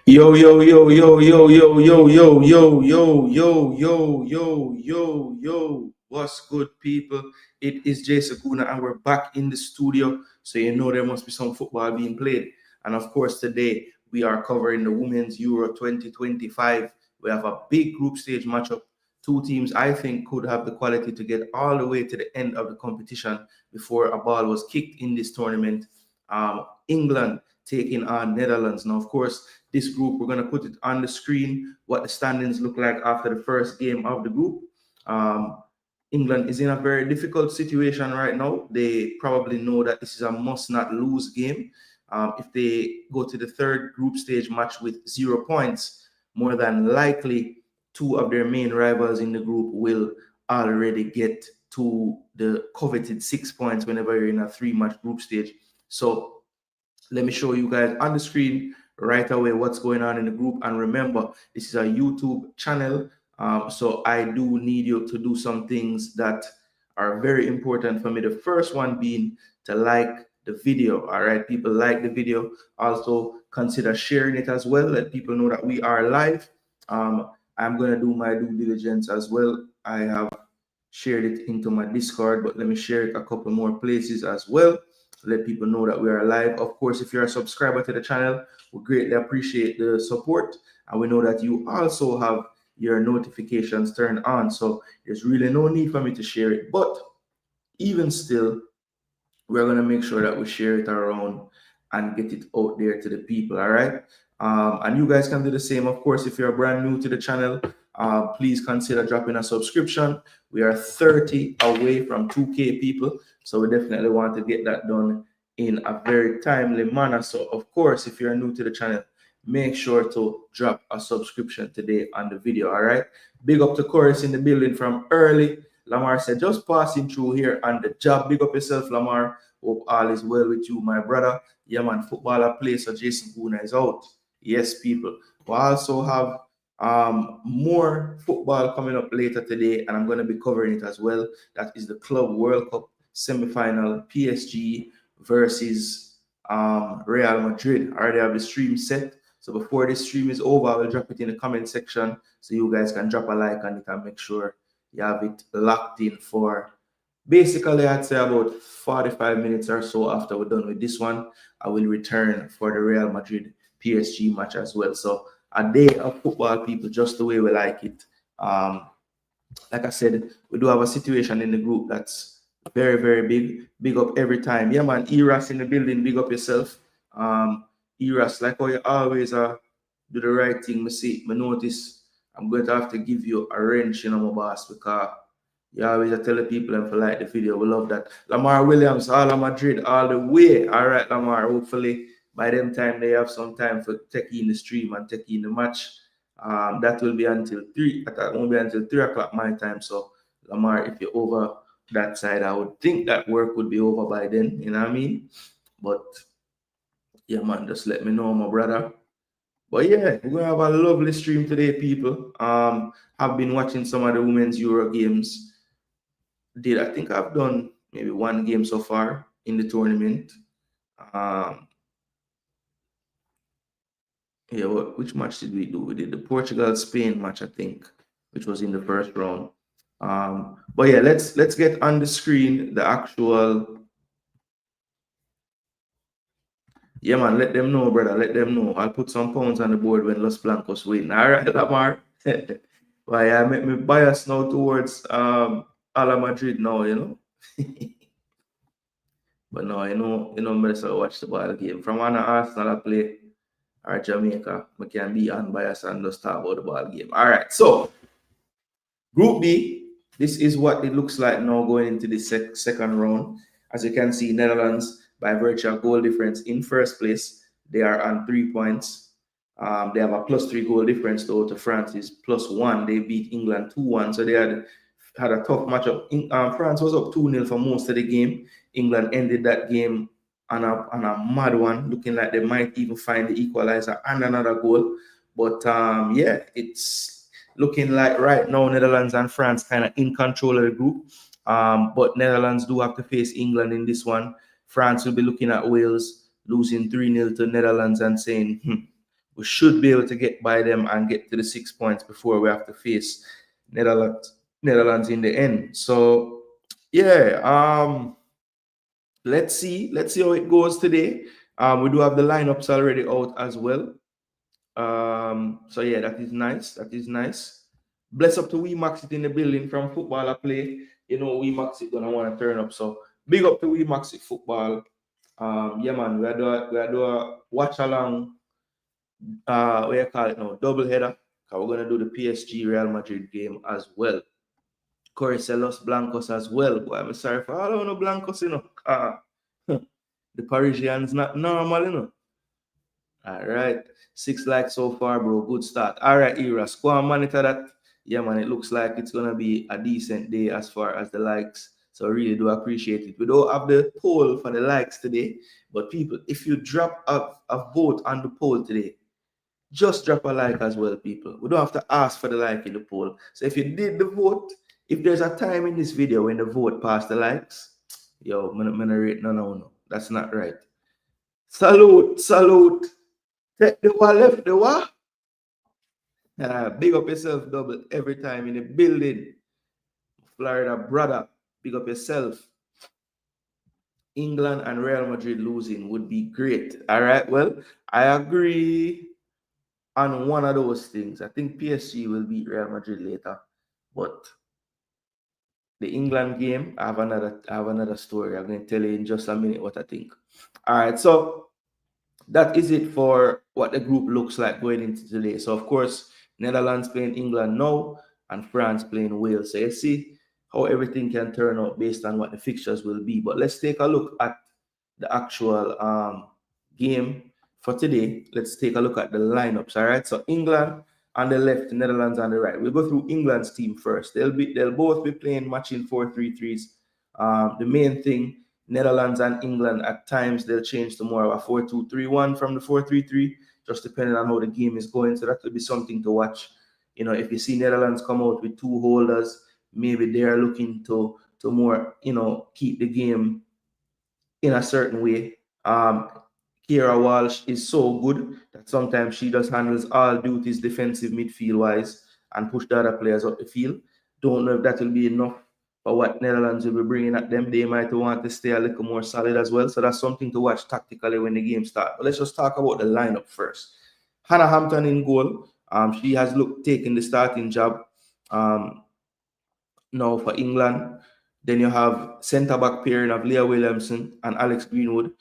Yo, yo, yo, yo, yo, yo, yo, yo, yo, yo, yo, yo, yo, yo, yo. What's good, people? It is Jason Gooner, and we're back in the studio. So you know there must be some football being played. And of course, today we are covering the Women's Euro 2025. We have a big group stage matchup. Two teams I think could have the quality to get all the way to the end of the competition before a ball was kicked in this tournament. England taking on Netherlands. Now, of course, this group, we're going to put it on the screen, what the standings look like after the first game of the group. England is in a very difficult situation right now. They probably know that this is a must not lose game. If they go to the third group stage match with 0 points, more than likely two of their main rivals in the group will already get to the coveted 6 points whenever you're in a 3-match group stage. So let me show you guys on the screen right away what's going on in the group. And remember, this is a YouTube channel, so I do need you to do some things that are very important for me. The first one being to like the video. All right, people, like the video. Also consider sharing it as well. Let people know that we are live. I'm gonna do my due diligence as well. I have shared it into my Discord, but let me share it a couple more places as well. Let people know that we are live. Of course, if you're a subscriber to the channel, we greatly appreciate the support. And we know that you also have your notifications turned on. So there's really no need for me to share it. But even still, we're going to make sure that we share it around and get it out there to the people. All right. And you guys can do the same. Of course, if you're brand new to the channel, please consider dropping a subscription. We are 30 away from 2K people. So we definitely want to get that done in a very timely manner. So, of course, if you're new to the channel, make sure to drop a subscription today on the video. All right. Big up to Chorus in the building from early. Lamar said, just passing through here on the job. Big up yourself, Lamar. Hope all is well with you, my brother. Yeah, man, footballer play, so Jason Gooner is out. Yes, people. We also have more football coming up later today, and I'm going to be covering it as well. That is the Club World Cup semi-final, PSG versus Real Madrid. I already have the stream set. So before this stream is over, I will drop it in the comment section so you guys can drop a like on it and make sure you have it locked in for basically, I'd say about 45 minutes or so after we're done with this one. I will return for the Real Madrid PSG match as well. So a day of football, people, just the way we like it. Like I said, we do have a situation in the group that's very, very big. Big up every time. Yeah, man, Eras in the building, big up yourself. Eras, like how you always do the right thing. Me notice I'm going to have to give you a wrench, my boss, because you always tell the people and for like the video. We love that. Lamar Williams, all of Madrid, all the way. All right, Lamar. Hopefully by them time they have some time for taking the stream and taking the match. That will be until 3. That won't be until 3 o'clock my time. So Lamar, if you're over that side, I would think that work would be over by then. You know what I mean? But yeah, man, just let me know, my brother. But yeah, we're gonna have a lovely stream today, people. I've been watching some of the women's Euro games. I think I've done maybe one game so far in the tournament. Yeah, which match did we do? We did the Portugal-Spain match, I think, which was in the first round. But yeah, let's get on the screen the actual. Yeah, man, let them know, brother. Let them know. I'll put some pounds on the board when Los Blancos win. All right, Lamar. Why I make me bias now towards Ala Madrid now, But no, better watch the ball game. From one Arsenal I play or Jamaica, we can be unbiased and just talk about the ball game. All right, so Group B, this is what it looks like now going into the second round. As you can see, Netherlands, by virtue of goal difference in first place, they are on 3 points. They have a +3 goal difference though to France is +1. They beat England 2-1, so they had a tough matchup. France was up 2-0 for most of the game. England ended that game on a mad one, looking like they might even find the equalizer and another goal. But yeah, it's looking like right now Netherlands and France kind of in control of the group. But Netherlands do have to face England in this one. France will be looking at Wales losing 3-0 to Netherlands and saying, we should be able to get by them and get to the 6 points before we have to face Netherlands in the end. So yeah, let's see how it goes today. We do have the lineups already out as well. So yeah, that is nice. That is nice. Bless up to We Max It in the building from Footballer Play. You know, We Max It gonna want to turn up. So big up to We Max It Football. Yeah, man, we are do a watch along. What you call it now? Double header. We're gonna do the PSG Real Madrid game as well. Coricelos Blancos as well. Boy, I'm sorry for all of no Blancos, you know. The Parisians not normal, you know. All right. 6 likes so far, bro. Good start. All right, Eras. Go and monitor that. Yeah, man. It looks like it's gonna be a decent day as far as the likes. So I really do appreciate it. We don't have the poll for the likes today, but people, if you drop a vote on the poll today, just drop a like as well, people. We don't have to ask for the like in the poll. So if you did the vote, if there's a time in this video when the vote passed the likes, yo, I'm gonna rate no. That's not right. Salute. Take the one left, the what? Big up yourself double every time in the building. Florida brother, big up yourself. England and Real Madrid losing would be great. All right, well, I agree on one of those things. I think PSG will beat Real Madrid later, but the England game, I have another story. I'm going to tell you in just a minute what I think. All right, so that is it for what the group looks like going into today. So of course, Netherlands playing England now and France playing Wales. So you see how everything can turn out based on what the fixtures will be. But let's take a look at the actual game for today. Let's take a look at the lineups. All right. So England on the left, Netherlands on the right. We'll go through England's team first. They'll both be playing matching 4-3-3s. The main thing, Netherlands and England at times they'll change to more of a 4-2-3-1 from the 4-3-3, just depending on how the game is going. So that could be something to watch. You know, if you see Netherlands come out with two holders, maybe they are looking to more, you know, keep the game in a certain way. Kira Walsh is so good that sometimes she just handles all duties defensive midfield wise and push the other players up the field. Don't know if that will be enough for what Netherlands will be bringing at them. They might want to stay a little more solid as well. So that's something to watch tactically when the game starts. But let's just talk about the lineup first. Hannah Hampton in goal. She has taken the starting job now for England. Then you have centre back pairing of Leah Williamson and Alex Greenwood.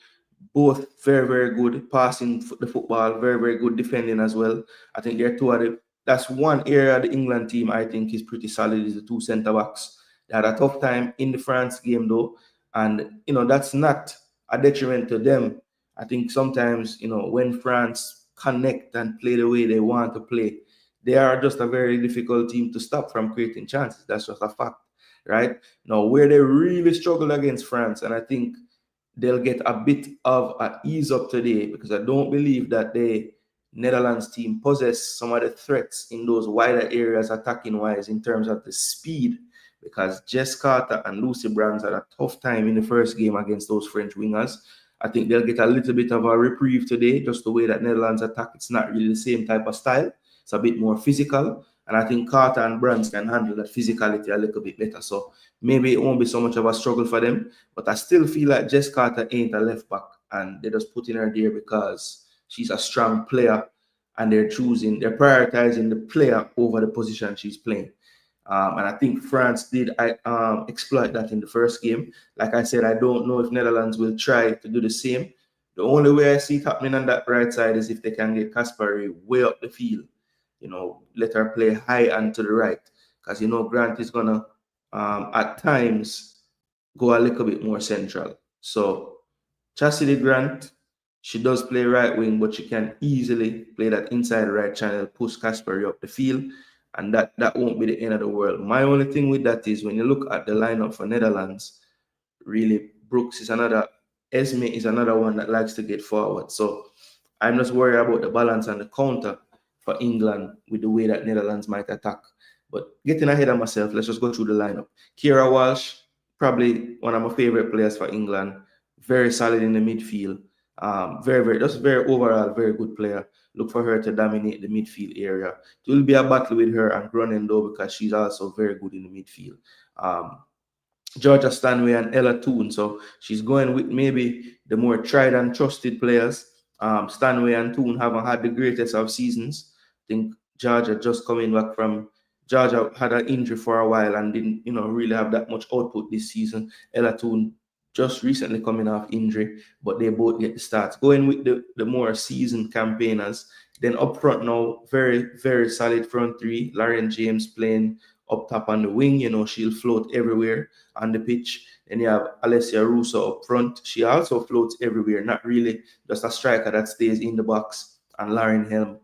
Both very, very good passing the football, very, very good defending as well. I think they're two of the. That's one area of the England team I think is pretty solid, is the two centre backs. They had a tough time in the France game though, and you know that's not a detriment to them. I think sometimes, you know, when France connect and play the way they want to play, they are just a very difficult team to stop from creating chances. That's just a fact, right? Now, where they really struggled against France, and I think they'll get a bit of an ease up today, because I don't believe that the Netherlands team possess some of the threats in those wider areas attacking wise in terms of the speed, because Jess Carter and Lucy Brands had a tough time in the first game against those French wingers. I think they'll get a little bit of a reprieve today, just the way that Netherlands attack. It's not really the same type of style. It's a bit more physical. And I think Carter and Brands can handle that physicality a little bit better. So maybe it won't be so much of a struggle for them. But I still feel like Jess Carter ain't a left back. And they're just putting her there because she's a strong player. And they're prioritizing the player over the position she's playing. And I think France did exploit that in the first game. Like I said, I don't know if Netherlands will try to do the same. The only way I see it happening on that right side is if they can get Kasperi way up the field. You know, let her play high and to the right. Because, you know, Grant is going to, at times, go a little bit more central. So, Chastity Grant, she does play right wing, but she can easily play that inside right channel, push Kasperi up the field. And that won't be the end of the world. My only thing with that is when you look at the lineup for Netherlands, really Brooks is another, Esme is another one that likes to get forward. So I'm just worried about the balance and the counter for England with the way that Netherlands might attack. But getting ahead of myself, let's just go through the lineup. Kira Walsh, probably one of my favorite players for England. Very solid in the midfield. Just very overall, very good player. Look for her to dominate the midfield area. It will be a battle with her and Groningen because she's also very good in the midfield. Um, Georgia Stanway and Ella Toon. So she's going with maybe the more tried and trusted players. Stanway and Toon haven't had the greatest of seasons. I think Georgia just coming back from Georgia had an injury for a while and didn't, really have that much output this season. Ella Toon just recently coming off injury, but they both get the starts. Going with the more seasoned campaigners. Then up front now, very, very solid front three. Lauren James playing up top on the wing, she'll float everywhere on the pitch. Then you have Alessia Russo up front. She also floats everywhere, not really just a striker that stays in the box. And Lauren Helm,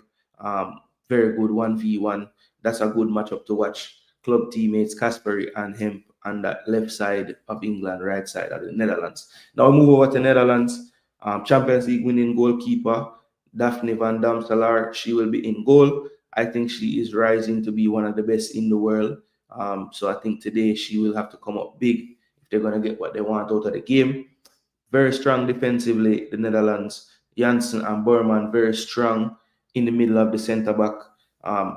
very good 1v1. That's a good matchup to watch. Club teammates Kasperi and Hemp on that left side of England, right side of the Netherlands. Now we move over to Netherlands. Champions League winning goalkeeper Daphne van Damselaar. She will be in goal. I think she is rising to be one of the best in the world. So I think today she will have to come up big if they're going to get what they want out of the game. Very strong defensively, the Netherlands. Janssen and Berman very strong in the middle of the centre back.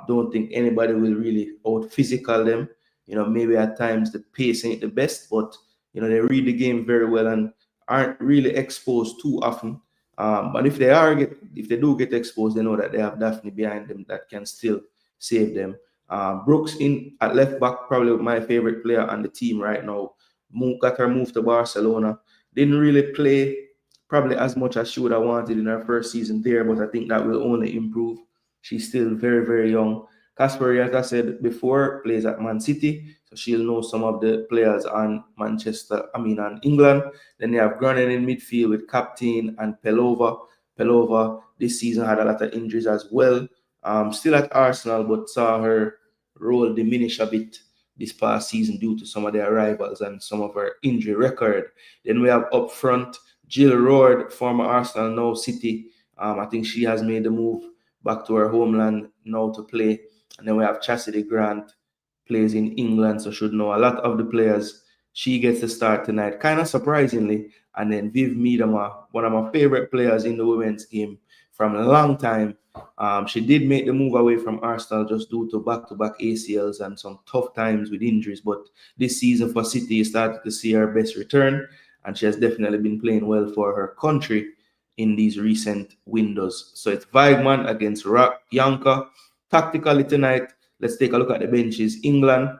Don't think anybody will really out physical them. Maybe at times the pace ain't the best, but they read the game very well and aren't really exposed too often. But if they do get exposed, they know that they have Daphne behind them that can still save them. Brooks in at left back, probably my favorite player on the team right now. Got her moved to Barcelona. Didn't really play probably as much as she would have wanted in her first season there, but I think that will only improve. She's still very, very young. Kasperi, as I said before, plays at Man City, so she'll know some of the players on on England. Then they have Groningen in midfield with Captain and Pelova. Pelova this season had a lot of injuries as well. Still at Arsenal, but saw her role diminish a bit this past season due to some of their rivals and some of her injury record. Then we have up front Jill Roord, former Arsenal, now City. I think she has made the move back to her homeland now to play. And then we have Chastity Grant, plays in England, so should know a lot of the players. She gets the start tonight, kind of surprisingly. And then Viv Miedema, one of my favorite players in the women's game from a long time. She did make the move away from Arsenal just due to back-to-back ACLs and some tough times with injuries. But this season for City, you started to see her best return, and she has definitely been playing well for her country in these recent windows. So it's Weigman against Yanka. Tactically tonight, let's take a look at the benches. England,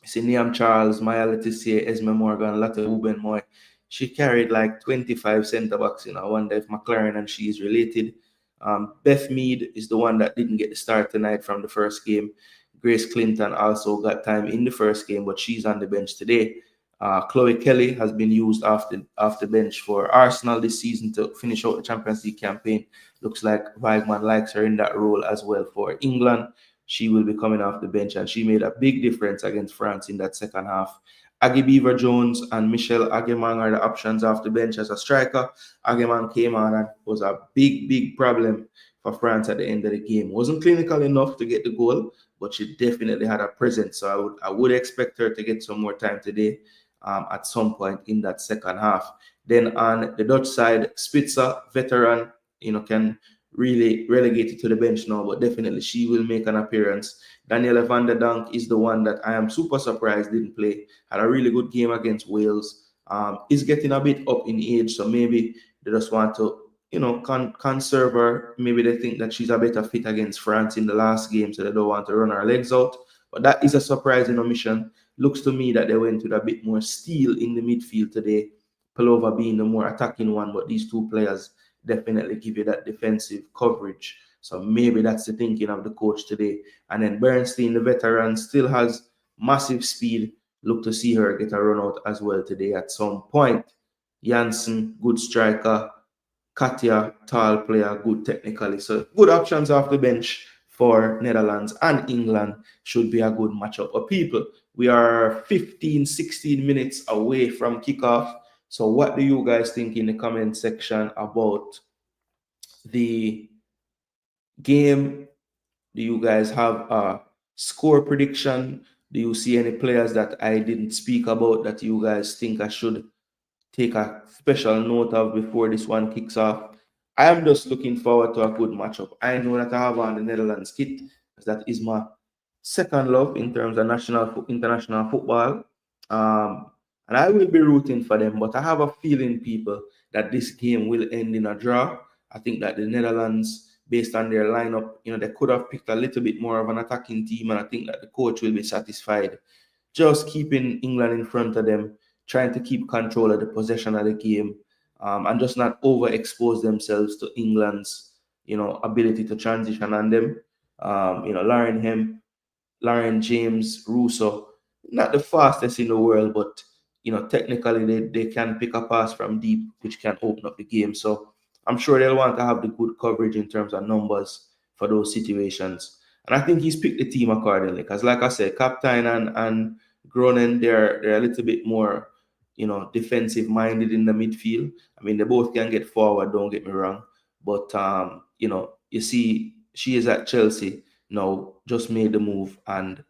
see Niam Charles, Maya Letitia, Esme Morgan, Latte Uben Moy. She carried like 25 centre backs. I wonder if McLaren and she is related. Beth Mead is the one that didn't get the start tonight from the first game. Grace Clinton also got time in the first game, but she's on the bench today. Chloe Kelly has been used off the bench for Arsenal this season to finish out the Champions League campaign. Looks like Weigman likes her in that role as well for England. She will be coming off the bench, and she made a big difference against France in that second half. Aggie Beaver Jones and Michelle Agemang are the options off the bench as a striker. Agemang came on and was a big, big problem for France at the end of the game. Wasn't clinical enough to get the goal, but she definitely had a presence. So I would expect her to get some more time today at some point in that second half. Then on the Dutch side, Spitzer, veteran, can really relegated to the bench now, but definitely she will make an appearance. Daniela van der Dank is the one that I am super surprised didn't play. Had a really good game against Wales. Is getting a bit up in age, so maybe they just want to, conserve her. Maybe they think that she's a better fit against France in the last game, so they don't want to run her legs out. But that is a surprising omission. Looks to me that they went with a bit more steel in the midfield today. Pelova being the more attacking one, but these two players definitely give you that defensive coverage. So maybe that's the thinking of the coach today. And then Bernstein, the veteran, still has massive speed. Look to see her get a run out as well today at some point. Janssen, good striker. Katja, tall player, good technically. So good options off the bench for Netherlands and England. Should be a good matchup of people. We are 15, 16 minutes away from kickoff. So what do you guys think in the comment section about the game? Do you guys have a score prediction? Do you see any players that I didn't speak about that you guys think I should take a special note of before this one kicks off. I am just looking forward to a good matchup. I know that I have on the Netherlands kit, because that is my second love in terms of international football. And I will be rooting for them, but I have a feeling, people, that this game will end in a draw. I think that the Netherlands, based on their lineup, they could have picked a little bit more of an attacking team, and I think that the coach will be satisfied just keeping England in front of them, trying to keep control of the possession of the game, and just not overexpose themselves to England's, ability to transition on them. Lauren James, Russo, not the fastest in the world, but technically they can pick a pass from deep, which can open up the game. So I'm sure they'll want to have the good coverage in terms of numbers for those situations. And I think he's picked the team accordingly, because, like I said, Captain and Groningen, they're a little bit more, defensive minded in the midfield. I mean, they both can get forward, don't get me wrong, but you see, she is at Chelsea now, just made the move, and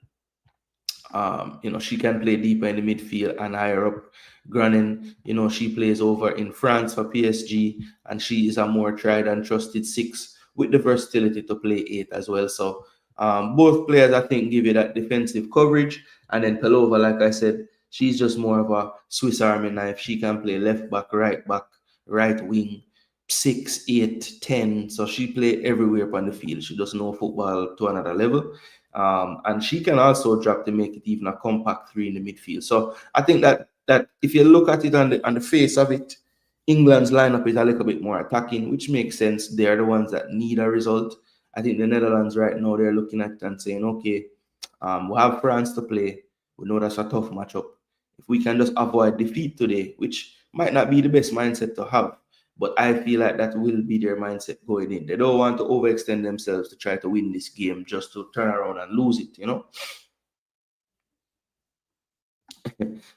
she can play deeper in the midfield and higher up. Groningen, she plays over in France for PSG, and she is a more tried and trusted 6 with the versatility to play 8 as well. So both players, I think, give you that defensive coverage. And then Pelova, like I said, she's just more of a Swiss Army knife. She can play left back, right wing, 6, 8, 10. So she play everywhere on the field. She does know football to another level. And she can also drop to make it even a compact 3 in the midfield. So I think that if you look at it on the face of it, England's lineup is a little bit more attacking, which makes sense. They're the ones that need a result. I think the Netherlands right now, they're looking at it and saying, okay, we have France to play. We know that's a tough matchup. If we can just avoid defeat today, which might not be the best mindset to have, but I feel like that will be their mindset going in. They don't want to overextend themselves to try to win this game just to turn around and lose it,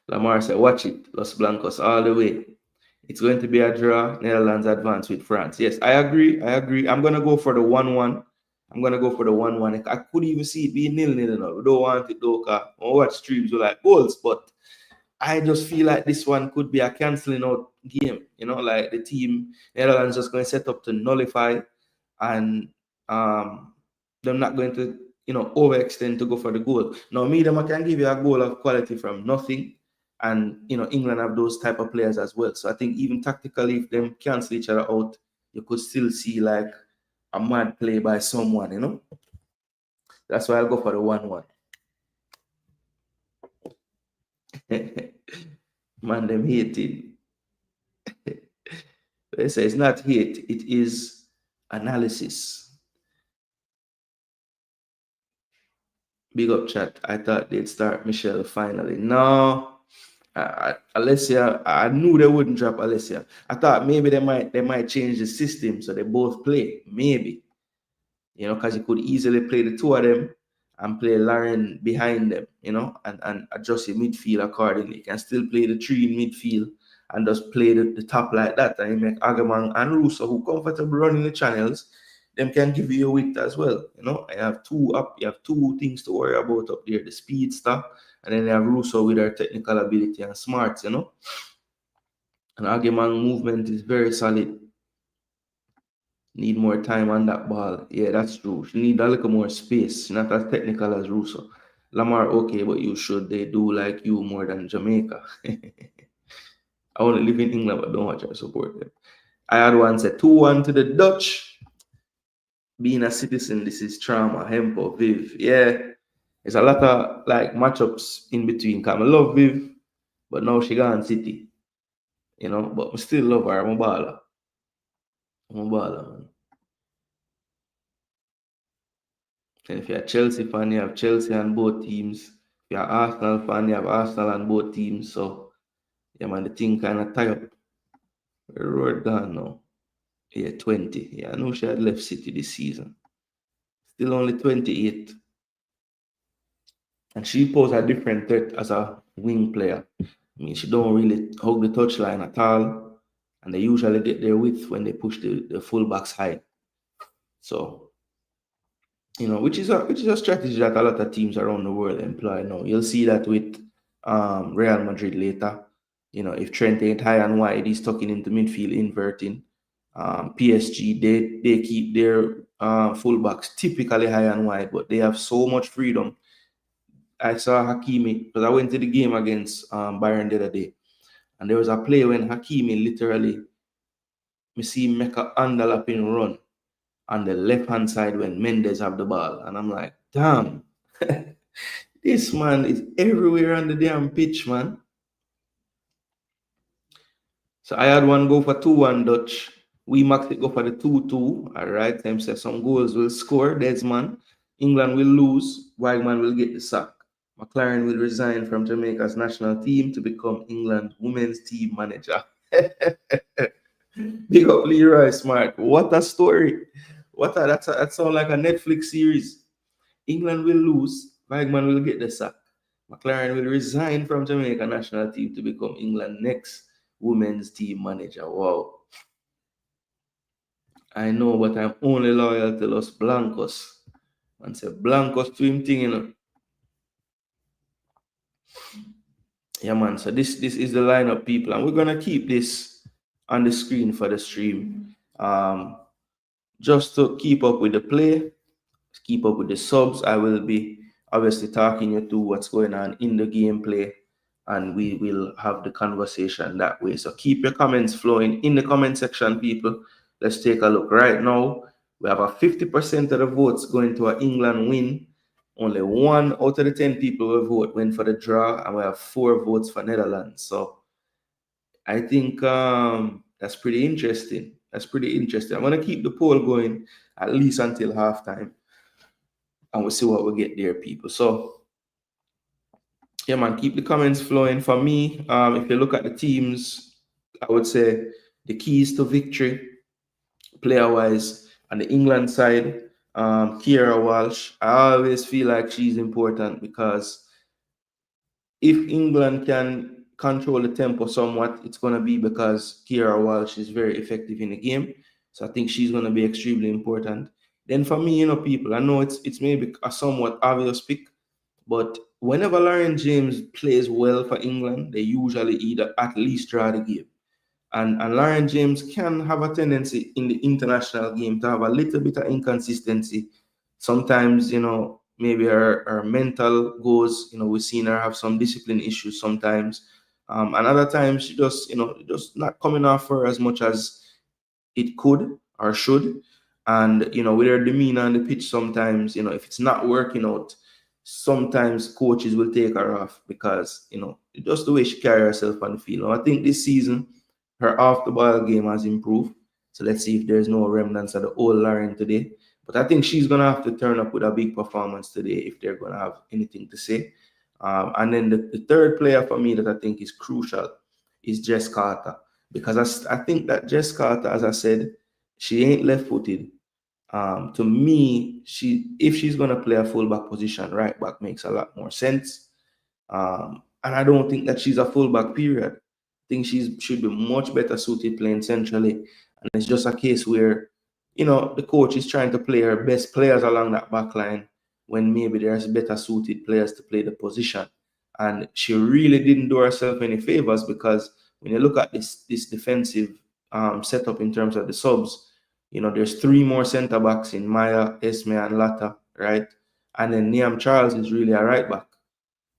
Lamar said, watch it, Los Blancos all the way. It's going to be a draw. Netherlands advance with France. Yes, I agree. I'm going to go for the 1-1. I could even see it being 0-0. We don't want it, though, because I watch streams with like goals, but I just feel like this one could be a cancelling out game. Like the team, Netherlands just going to set up to nullify, and they're not going to, overextend to go for the goal. Now, I can give you a goal of quality from nothing. And, England have those type of players as well. So I think even tactically, if them cancel each other out, you could still see like a mad play by someone, That's why I'll go for the 1-1. Man, them hating. They say it's not hate, it is analysis. Big up, chat. I thought they'd start Michelle finally. No. Alessia, I knew they wouldn't drop Alessia. I thought maybe they might change the system so they both play. Maybe. Because you could easily play the 2 of them and play Lauren behind them, and adjust your midfield accordingly. You can still play the 3 in midfield and just play the top like that. And you make Agamang and Russo, who comfortable running the channels, them can give you a width as well. You have 2 up, you have 2 things to worry about up there, the speed stuff, and then you have Russo with her technical ability and smarts, And Agamang movement is very solid. Need more time on that ball. Yeah, that's true. She need a little more space. She's not as technical as Russo. Lamar, okay, but they do like you more than Jamaica. I want to live in England, but don't watch or support them. I had one said 2-1 to the Dutch. Being a citizen, this is trauma. Hempo, Viv. Yeah. There's a lot of like matchups in between. I love Viv, but now she gone City. But I still love her. I'm a baller. Man. And if you're a Chelsea fan, you have Chelsea on both teams. If you're an Arsenal fan, you have Arsenal on both teams. So, yeah, man, the thing kind of tie up. The road gone now. Yeah, 20. Yeah, I know she had left City this season. Still only 28. And she poses a different threat as a wing player. I mean, she don't really hug the touchline at all. And they usually get their width when they push the fullbacks high. So, which is a strategy that a lot of teams around the world employ now. You'll see that with Real Madrid later. if Trent ain't high and wide, he's tucking into midfield, inverting. PSG, they keep their fullbacks typically high and wide, but they have so much freedom. I saw Hakimi, because I went to the game against Bayern the other day, and there was a play when Hakimi literally, me see him make a underlapping run on the left-hand side when Mendes have the ball. And I'm like, damn, this man is everywhere on the damn pitch, man. So I had one go for 2-1 Dutch. We max it go for the 2-2. All right. Them say some goals will score. Desmond. England will lose. Wildman will get the sack. McLaren will resign from Jamaica's national team to become England women's team manager. Big up Leroy Smart. What a story. That sounds like a Netflix series. England will lose. Wildman will get the sack. McLaren will resign from Jamaica national team to become England next women's team manager. Wow. I know, but I'm only loyal to Los Blancos. And say Blancos to him thing, Yeah, man. So this is the lineup, people, and we're gonna keep this on the screen for the stream. Just to keep up with the play, keep up with the subs. I will be obviously talking you through what's going on in the gameplay, and we will have the conversation that way. So keep your comments flowing in the comment section, people. Let's take a look right now. We have a 50% of the votes going to an England win. Only 1 out of the 10 people who vote went for the draw, and we have 4 votes for Netherlands. So I think that's pretty interesting. That's pretty interesting. I'm gonna keep the poll going at least until halftime, and we'll see what we get there, people. So yeah, man, keep the comments flowing. For me, if you look at the teams, I would say the keys to victory, player-wise, on the England side, Kiera Walsh. I always feel like she's important because if England can control the tempo somewhat, it's going to be because Kiera Walsh is very effective in the game. So I think she's going to be extremely important. Then for me, people, I know it's maybe a somewhat obvious pick, but whenever Lauren James plays well for England, they usually either at least draw the game. And Lauren James can have a tendency in the international game to have a little bit of inconsistency. Sometimes, maybe her mental goes, we've seen her have some discipline issues sometimes. And other times she just not coming off her as much as it could or should. And, with her demeanor on the pitch sometimes, if it's not working out, sometimes coaches will take her off because, just the way she carries herself on the field. I think this season, her off the ball game has improved. So let's see if there's no remnants of the old Lauren today. But I think she's going to have to turn up with a big performance today if they're going to have anything to say. And then the third player for me that I think is crucial is Jess Carter. Because I think that Jess Carter, as I said, she ain't left-footed. To me, if she's going to play a fullback position, right back makes a lot more sense. And I don't think that she's a fullback, period. I think she should be much better suited playing centrally. And it's just a case where, the coach is trying to play her best players along that back line when maybe there's better suited players to play the position. And she really didn't do herself any favors because when you look at this defensive setup in terms of the subs, there's 3 more centre backs in Maya, Esme, and Lata, right? And then Niam Charles is really a right back,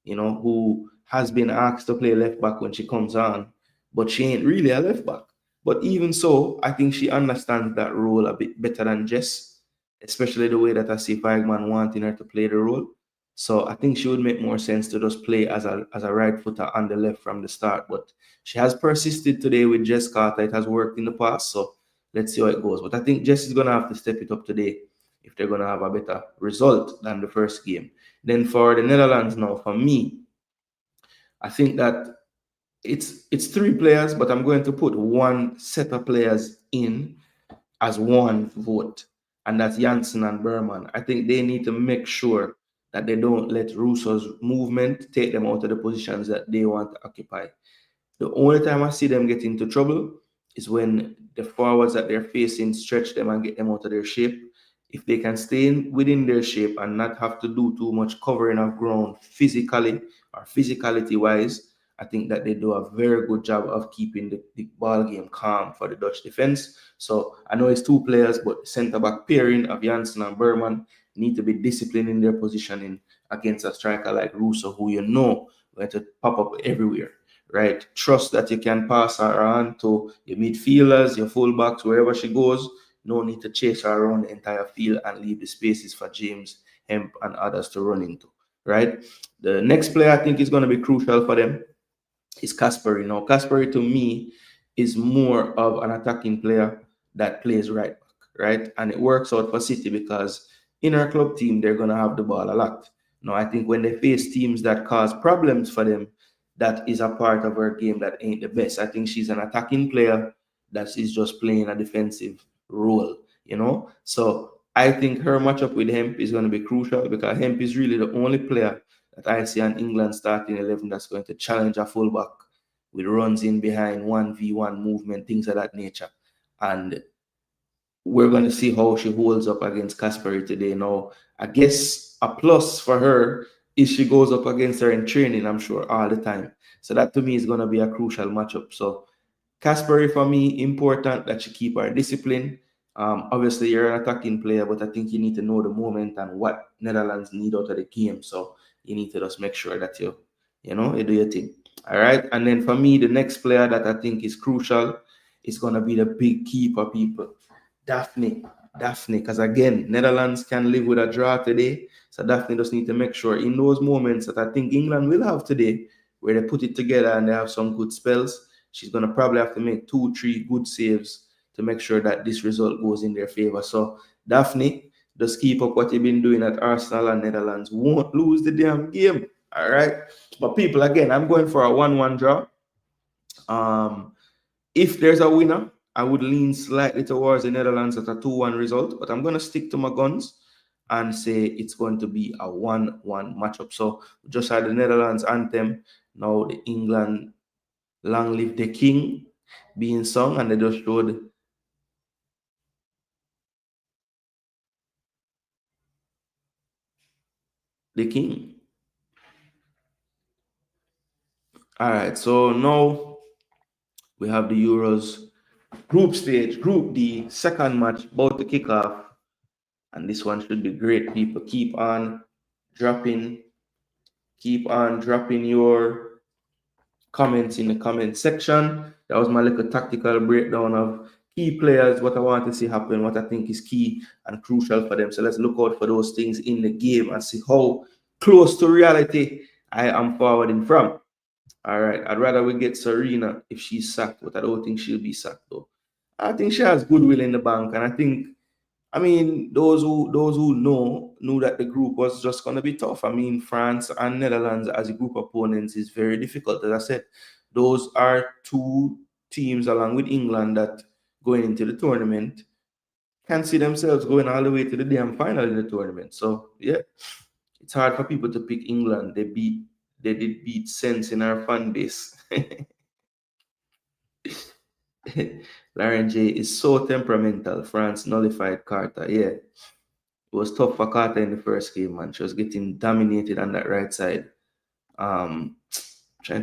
who has been asked to play left back when she comes on, but she ain't really a left back. But even so, I think she understands that role a bit better than Jess, especially the way that I see Weigman wanting her to play the role. So I think she would make more sense to just play as a right footer on the left from the start. But she has persisted today with Jess Carter. It has worked in the past, so let's see how it goes. But I think Jess is going to have to step it up today if they're going to have a better result than the first game. Then for the Netherlands now, for me, I think that it's 3 players, but I'm going to put 1 set of players in as 1 vote, and that's Janssen and Berman. I think they need to make sure that they don't let Russo's movement take them out of the positions that they want to occupy. The only time I see them get into trouble is when the forwards that they're facing stretch them and get them out of their shape. If they can stay within their shape and not have to do too much covering of ground physically or physicality wise, I think that they do a very good job of keeping the ball game calm for the Dutch defense. So I know it's two players, but centre back pairing of Janssen and Berman need to be disciplined in their positioning against a striker like Russo, who going to pop up everywhere, right? Trust that you can pass her on to your midfielders, your fullbacks, wherever she goes. No need to chase her around the entire field and leave the spaces for James, Hemp, and others to run into, right? The next player I think is going to be crucial for them is Kasperi. Now, Kasperi to me is more of an attacking player that plays right back, right? And it works out for City because in our club team, they're going to have the ball a lot. Now, I think when they face teams that cause problems for them, that is a part of her game that ain't the best. I think she's an attacking player that is just playing a defensive role. So I think her matchup with Hemp is going to be crucial because Hemp is really the only player that I see an England starting 11 that's going to challenge a fullback with runs in behind 1v1 movement, things of that nature. And we're going to see how she holds up against Kasperi today. Now, I guess a plus for her is she goes up against her in training, I'm sure, all the time. So that to me is going to be a crucial matchup. So Kasperi for me, important that she keep her discipline. Obviously, you're an attacking player, but I think you need to know the moment and what Netherlands need out of the game. So you need to just make sure that you do your thing. All right. And then for me, the next player that I think is crucial is going to be the big keeper, people. Daphne, because again, Netherlands can live with a draw today. So Daphne just need to make sure in those moments that I think England will have today, where they put it together and they have some good spells, she's going to probably have to make 2-3 good saves to make sure that this result goes in their favor. So Daphne, just keep up what you've been doing at Arsenal, and Netherlands won't lose the damn game. All right. But people, again, I'm going for a 1-1 draw. If there's a winner, I would lean slightly towards the Netherlands at a 2-1 result, but I'm going to stick to my guns and say it's going to be a 1-1 matchup. So we just had the Netherlands anthem. Now the England Long Live the King being sung, and they just showed the King. All right, so now we have the Euros group stage, Group D, second match about to kick off. And this one should be great, people. Keep on dropping your comments in the comment section. That was my little tactical breakdown of key players, what I want to see happen, what I think is key and crucial for them. So let's look out for those things in the game and see how close to reality I am forwarding from. All right, I'd rather we get Serena if she's sacked, but I don't think she'll be sacked though. I think she has goodwill in the bank, and I mean, those who knew that the group was just going to be tough. I mean, France and Netherlands as a group opponents is very difficult. As I said, those are two teams along with England that going into the tournament can see themselves going all the way to the damn final in the tournament. So yeah, it's hard for people to pick England. They did beat sense in our fan base. Lauren J is so temperamental. France nullified Carter. Yeah. It was tough for Carter in the first game, man. She was getting dominated on that right side. Trying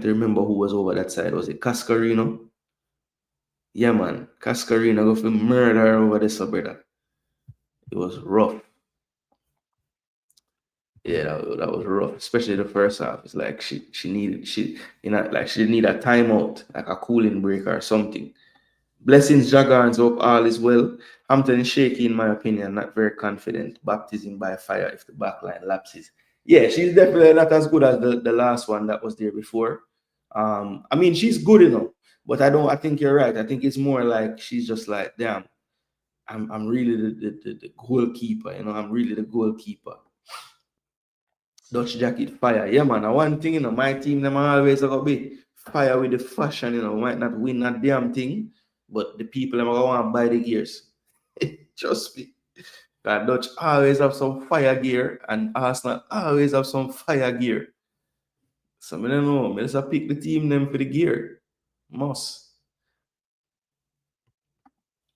to remember who was over that side. Was it Cascarino? Yeah, man. Cascarino go for murder over this, brother. It was rough. Yeah, that was rough, especially the first half. It's like she needed she need a timeout, like a cooling break or something. Blessings, Jaguars, hope all is well. Hampton is shaky, in my opinion, not very confident. Baptism by fire if the backline lapses. Yeah, she's definitely not as good as the last one that was there before. I mean, she's good enough, but I think you're right. I think it's more like she's just like, damn, I'm really the goalkeeper, I'm really the goalkeeper. Dutch jacket fire. Yeah, man. One thing, my team, them always gonna be fire with the fashion, might not win that damn thing, but the people them gonna want to buy the gears. Trust me. That Dutch always have some fire gear, and Arsenal always have some fire gear. So I don't know. I just pick the team them for the gear. Must.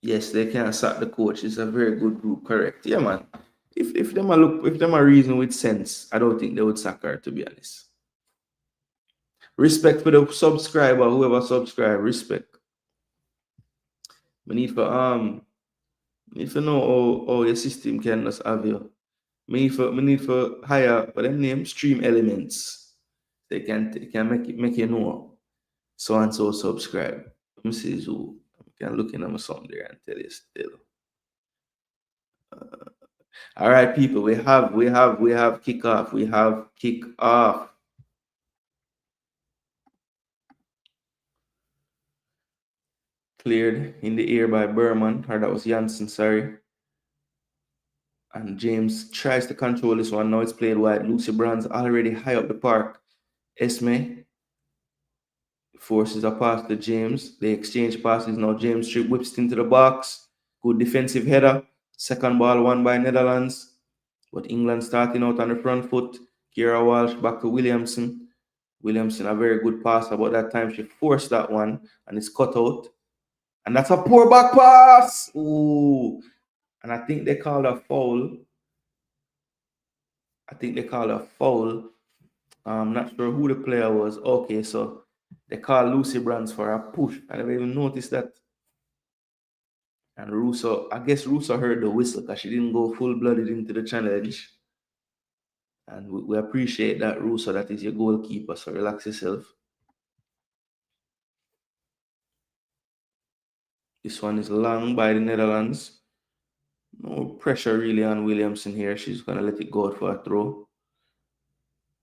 Yes, they can sack the coach. It's a very good group, correct. Yeah, man. If them are reason with sense, I don't think they would sack her, to be honest. Respect for the subscriber, whoever subscribe, respect. We need to know how your system can just have you. We need for hire for them name stream elements. They can make you know so and so subscribe. Let me see who can look in on something there and tell you still. All right, people, we have kickoff. We have kickoff. Cleared in the air by Berman, or that was Janssen, sorry. And James tries to control this one. Now it's played wide. Lucy Brand's already high up the park. Esme forces a pass to James. They exchange passes. Now James strip whips it into the box. Good defensive header. Second ball won by Netherlands. But England starting out on the front foot. Kira Walsh back to Williamson. Williamson, a very good passer, but that time she forced that one and it's cut out. And that's a poor back pass. Ooh. And I think they called a foul. I'm not sure who the player was. Okay, so they called Lucy Brands for a push. I never even noticed that. And I guess Russo heard the whistle because she didn't go full-blooded into the challenge. And we appreciate that, Russo. That is your goalkeeper, so relax yourself. This one is long by the Netherlands. No pressure really on Williamson here. She's going to let it go out for a throw.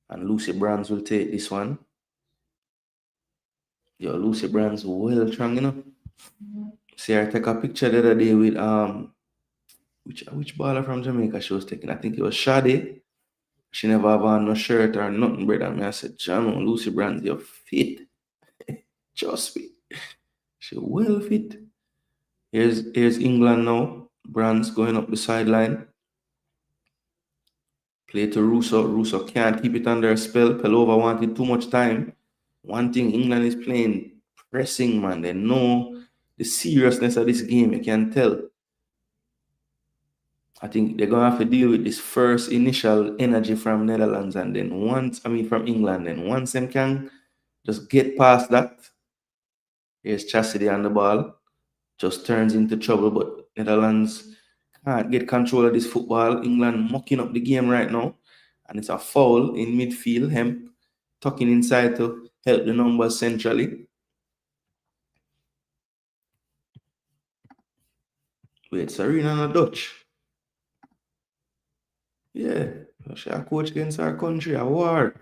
And Lucy Brands will take this one. Yo, Lucy Brands well strong, you know. See, I take a picture the other day with which baller from Jamaica she was taking. I think it was Shadi. She never have on no shirt or nothing, brother. And I said, John, Lucy Brands, you're fit. Just fit. She well fit. Here's England now. Brands going up the sideline. Play to Russo. Russo can't keep it under a spell. Pelova wanted too much time. One thing England is playing pressing, man. They know the seriousness of this game. You can tell. I think they're gonna have to deal with this first initial energy from Netherlands, and then from England. And once them can just get past that, here's Chastity on the ball. Just turns into trouble, but Netherlands can't get control of this football. England mucking up the game right now. And it's a foul in midfield. Hemp tucking inside to help the numbers centrally. Wait, Serena and a Dutch. Yeah, she a coach against our country, a war.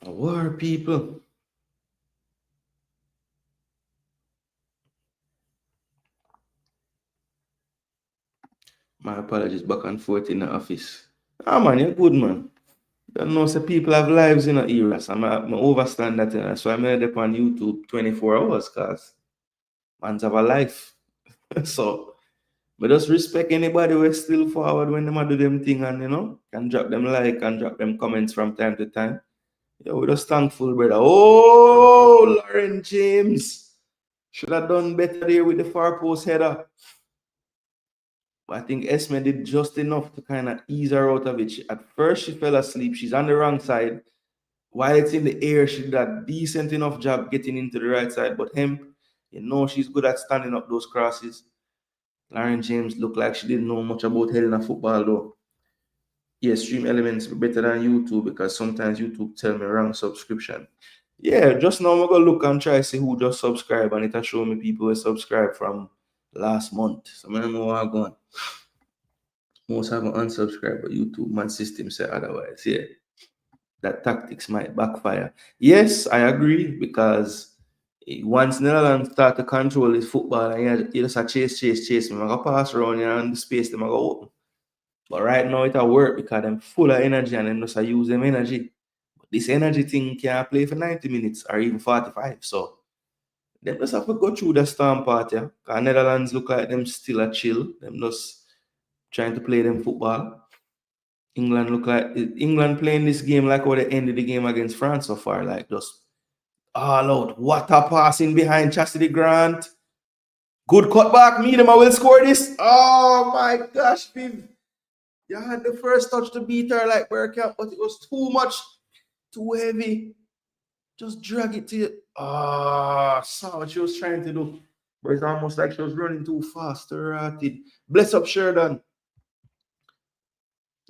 A war, people. My apologies, back and forth in the office. Ah, man, you're good, man. Don't know, say people have lives in the era, so I overstand that. So I'm up on YouTube 24 hours, because man's have a life. So, but just respect anybody who is still forward when they do them thing and, can drop them like and drop them comments from time to time. Yeah, we're just thankful, brother. Oh, Lauren James. Should have done better there with the far post header. But I think Esme did just enough to kind of ease her out of it. At first, she fell asleep. She's on the wrong side. While it's in the air, she did a decent enough job getting into the right side. But she's good at standing up those crosses. Lauren James looked like she didn't know much about Helena football, though. Yeah, stream elements better than YouTube because sometimes YouTube tell me wrong subscription. Yeah, just now I'm going to look and try to see who just subscribe, and it'll show me people who subscribe from last month. So I don't know how I'm going. Most haven't unsubscribed, but YouTube, my system said otherwise. Yeah, that tactics might backfire. Yes, I agree, because once Netherlands start to control this football and you just a chase, I'm going to pass around here and the space them going to open. But right now it'll work because I'm full of energy and then just use them energy. But this energy thing can't play for 90 minutes or even 45. So they just have to go through the storm part, yeah. Because Netherlands look like them still a chill. Them just trying to play them football. England playing this game like how they ended the game against France so far, like just all out. What a passing behind Chastity Grant. Good cutback. Medium, I will score this. Oh my gosh, Viv. You had the first touch to beat her like Bergkamp, but it was too much, too heavy. Just drag it to you. Ah, saw what she was trying to do. But it's almost like she was running too fast. Bless up Sheridan.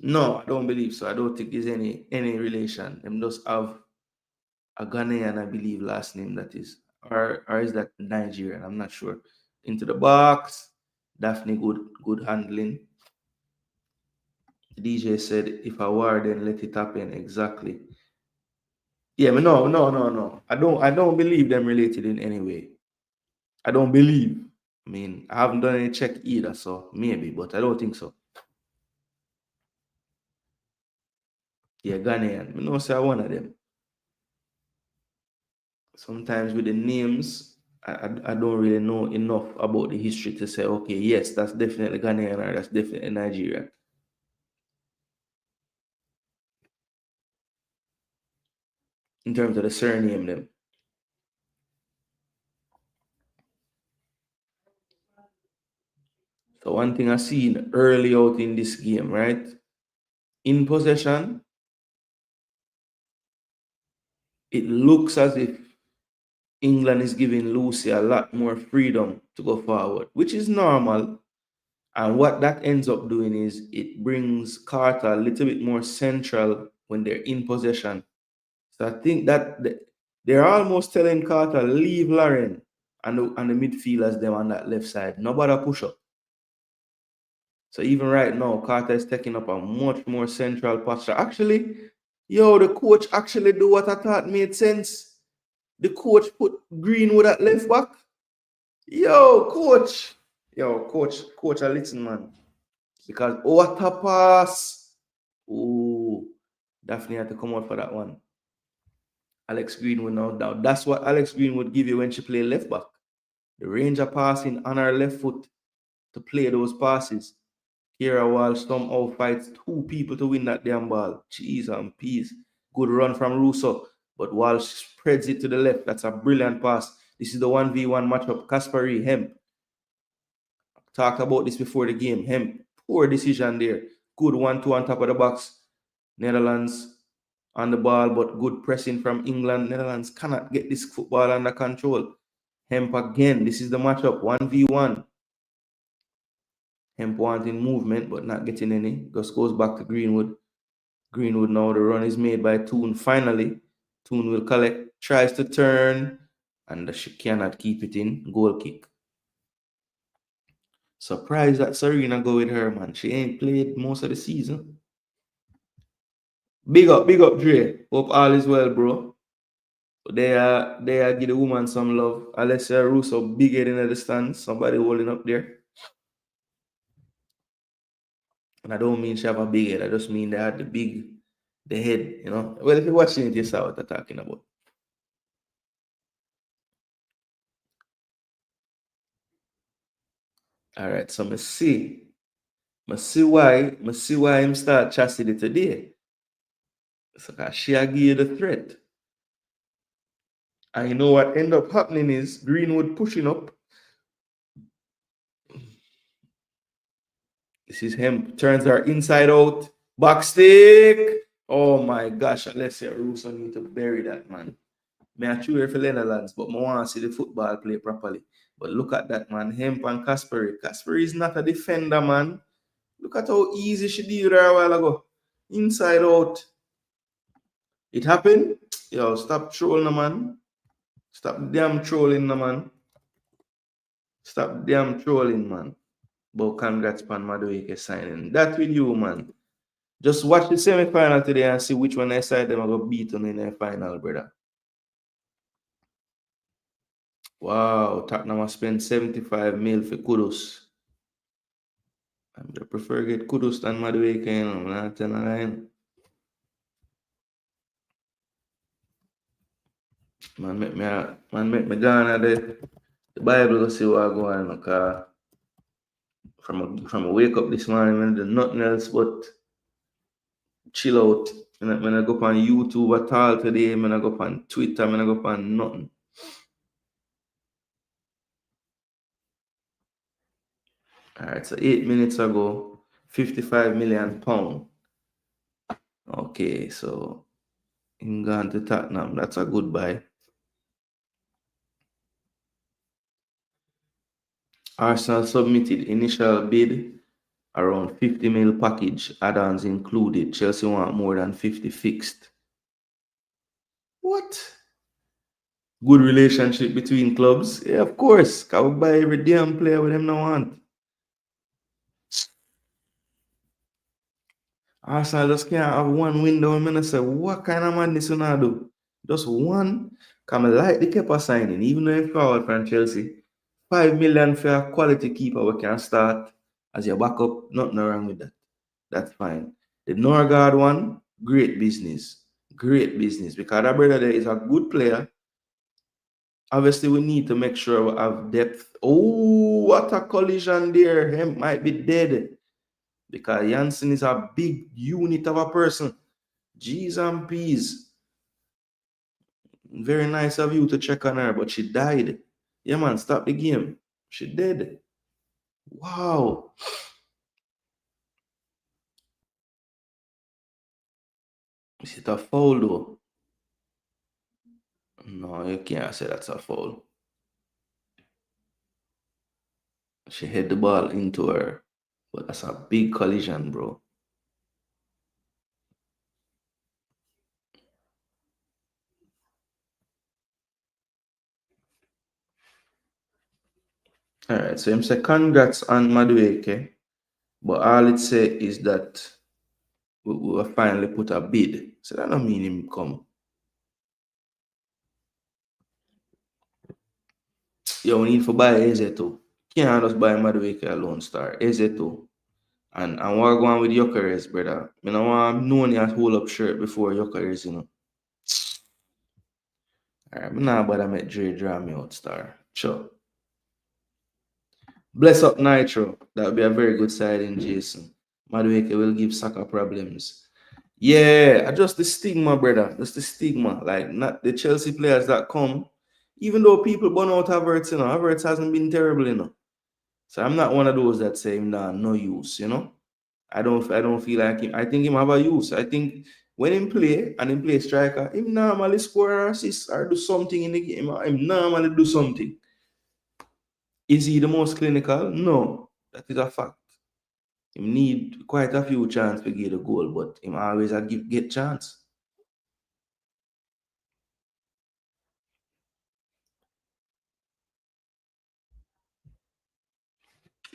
No, I don't believe so. I don't think there's any relation. Them just have a Ghanaian, I believe, last name that is. Or is that Nigerian? I'm not sure. Into the box. Daphne, good handling. The DJ said, if I were, then let it happen. Exactly. Yeah, but no. I don't believe them related in any way. I don't believe. I mean, I haven't done any check either, so maybe, but I don't think so. Yeah, Ghanaian. I know say one of them. Sometimes with the names, I don't really know enough about the history to say, okay, yes, that's definitely Ghanaian or that's definitely Nigerian. In terms of the surname, them. So one thing I seen early out in this game, right? In possession, it looks as if England is giving Lucy a lot more freedom to go forward, which is normal. And what that ends up doing is it brings Carter a little bit more central when they're in possession. So I think that they're almost telling Carter, leave Lauren and the midfielders them on that left side. Nobody push up. So even right now, Carter is taking up a much more central posture. Actually, the coach actually do what I thought made sense. The coach put Greenwood at left back. Coach, I listen, man. Because what a pass. Oh, Daphne had to come out for that one. Alex Greenwood now. That's what Alex Greenwood give you when she play left back. The range of passing on her left foot to play those passes. Kira Walsh somehow fights two people to win that damn ball. Jeez and peas. Good run from Russo. But Walsh spreads it to the left. That's a brilliant pass. This is the 1v1 matchup. Kasperi, Hemp. Talked about this before the game. Hemp. Poor decision there. Good 1-2 on top of the box. Netherlands on the ball, but good pressing from England. Netherlands cannot get this football under control. Hemp again. This is the matchup. 1v1. Hemp wanting movement, but not getting any. Just goes back to Greenwood. Greenwood now, the run is made by Toon. Finally, Toon will collect, tries to turn, and she cannot keep it in. Goal kick. Surprised that Serena go with her, man. She ain't played most of the season. Big up, Dre. Hope all is well, bro. They are give the woman some love. Alessia Russo big head in the stands. Somebody holding up there. And I don't mean she have a big head. I just mean they had the head, Well, if you're watching it, you saw what I'm talking about. All right, so I see why I'm start Chastity today. So she give you the threat. And you know what end up happening is Greenwood pushing up. This is him, turns her inside out, back stick. Oh my gosh, let's say Russo need to bury that, man. I cheer for Netherlands, but I want to see the football play properly. But look at that, man. Hemp and Kasperi. Kasperi is not a defender, man. Look at how easy she did her a while ago. Inside out. It happened. Yo, stop trolling, man. Stop damn trolling, man. Stop damn trolling, man. But congrats, Pan Madueke signing. That with you, man. Just watch the semi-final today and see which one I side them are going to beat on in the final, brother. Wow, Tottenham spent 75 mil for Kudus. I prefer get Kudus than Madueke, I'm not telling a lie. Man, make me go on the Bible to see what I go on. Because from a wake up this morning, I do nothing else but chill out. When I go up on YouTube at all today, when I go up on Twitter, when I go up on nothing. All right, so 8 minutes ago, 55 million pound. Okay, so in gone to Tottenham. That's a good buy. Arsenal submitted initial bid around 50 mil package, add-ons included. Chelsea want more than 50 fixed. What? Good relationship between clubs? Yeah, of course. Can we buy every damn player with them no want? Arsenal just can't have one window. I'm gonna say, what kind of man this you not do? Just one. Come like the keeper signing, even though if forward from Chelsea. 5 million for a quality keeper we can start as your backup. Nothing wrong with that. That's fine. The Norgard one, great business. Great business. Because that brother there is a good player. Obviously, we need to make sure we have depth. Oh, what a collision there. Him might be dead. Because Janssen is a big unit of a person. G's and P's. Very nice of you to check on her, but she died. Yeah, man, stop the game. She dead. Wow. Is it a foul though? No, you can't say that's a foul. She hit the ball into her. But that's a big collision, bro. Alright, so him say congrats on Madueke. But all it say is that we finally put a bid. So that don't mean him come. Yo, we need to buy Eze too. Can't just buy Madueke alone star. Eze too. And what going with Jokeres, brother? I don't want no one to hold up shirt before Jokeres, you know. Alright, I'm not bother make Dre draw me out star. Sure. Bless up Nitro. That would be a very good side in Jason. Madueke will give Saka problems. Yeah, just the stigma, brother. Just the stigma. Like, not the Chelsea players that come. Even though people burn out Havertz, you know, Havertz hasn't been terrible, you know. So I'm not one of those that say nah, no use, you know. I don't feel like him. I think him have a use. I think when him play and him play striker, him normally score or assist or do something in the game. Him normally do something. Is he the most clinical? No. That is a fact. Him need quite a few chances to get a goal, but him always a get chance.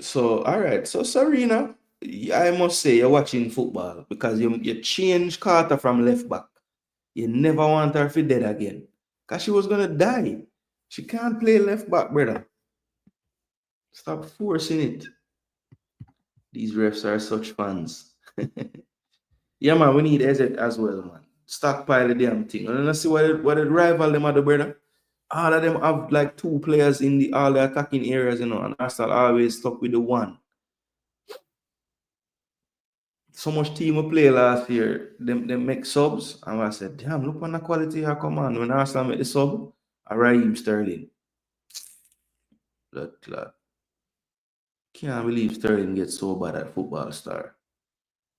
So, all right. So, Serena, I must say you're watching football because you change Carter from left back. You never want her to dead again because she was going to die. She can't play left back, brother. Stop forcing it. These refs are such fans. Yeah, man, we need Eze as well, man. Stockpile the damn thing. And let's see what the rival them are, the brother. All of them have like two players in all the attacking areas, you know, and Arsenal always stuck with the one. So much team we play last year, them make subs, and I said, damn, look on the quality here, come on. When Arsenal make the sub, I Raheem Sterling. Blood clot. Can't believe Sterling gets so bad at football star.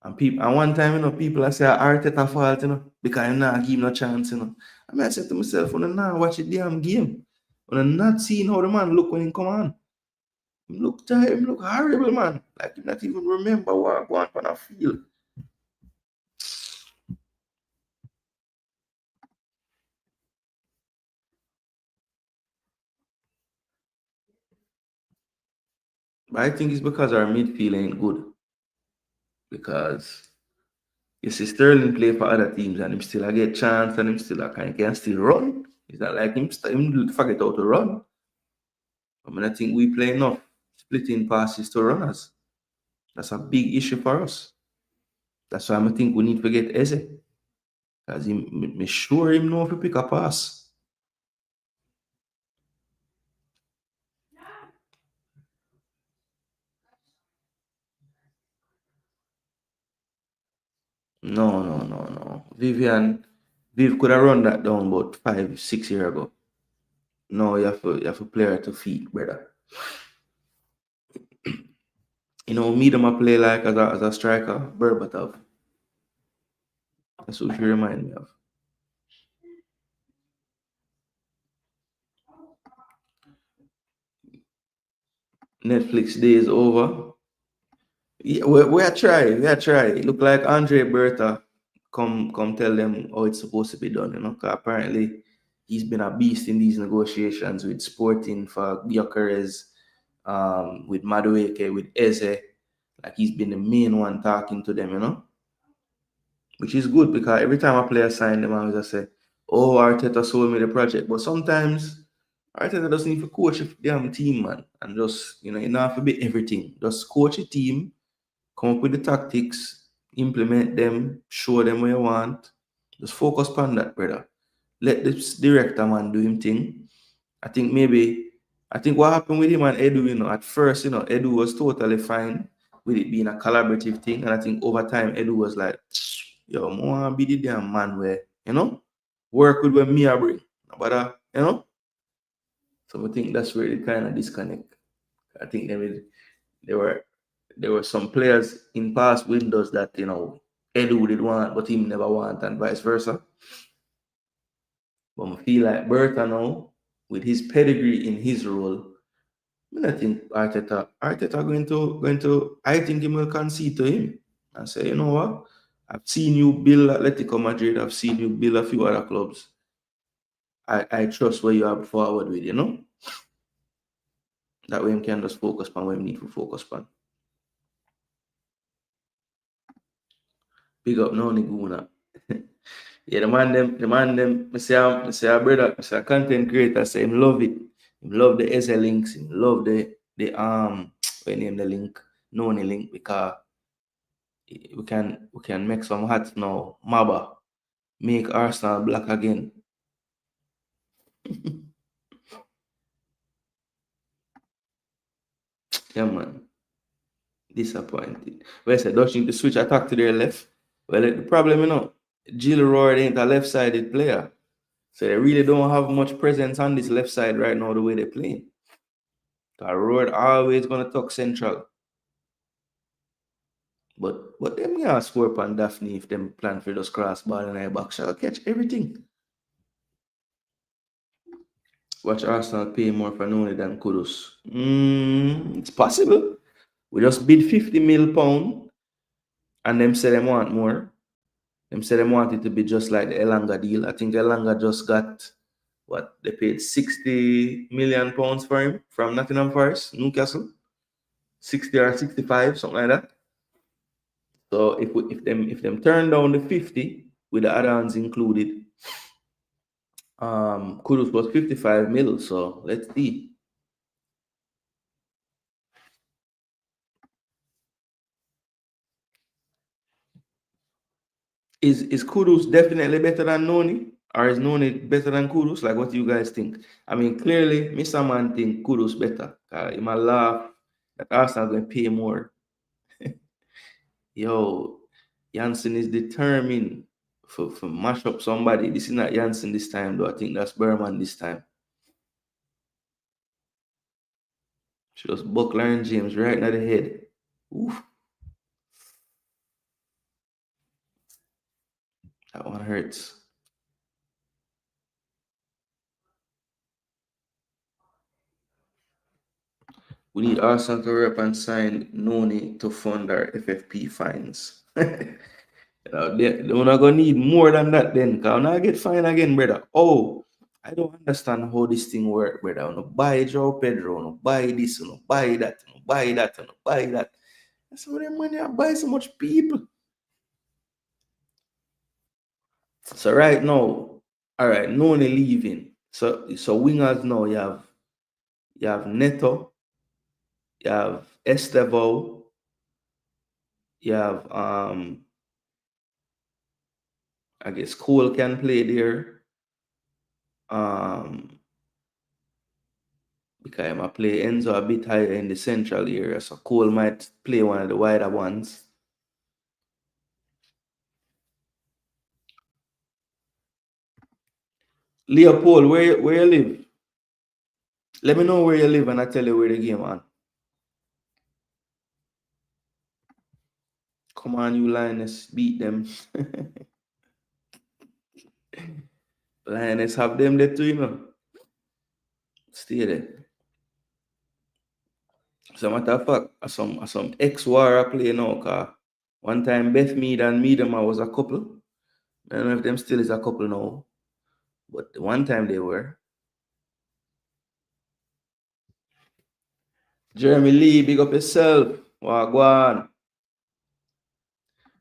And one time, you know, people I say Arteta fault, you know, because I'm not give him no chance, you know. I mean, I said to myself, when I not watch the damn game, when I'm not seeing how the man look when he come on. He look tired, he look horrible, man. Like he not even remember what going on a field. But I think it's because our midfield ain't good. Because you see Sterling play for other teams and him still a get chance and him still can still run. It's not like him forget how to run. I mean, I think we play enough splitting passes to runners. That's a big issue for us. That's why I think we need to get Eze. Because me sure him know if he pick a pass. No, no, no, no. Viv could have run that down about 5, 6 years ago. No, you have to play her to feet, brother. me them a play like as a striker, Berbatov. That's what you remind me of. Netflix days over. Yeah, we are trying. We are trying. It look like Andre Berta come tell them how it's supposed to be done. 'Cause apparently he's been a beast in these negotiations with Sporting for Gyökeres, with Madueke, with Eze. Like he's been the main one talking to them. Which is good because every time a player sign them, I always just say, "Oh, Arteta sold me the project." But sometimes Arteta doesn't need to coach a damn team, man, and just you don't have to be everything. Just coach a team, come up with the tactics, implement them, show them what you want. Just focus on that, brother. Let this director man do him thing. I think what happened with him and Edu, at first, Edu was totally fine with it being a collaborative thing. And I think over time, Edu was like, yo, I want to be the damn man where, work with what me I bring. But, so I think that's where it kind of disconnect. I think there were there were some players in past windows that, Edu did want, but him never want, and vice versa. But I feel like Berta now, with his pedigree in his role, I think Arteta going to I think he will concede to him and say, you know what? I've seen you build Atletico Madrid, I've seen you build a few other clubs. I trust where you are forward with. That way we can just focus on what we need to focus on. Big up no Niguna. Yeah, the man them, I say a brother, I say a content creator, say him love it. Him love the SL links, him love the what name the link, Noni link, because we can make some hats now. Maba. Make Arsenal black again. Yeah, man. Disappointed. Well, I said, don't you need to switch attack to their left? Well, the problem, Jill Roy ain't a left-sided player. So they really don't have much presence on this left side right now, the way they're playing. Roy always going to talk central. But them yeah score upon Daphne if them plan for those crossbar and I back shall catch everything. Watch Arsenal pay more for Noni than Kudus. It's possible. We just bid 50 mil pound and them say them want more. Them say them want it to be just like the Elanga deal. I think Elanga just got what they paid 60 million pounds for him from Nottingham Forest, Newcastle. 60 or 65, something like that. So if them turn down the 50 with the add-ons included, Kudus was 55 mil. So let's see. Is Kudus definitely better than Noni? Or is Noni better than Kudus? Like, what do you guys think? I mean, clearly, Mr. Man think Kudus better. He might laugh that Arsenal going to pay more. Yo, Janssen is determined for mash up somebody. This is not Janssen this time, though. I think that's Berman this time. She just buckle Aaron James right in the head. Oof. That one hurts. We need Arsenal to hurry up and sign Noni to fund our FFP fines. They're not going to need more than that then. Because when I get fined again, brother. Oh, I don't understand how this thing works, brother. I don't buy Joe Pedro, I don't buy this, I don't buy that, I don't buy that, I don't buy that. That's why the money I buy so much people. So right now, all right, Noni leaving. So wingers now you have Neto, you have Estevao, you have I guess Cole can play there. Because I play Enzo a bit higher in the central area, so Cole might play one of the wider ones. Leopold, where you live? Let me know where you live and I tell you where the game on. Come on, you Lioness, beat them. Lioness have them there too, you know. Stay there. As a matter of fact, some ex-war play now, cause one time Beth Mead and Meadema was a couple. I don't know if them still is a couple now. But the one time they were. Jeremy Lee, big up yourself. Wagwan.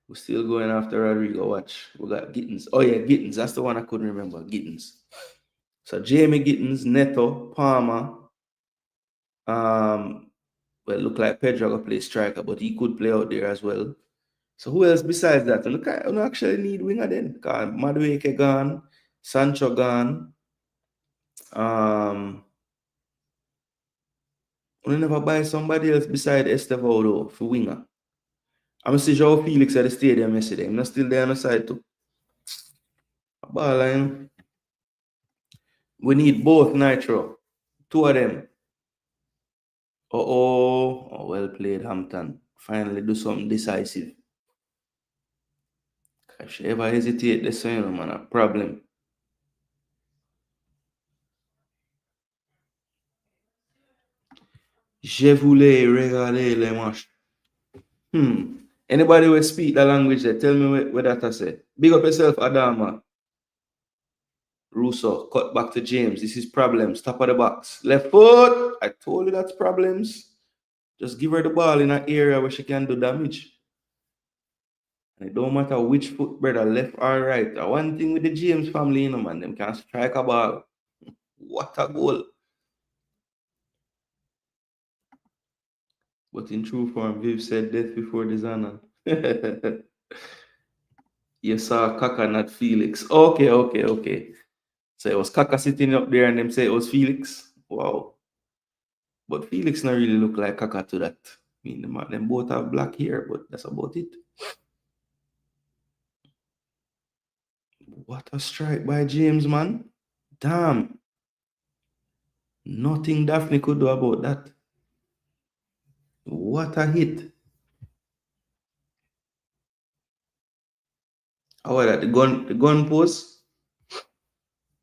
We're still going after Rodrigo. Watch. We got Gittins. Oh yeah, Gittins. That's the one I couldn't remember. Gittins. So Jamie Gittins, Neto, Palmer. Well, look like Pedro got play striker, but he could play out there as well. So who else besides that? And look, I don't actually need winger then. Because Madueke gone, Sancho gone. We never buy somebody else beside Estevao though for winger. I'm see Joao Felix at the stadium yesterday. I'm not still there on the side too. Ball line. We need both Nitro. Two of them. Oh, well played, Hampton. Finally do something decisive. If you ever hesitate, this man, a problem. Je voulais regarder les matchs. Anybody will speak the language there, tell me what that I say. Big up yourself, Adama. Russo, cut back to James. This is problems. Top of the box. Left foot. I told you that's problems. Just give her the ball in an area where she can do damage. And it don't matter which foot, brother, left or right. One thing with the James family, you know, man, them can strike a ball. What a goal. But in true form, Viv said death before dishonor. You saw Kaka, not Felix. Okay. So it was Kaka sitting up there and them say it was Felix. Wow. But Felix not really look like Kaka to that. I mean, them both have black hair, but that's about it. What a strike by James, man. Damn. Nothing Daphne could do about that. What a hit. How was that? The gun post?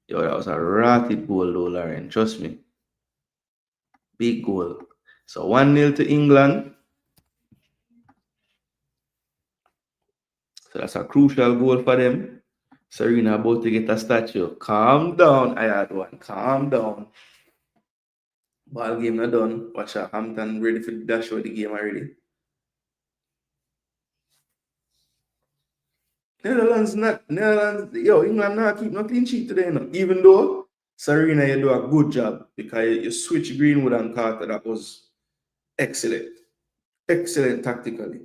Yo, that was a ratted goal though, Lauren. Trust me. Big goal. So 1-0 to England. So that's a crucial goal for them. Serena about to get a statue. Calm down. I had one. Calm down. Ball game not done. Watch out. Hampton ready for the dash out the game already. Netherlands, England not keep no clean sheet today, no. Even though Serena, you do a good job because you switch Greenwood and Carter. That was excellent. Excellent tactically.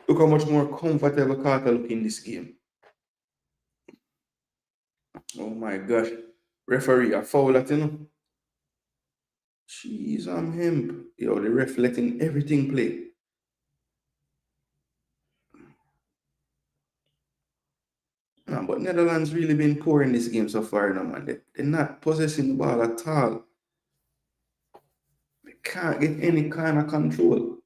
Look how much more comfortable Carter look in this game. Oh my gosh. Referee, a foul that, you know. Jeez, I'm him. Yo, the ref letting everything play. No, but Netherlands really been poor in this game so far, no man. They're not possessing the ball at all. They can't get any kind of control.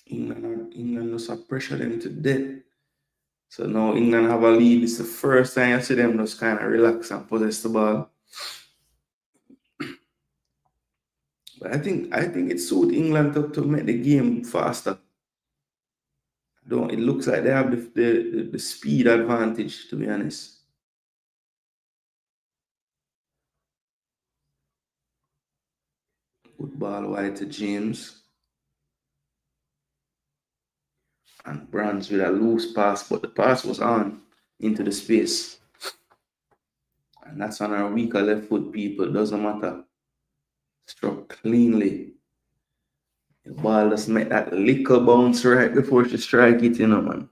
England just pressure them to death. So now England have a lead. It's the first time I see them just kind of relax and possess the ball. But I think it suits England to make the game faster. It looks like they have the speed advantage, to be honest. Good ball wide to James. And Brands with a loose pass, but the pass was on into the space. And that's on our weaker left foot, people. Doesn't matter. Struck cleanly. The ball just make that little bounce right before she strike it, you know, man.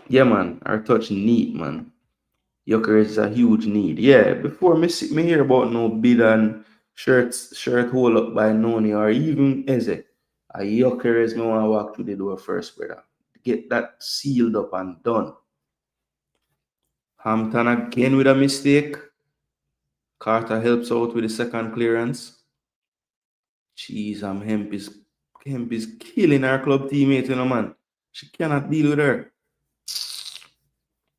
Yeah, man. Our touch neat, man. Yoker is a huge need. Yeah, before me hear about no bid and shirt hold up by Noni or even Eze. A Yoker is me want to walk through the door first, brother. Get that sealed up and done. Hampton again with a mistake. Carter helps out with the second clearance. Jeez, Hemp is killing our club teammate, man. She cannot deal with her.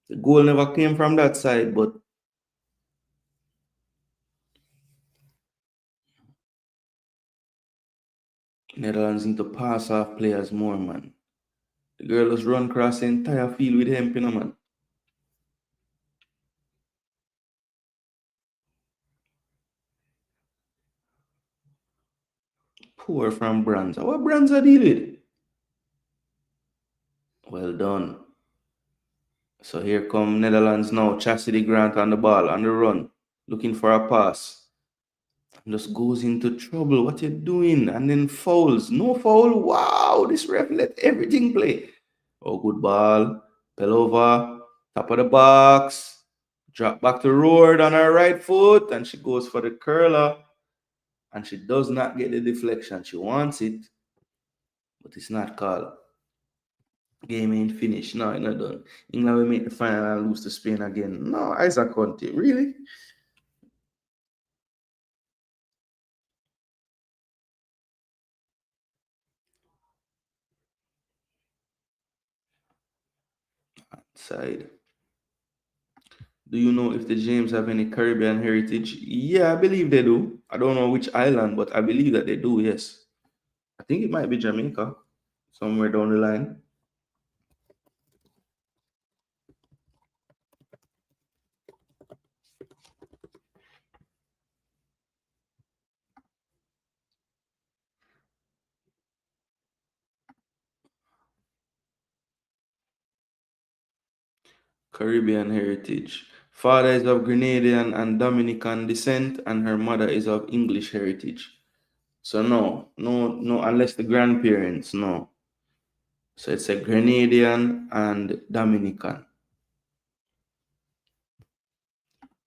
The goal never came from that side, but Netherlands need to pass off players more, man. The girl just run across the entire field with Hemp, man. Poor from Branza. What Branza deal with? Well done. So here come Netherlands now. Chastity Grant on the ball, on the run, looking for a pass. Just goes into trouble. What you doing? And then fouls. No foul. Wow, this ref let everything play. Oh, good ball. Pelova, top of the box. Drop back to Roard on her right foot. And she goes for the curler. And she does not get the deflection. She wants it. But it's not called. Game ain't finished. No, it's not done. England will make the final and lose to Spain again. No, Isaac Conte. Really? Side. Do you know if the James have any Caribbean heritage? Yeah, I believe they do. I don't know which island, but I believe that they do, yes. I think it might be Jamaica, somewhere down the line. Caribbean heritage. Father is of Grenadian and Dominican descent, and her mother is of English heritage. So no, unless the grandparents, no. So it's a Grenadian and Dominican.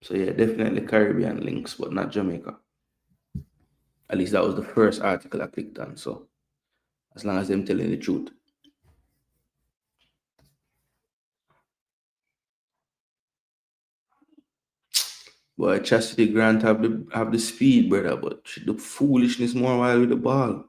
So yeah, definitely Caribbean links, but not Jamaica. At least that was the first article I clicked on. So as long as them telling the truth. Boy, Chastity Grant have the speed, brother, but she do foolishness more while with the ball.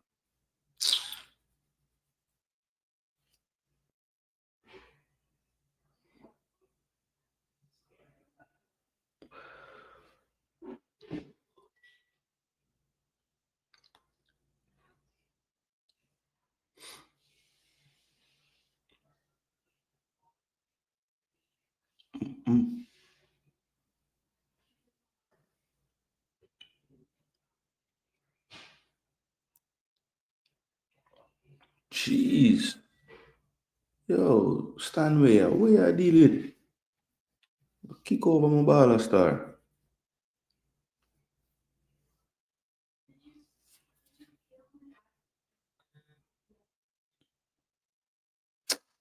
Mm. Jeez. Yo, Stanway, where you deal with? Kick over my ball, star.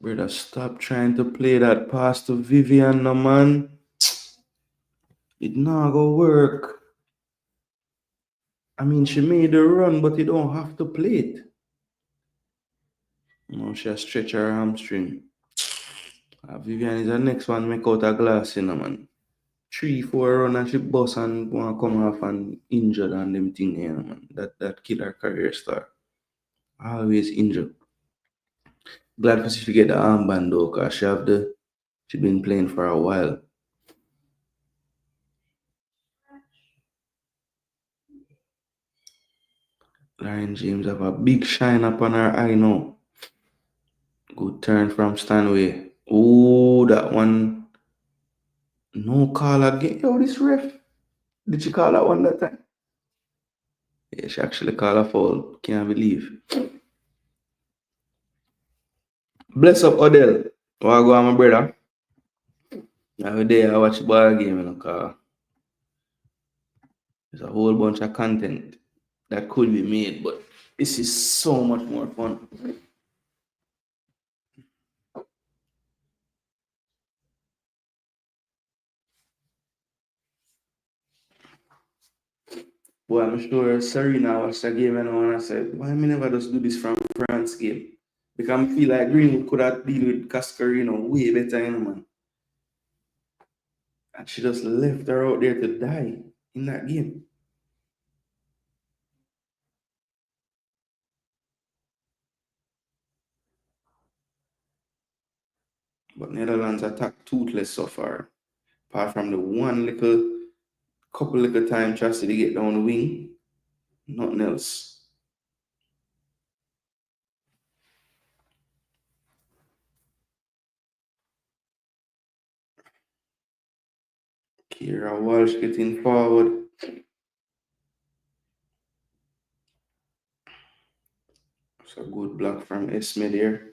Brother, stop trying to play that pass to Vivian, no man. It not go work. I mean, she made the run, but you don't have to play it. No, she has stretch her hamstring. Vivian is the next one make out a glass, man. 3, 4 run and she bust and wanna come off and injured and them thing, man. That kill her career star. Always injured. Glad for she to get the armband though, cause she been playing for a while. Lauren James have a big shine up on her eye now. Good turn from Stanway. Oh, that one. No call again. Yo, this ref. Did she call that one that time? Yeah, she actually called a foul. Can't believe. Bless up, Odell. What go on, my brother? Every day I watch ball game, cause there's a whole bunch of content that could be made, but this is so much more fun. Boy, I'm sure Serena watched the game and I said, why me never just do this from France game? Because I feel like Greenwood could have deal with Cascarino way better, man. And she just left her out there to die in that game. But Netherlands attacked toothless so far. Apart from the one couple little time tries to get down the wing, nothing else. Kira Walsh getting forward. It's a good block from Esme there.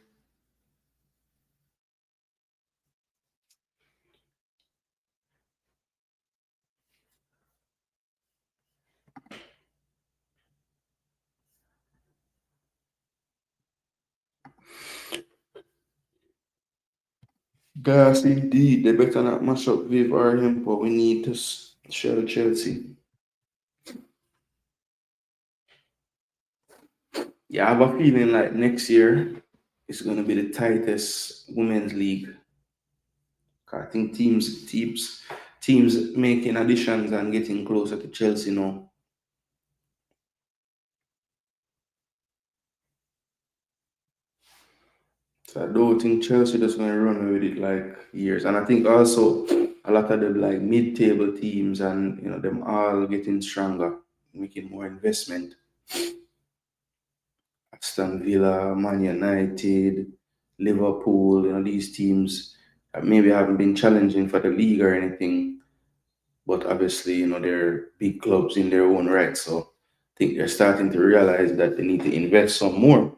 Gas indeed. They better not mash up Viv or him, but we need to shell Chelsea. Yeah, I have a feeling like next year it's going to be the tightest women's league. I think teams making additions and getting closer to Chelsea now. So I don't think Chelsea just going to run away with it like years. And I think also a lot of them like mid-table teams and them all getting stronger, making more investment. Aston Villa, Man United, Liverpool, these teams maybe haven't been challenging for the league or anything, but obviously, they're big clubs in their own right. So I think they're starting to realize that they need to invest some more,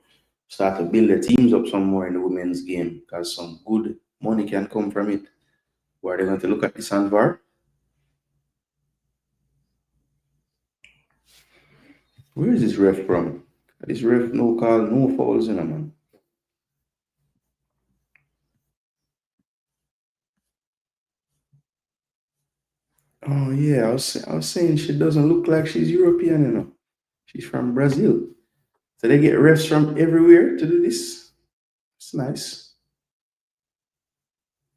start to build their teams up some more in the women's game because some good money can come from it. Where they're going to look at this and VAR. Where is this ref from? This ref no call, no fouls in a man. Oh yeah, I was saying she doesn't look like she's European. She's from Brazil. So they get refs from everywhere to do this. It's nice.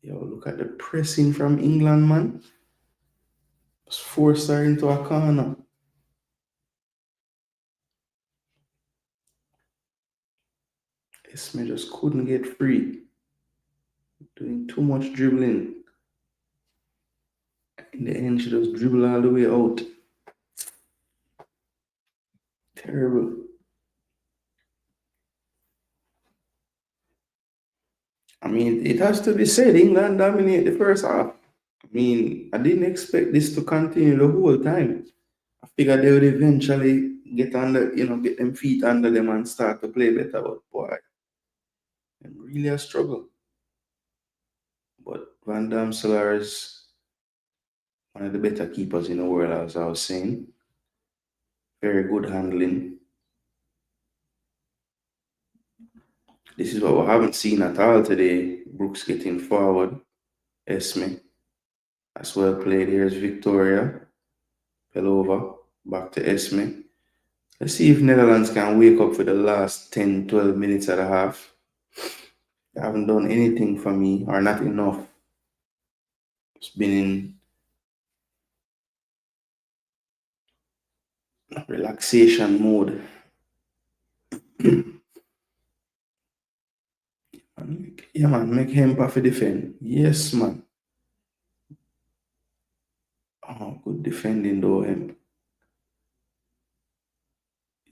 Yo, look at the pressing from England, man. It's forced her into a corner. Esme just couldn't get free. Doing too much dribbling. In the end, she just dribbled all the way out. Terrible. I mean, it has to be said, England dominate the first half. I mean, I didn't expect this to continue the whole time. I figured they would eventually get get them feet under them and start to play better. But boy, I'm really a struggle. But Van Dam Solar is one of the better keepers in the world, as I was saying. Very good handling. This is what we haven't seen at all today. Brooks getting forward. Esme. As well played. Here's Victoria. Pelova. Back to Esme. Let's see if Netherlands can wake up for the last 10, 12 minutes and a half. They haven't done anything for me, or not enough. It's been in relaxation mode. Yeah, man, make him for defend. Yes, man. Oh, good defending though. Him.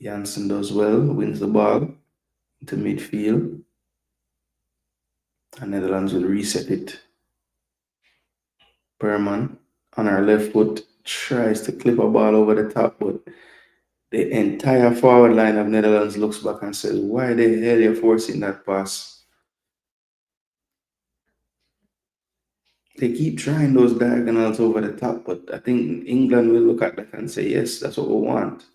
Janssen does well, wins the ball into midfield. And Netherlands will reset it. Perman on our left foot tries to clip a ball over the top, but the entire forward line of Netherlands looks back and says, why the hell are you forcing that pass? They keep trying those diagonals over the top, but I think England will look at that and say, yes, that's what we want.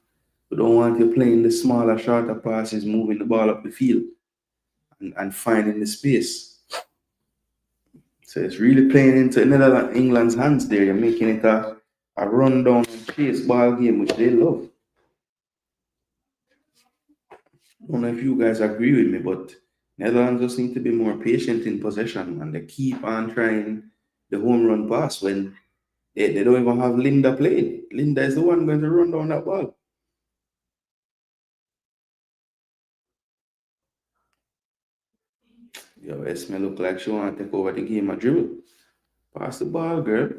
We don't want you playing the smaller, shorter passes, moving the ball up the field and finding the space. So it's really playing into England's hands there. You're making it a run down and chase ball game, which they love. I don't know if you guys agree with me, but Netherlands just need to be more patient in possession and they keep on trying the home run pass when They don't even have Linda playing. Linda is the one going to run down that ball. Yo, Esme look like she want to take over the game of dribble. Pass the ball, girl.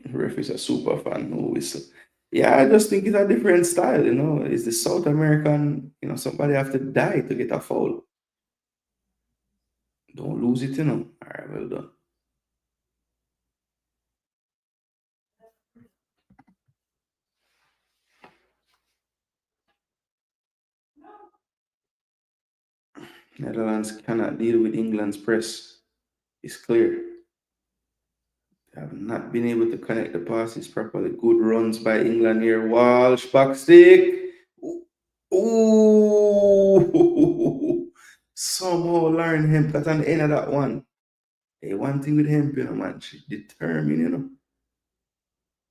Ref is a super fan. No whistle. Yeah, I just think it's a different style, you know. It's the South American, you know, somebody have to die to get a foul. Don't lose it, you know. All right, well done. Netherlands cannot deal with England's press. It's clear. They have not been able to connect the passes properly. Good runs by England here. Walsh, back stick. Ooh. Somehow Lauren Hemp got on the end of that one. Hey, one thing with Hemp, you know, man, she's determined, you know.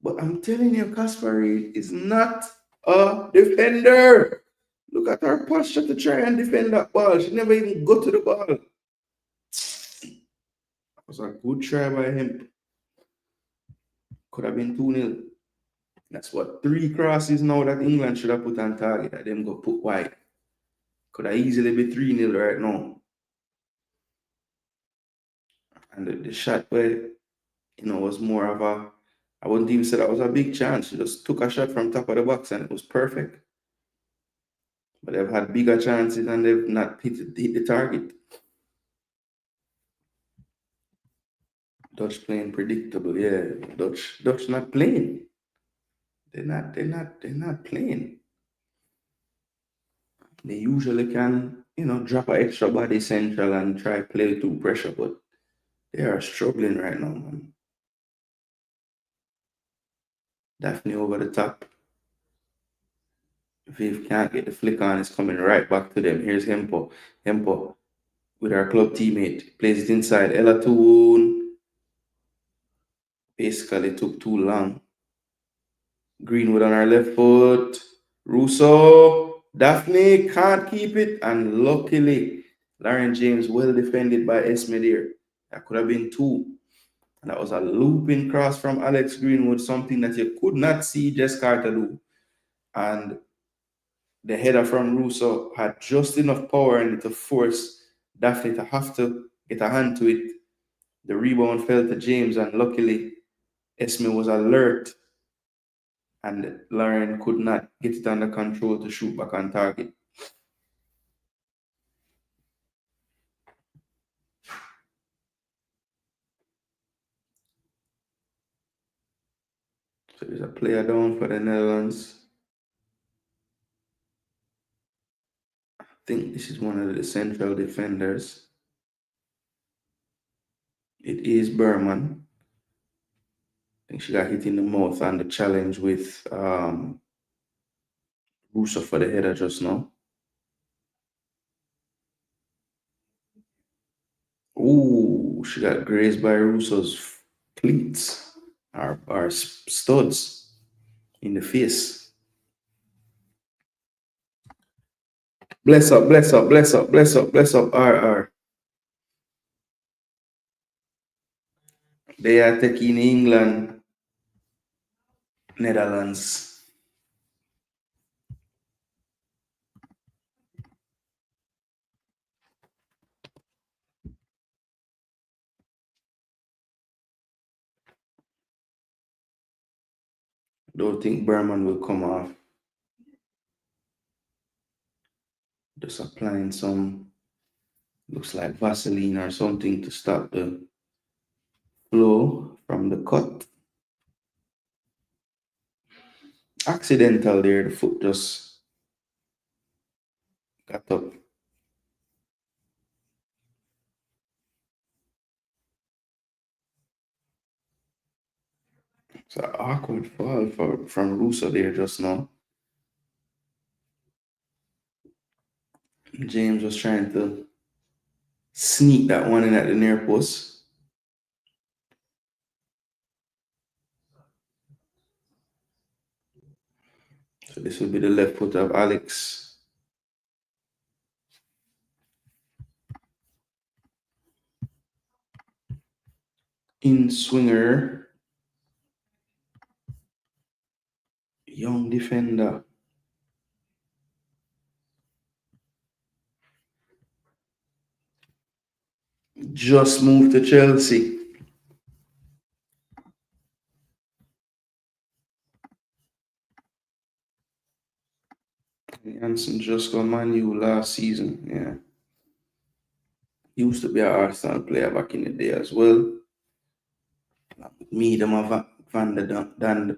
But I'm telling you, Kasperi is not a defender. Look at her posture to try and defend that ball. She never even got to the ball. That was a good try by him. Could have been 2-0. That's what 3 crosses now that England should have put on target that them go put wide. Could have easily be 3-0 right now. And the shot where, you know, was more of a, I wouldn't even say that was a big chance. She just took a shot from top of the box and it was perfect. But they've had bigger chances and they've not hit the target. Dutch playing predictable, yeah. Dutch not playing. They're not playing. They usually can, you know, drop an extra body central and try play through pressure, but they are struggling right now, man. Daphne over the top. Viv can't get the flick on, it's coming right back to them. Here's Hempo. Hempo with our club teammate. Plays it inside. Ella Toon. Basically took too long. Greenwood on our left foot. Russo. Daphne can't keep it. And luckily, Lauren James well defended by Esme there. That could have been 2. And that was a looping cross from Alex Greenwood, something that you could not see Jess Carter do. And the header from Russo had just enough power in it to force Daphne to have to get a hand to it. The rebound fell to James, and luckily, Esme was alert, and Lauren could not get it under control to shoot back on target. So there's a player down for the Netherlands. I think this is one of the central defenders. It is Berman. I think she got hit in the mouth on the challenge with Russo for the header just now. Ooh, she got grazed by Russo's cleats, our studs in the face. Bless up, bless up, bless up, bless up, bless up, R. They are taking England, Netherlands. Don't think Berman will come off. Just applying some, looks like Vaseline or something to stop the flow from the cut. Accidental there, the foot just got up. It's an awkward fall from Russo there just now. James was trying to sneak that one in at the near post. So this will be the left foot of Alex. in swinger, young defender. Just moved to Chelsea. Jansen just got Man U last season. Yeah. He used to be an Arsenal player back in the day as well. Me, them have Van der Dunk, and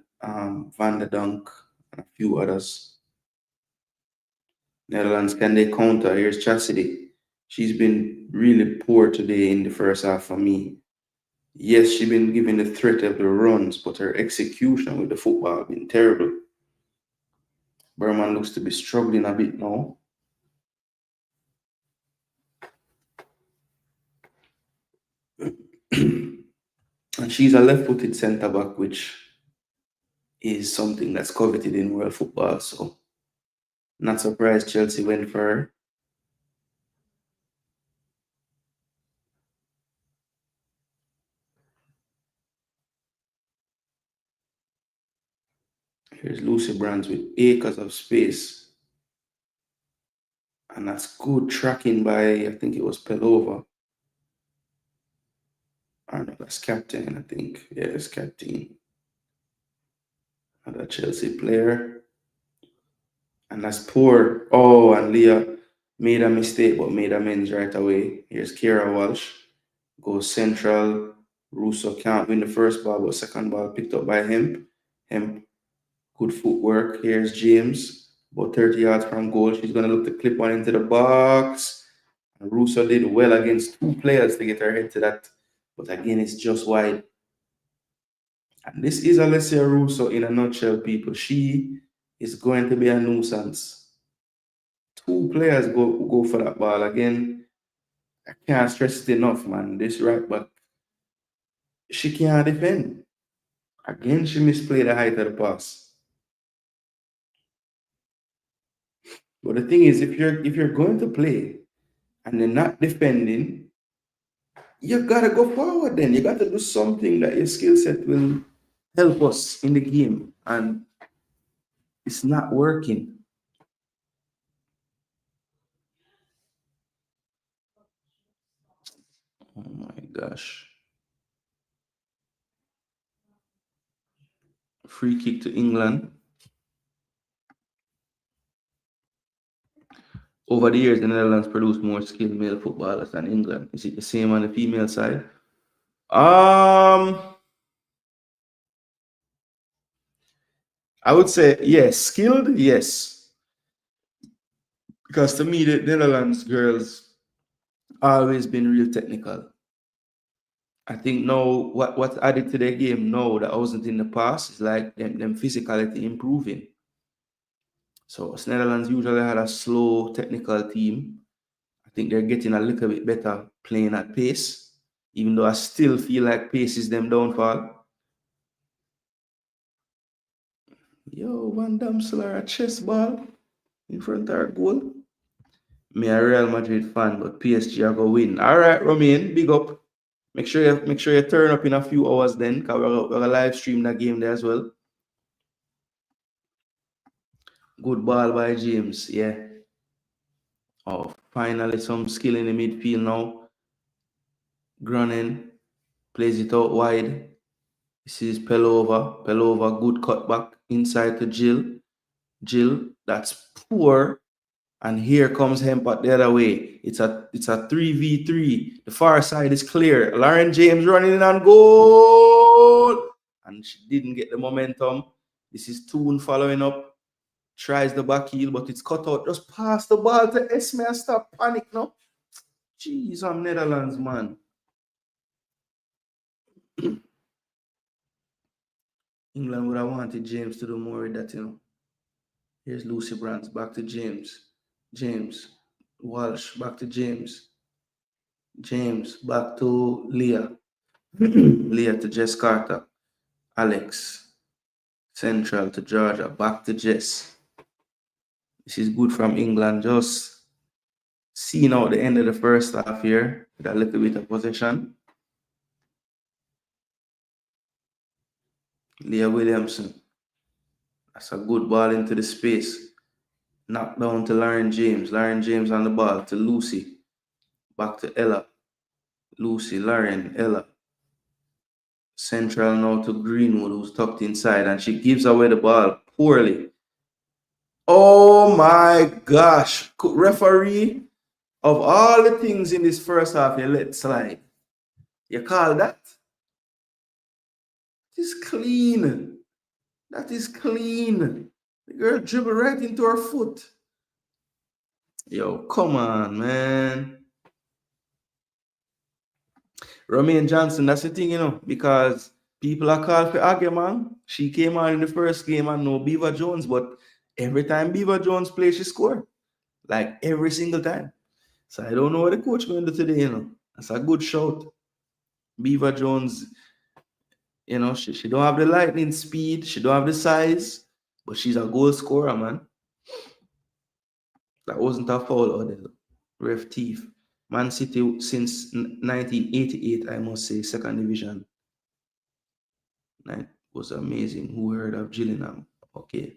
a few others. Netherlands, can they counter? Here's Chastity. She's been really poor today in the first half for me. Yes, she's been given the threat of the runs, but her execution with the football has been terrible. Berman looks to be struggling a bit now. And she's a left-footed centre-back, which is something that's coveted in world football. So, not surprised Chelsea went for her. Here's Lucy Brands with acres of space. And that's good tracking by, I think it was Pelova. I know that's captain, I think. Yeah, it's captain. Another Chelsea player. And that's poor. Oh, and Leah made a mistake, but made amends right away. Here's Kira Walsh. Goes central. Russo can't win the first ball, but second ball picked up by him. Good footwork. Here's James. About 30 yards from goal. She's going to look to clip one into the box. And Russo did well against two players to get her head to that. But again, it's just wide. And this is Alessia Russo in a nutshell, people. She is going to be a nuisance. Two players go for that ball. Again, I can't stress it enough, man. This right back, she can't defend. Again, she misplayed the height of the pass. But the thing is, if you're going to play and they're not defending, you gotta go forward then. You gotta do something that your skill set will help us in the game. And it's not working. Oh my gosh. Free kick to England. Over the years, the Netherlands produced more skilled male footballers than England. Is it the same on the female side? I would say yes, skilled, yes. Because to me, the Netherlands girls always been real technical. I think now what added to their game now that wasn't in the past is like them physicality improving. So Netherlands usually had a slow technical team. I think they're getting a little bit better playing at pace, even though I still feel like pace is them downfall. Yo, Van Damselaar a chess ball in front of our goal. Me a Real Madrid fan, but PSG are gonna win. All right, Romain, big up. Make sure you turn up in a few hours then, because we're gonna live stream that game there as well. Good ball by James, yeah. Oh, finally some skill in the midfield now. Groningen plays it out wide. This is Pelova. Pelova, good cutback inside to Jill. Jill, that's poor. And here comes Hempot the other way. It's a 3v3. The far side is clear. Lauren James running in on goal. And she didn't get the momentum. This is Toon following up. Tries the back heel, but it's cut out. Just pass the ball to Esme and stop panic now. Jeez, I'm Netherlands, man. England would have wanted James to do more with that, you know. Here's Lucy Brands, back to James. James. Walsh, back to James. James, back to Leah. Leah to Jess Carter. Alex. Central to Georgia. Back to Jess. This is good from England. Just seeing out the end of the first half here with a little bit of possession. Leah Williamson. That's a good ball into the space. Knocked down to Lauren James. Lauren James on the ball to Lucy. Back to Ella. Lucy, Lauren, Ella. Central now to Greenwood, who's tucked inside, and she gives away the ball poorly. Oh my gosh. Referee, of all the things in this first half, you let slide. You call that? That is clean. That is clean. The girl dribbled right into her foot. Yo, come on, man. Romaine Johnson, that's the thing, because people are called for argument. She came on in the first game and no Beaver Jones, but every time Beaver Jones plays, she scored. Like every single time. So I don't know what the coach going to do today, That's a good shout. Beaver Jones, she don't have the lightning speed, she don't have the size, but she's a goal scorer, man. That wasn't a foul, Odell. Ref thief. Man City since 1988, I must say, second division. That was amazing. Who heard of Gillingham? Okay.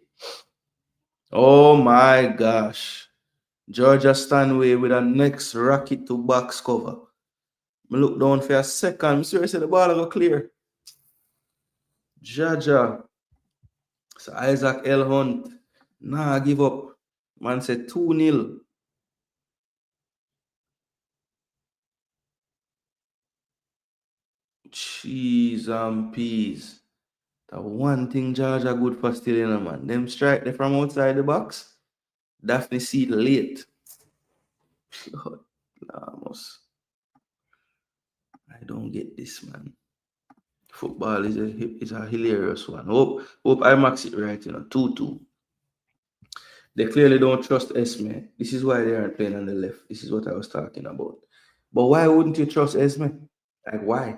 Oh my gosh. Georgia Stanway with a next rocket to box cover. I look down for a second. I'm sure I said the ball go clear. Jaja. So Isaac L. Hunt. Nah, give up. Man said 2-0. Cheese and peas. The one thing Georgia good for stealing, man. Them strike they from outside the box. Daphne see it late. Lamos. I don't get this, man. Football is a hilarious one. Hope I max it right, 2-2. They clearly don't trust Esme. This is why they aren't playing on the left. This is what I was talking about. But why wouldn't you trust Esme? Like, why?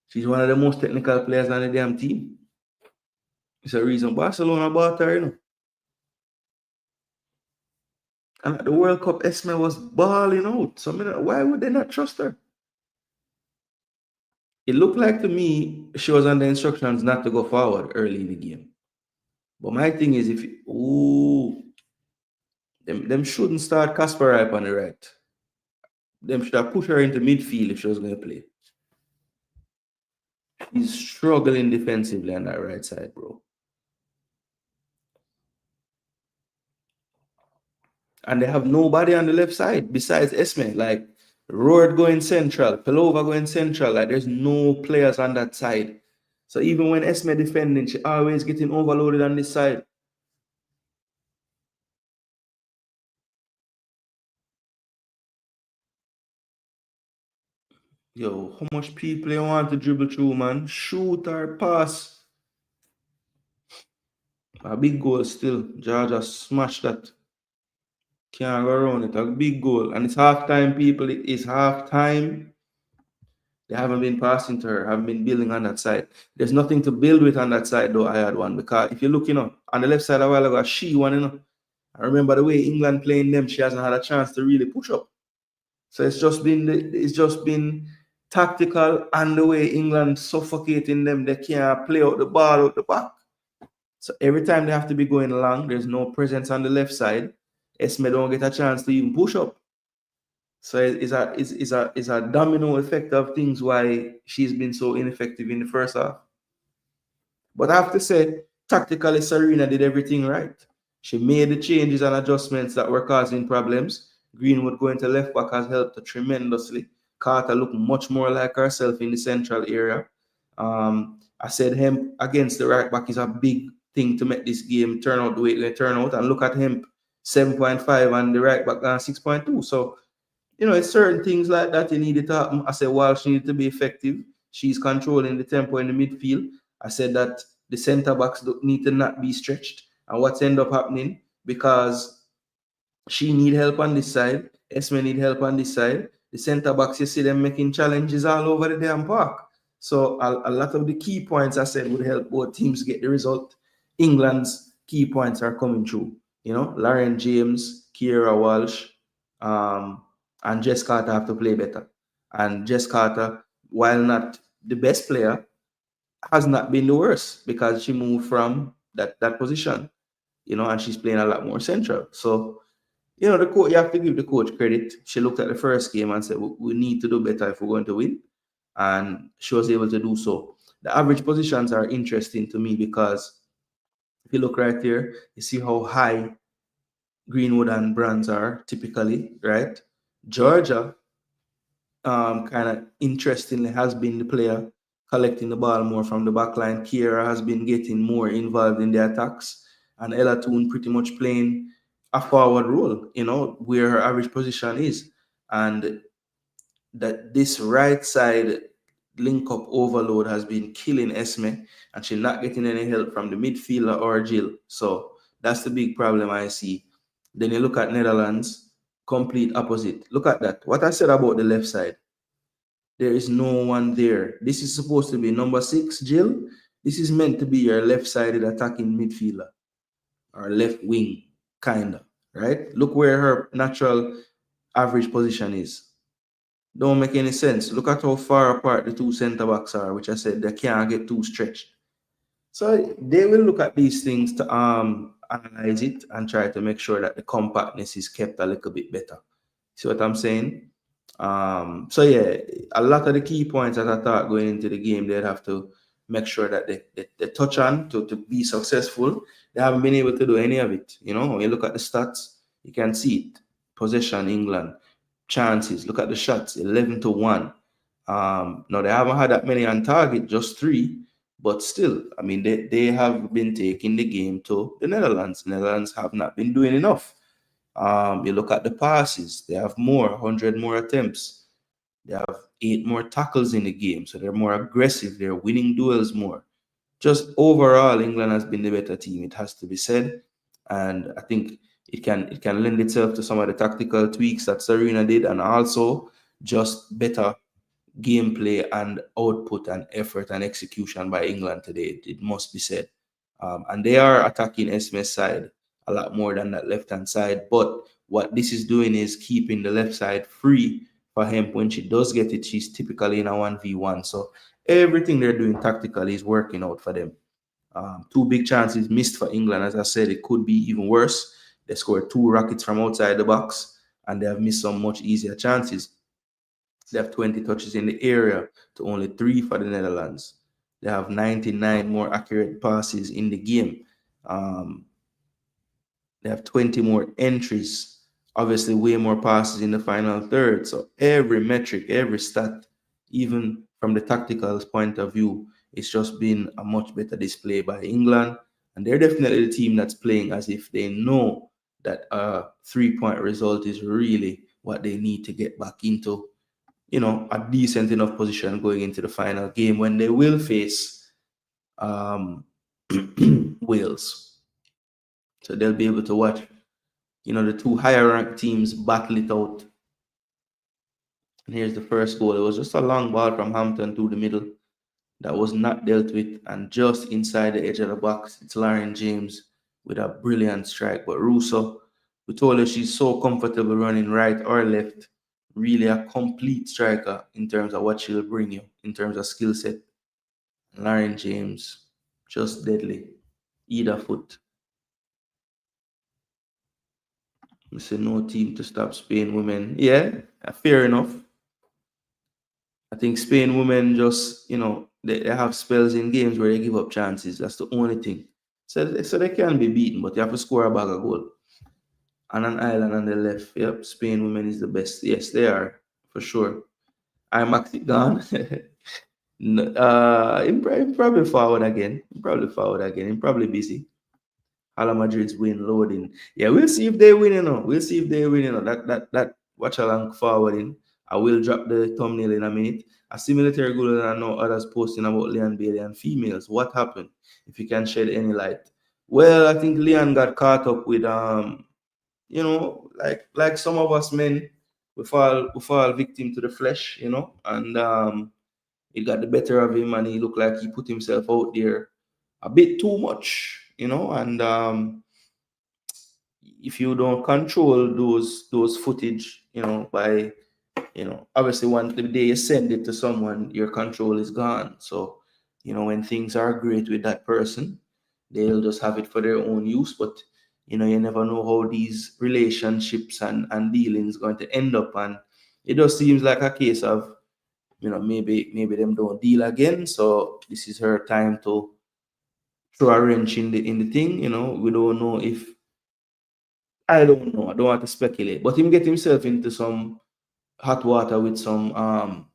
She's one of the most technical players on the damn team. It's a reason Barcelona bought her, And at the World Cup, Esme was balling out. So, why would they not trust her? It looked like to me she was under instructions not to go forward early in the game. But my thing is, them shouldn't start Casper Ripe on the right. Them should have put her into midfield if she was going to play. He's struggling defensively on that right side, bro. And they have nobody on the left side besides Esme. Like, Roard going central, Pelova going central. Like, there's no players on that side. So even when Esme defending, she always getting overloaded on this side. Yo, how much people you want to dribble through, man? Shoot or pass. A big goal still. Georgia smashed that. Can't go around it. A big goal. And it's halftime, people. It is halftime. They haven't been passing to her, haven't been building on that side. There's nothing to build with on that side, though. I had one. Because if you look, on the left side a while ago, she won, I remember the way England playing them, she hasn't had a chance to really push up. So it's just been tactical, and the way England suffocating them, they can't play out the ball out the back. So every time they have to be going along, there's no presence on the left side. Esme don't get a chance to even push up. So it's a domino effect of things why she's been so ineffective in the first half. But I have to say, tactically, Serena did everything right. She made the changes and adjustments that were causing problems. Greenwood going to left back has helped her tremendously. Carter looked much more like herself in the central area. I said him against the right back is a big thing to make this game turn out the way they turn out. And look at him, 7.5 and the right back 6.2. So, it's certain things like that you need to happen. I said Walsh needed to be effective. She's controlling the tempo in the midfield. I said that the centre backs need to not be stretched. And what's end up happening, because she need help on this side, Esme need help on this side, the centre backs, you see them making challenges all over the damn park. So a lot of the key points I said would help both teams get the result. England's key points are coming through. Lauren James, Kiera Walsh, and Jess Carter have to play better. And Jess Carter, while not the best player, has not been the worst because she moved from that position, and she's playing a lot more central. So, the coach, you have to give the coach credit. She looked at the first game and said, we need to do better if we're going to win. And she was able to do so. The average positions are interesting to me because if you look right here, you see how high Greenwood and Brands are typically, right? Georgia, kind of interestingly, has been the player collecting the ball more from the back line. Kiera has been getting more involved in the attacks, and Ella Toon pretty much playing a forward role, where her average position is. And that this right side link up overload has been killing Esme, and she's not getting any help from the midfielder or Jill. So that's the big problem I see. Then you look at Netherlands, complete opposite. Look at that. What I said about the left side. There is no one there. This is supposed to be number 6, Jill. This is meant to be your left-sided attacking midfielder or left wing, kind of, right? Look where her natural average position is. Don't make any sense. Look at how far apart the two centre backs are, which I said they can't get too stretched. So they will look at these things to analyze it and try to make sure that the compactness is kept a little bit better. See what I'm saying? So yeah, a lot of the key points that I thought going into the game, they'd have to make sure that they touch on to be successful. They haven't been able to do any of it. When you look at the stats, you can see it. Possession, England. Chances, look at the shots, 11-1. Now they haven't had that many on target, just 3. But still, I mean, they have been taking the game to the Netherlands. Netherlands have not been doing enough. You look at the passes, they have 100 more attempts. They have 8 more tackles in the game, so they're more aggressive. They're winning duels more. Just overall, England has been the better team, it has to be said. And I think it can lend itself to some of the tactical tweaks that Serena did, and also just better gameplay and output and effort and execution by England today, it must be said. And they are attacking Esme's side a lot more than that left-hand side. But what this is doing is keeping the left side free for him. When she does get it, she's typically in a 1v1. So everything they're doing tactically is working out for them. 2 big chances missed for England. As I said, it could be even worse. They scored 2 rockets from outside the box, and they have missed some much easier chances. They have 20 touches in the area to only 3 for the Netherlands. They have 99 more accurate passes in the game. They have 20 more entries. Obviously, way more passes in the final third. So every metric, every stat, even from the tactical point of view, it's just been a much better display by England. And they're definitely the team that's playing as if they know that a 3-point result is really what they need to get back into, a decent enough position going into the final game when they will face Wales. So they'll be able to watch, the 2 higher ranked teams battle it out. And here's the first goal. It was just a long ball from Hampton through the middle that was not dealt with, and just inside the edge of the box, it's Lauren James with a brilliant strike. But Russo, we told her she's so comfortable running right or left. Really a complete striker in terms of what she'll bring you, in terms of skill set. Lauren James, just deadly. Either foot. We say no team to stop Spain women. Yeah, fair enough. I think Spain women just, they have spells in games where they give up chances. That's the only thing. So they can be beaten, but you have to score a bag of goal. And an island on the left. Yep, Spain women is the best. Yes, they are, for sure. I'm actually gone. Him probably forward again. Him probably busy. Hala Madrid's win loading. Yeah, we'll see if they win, We'll see if they win, That watch along forwarding. I will drop the thumbnail in a minute. A similar goal that I know others posting about Leon Bailey and females. What happened? If you can shed any light. Well, I think Leon got caught up with like some of us men, we fall victim to the flesh, and it got the better of him, and he looked like he put himself out there a bit too much, and if you don't control those footage, by obviously once the day you send it to someone, your control is gone. So when things are great with that person, they'll just have it for their own use. But you never know how these relationships and dealings going to end up. And it just seems like a case of, maybe them don't deal again. So this is her time to throw a wrench in the thing. We don't know if, I don't know. I don't want to speculate. But him get himself into some hot water with some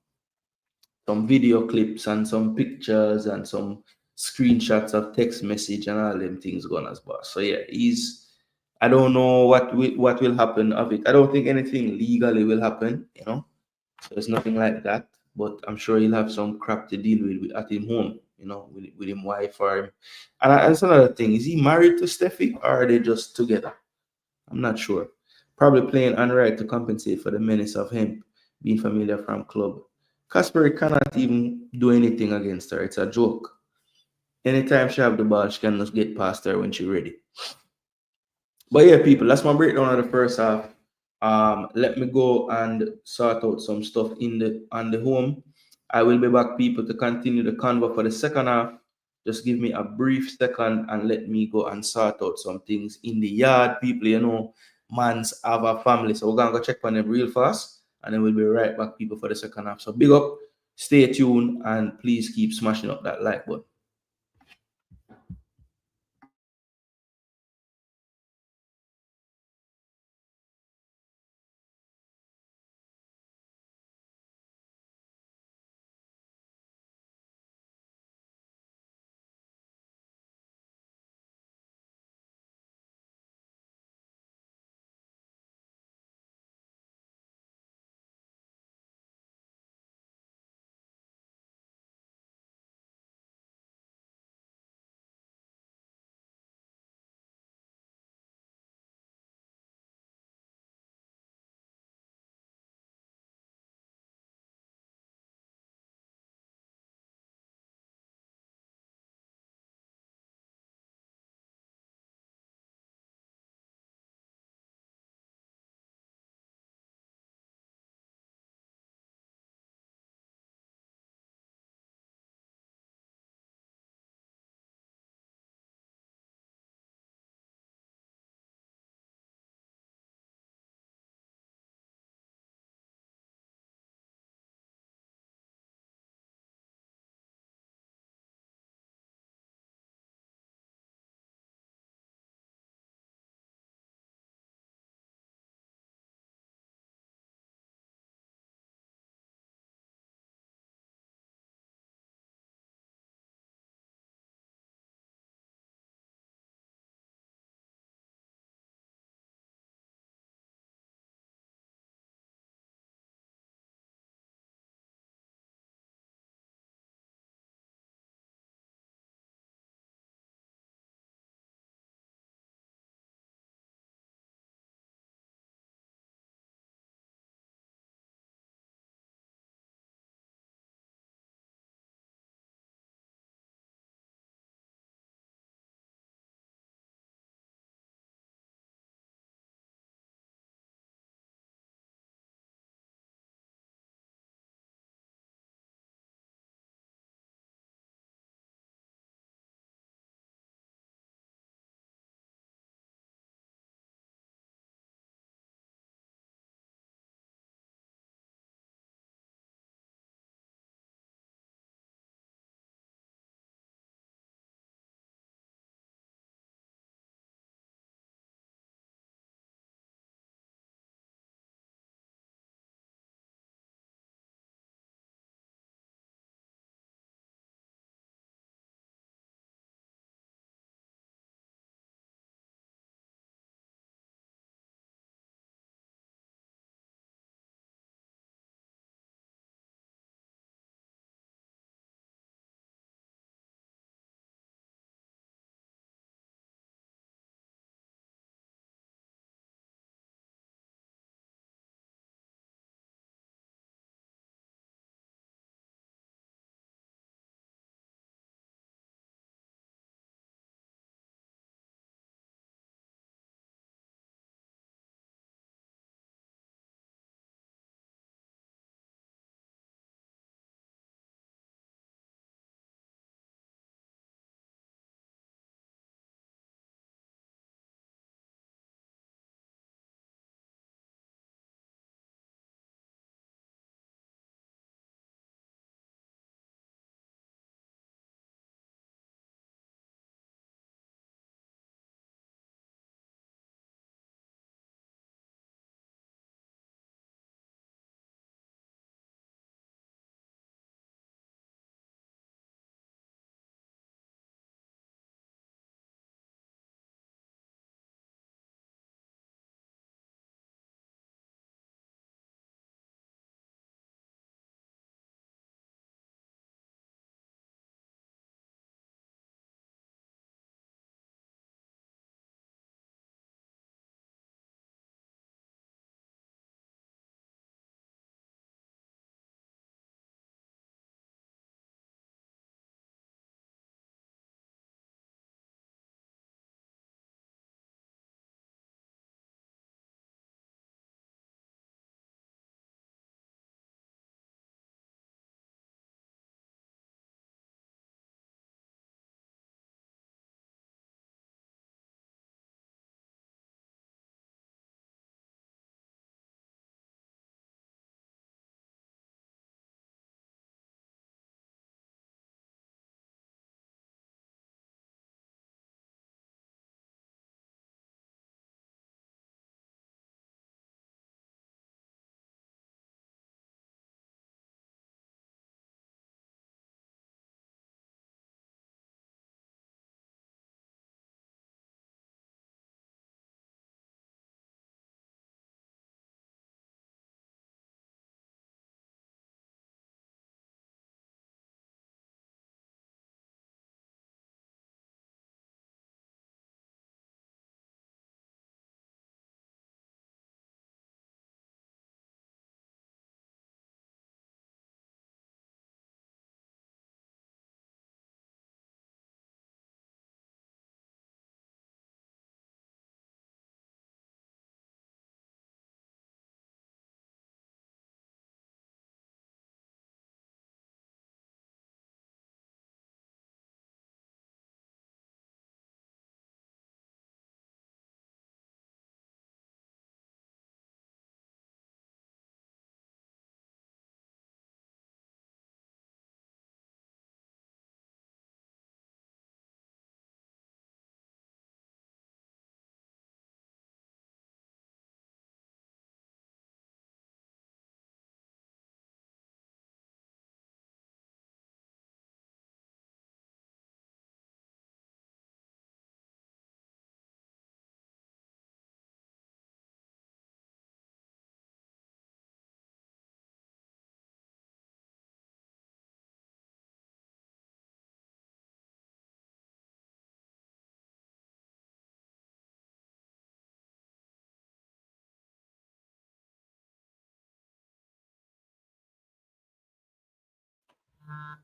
video clips and some pictures and some screenshots of text message and all them things going as boss. So yeah, I don't know what will happen of it. I don't think anything legally will happen. So it's nothing like that. But I'm sure he'll have some crap to deal with at him home, with him wife or him. And that's another thing. Is he married to Steffi or are they just together? I'm not sure. Probably playing unright to compensate for the menace of him being familiar from club. Casper cannot even do anything against her. It's a joke. Anytime she have the ball, she can just get past her when she's ready. But yeah, people, that's my breakdown of the first half. Let me go and sort out some stuff on the home. I will be back, people, to continue the convo for the second half. Just give me a brief second and let me go and sort out some things in the yard. People, mans have a family, so we're gonna go check on them real fast, and then we'll be right back, people, for the second half. So big up, stay tuned, and please keep smashing up that like button.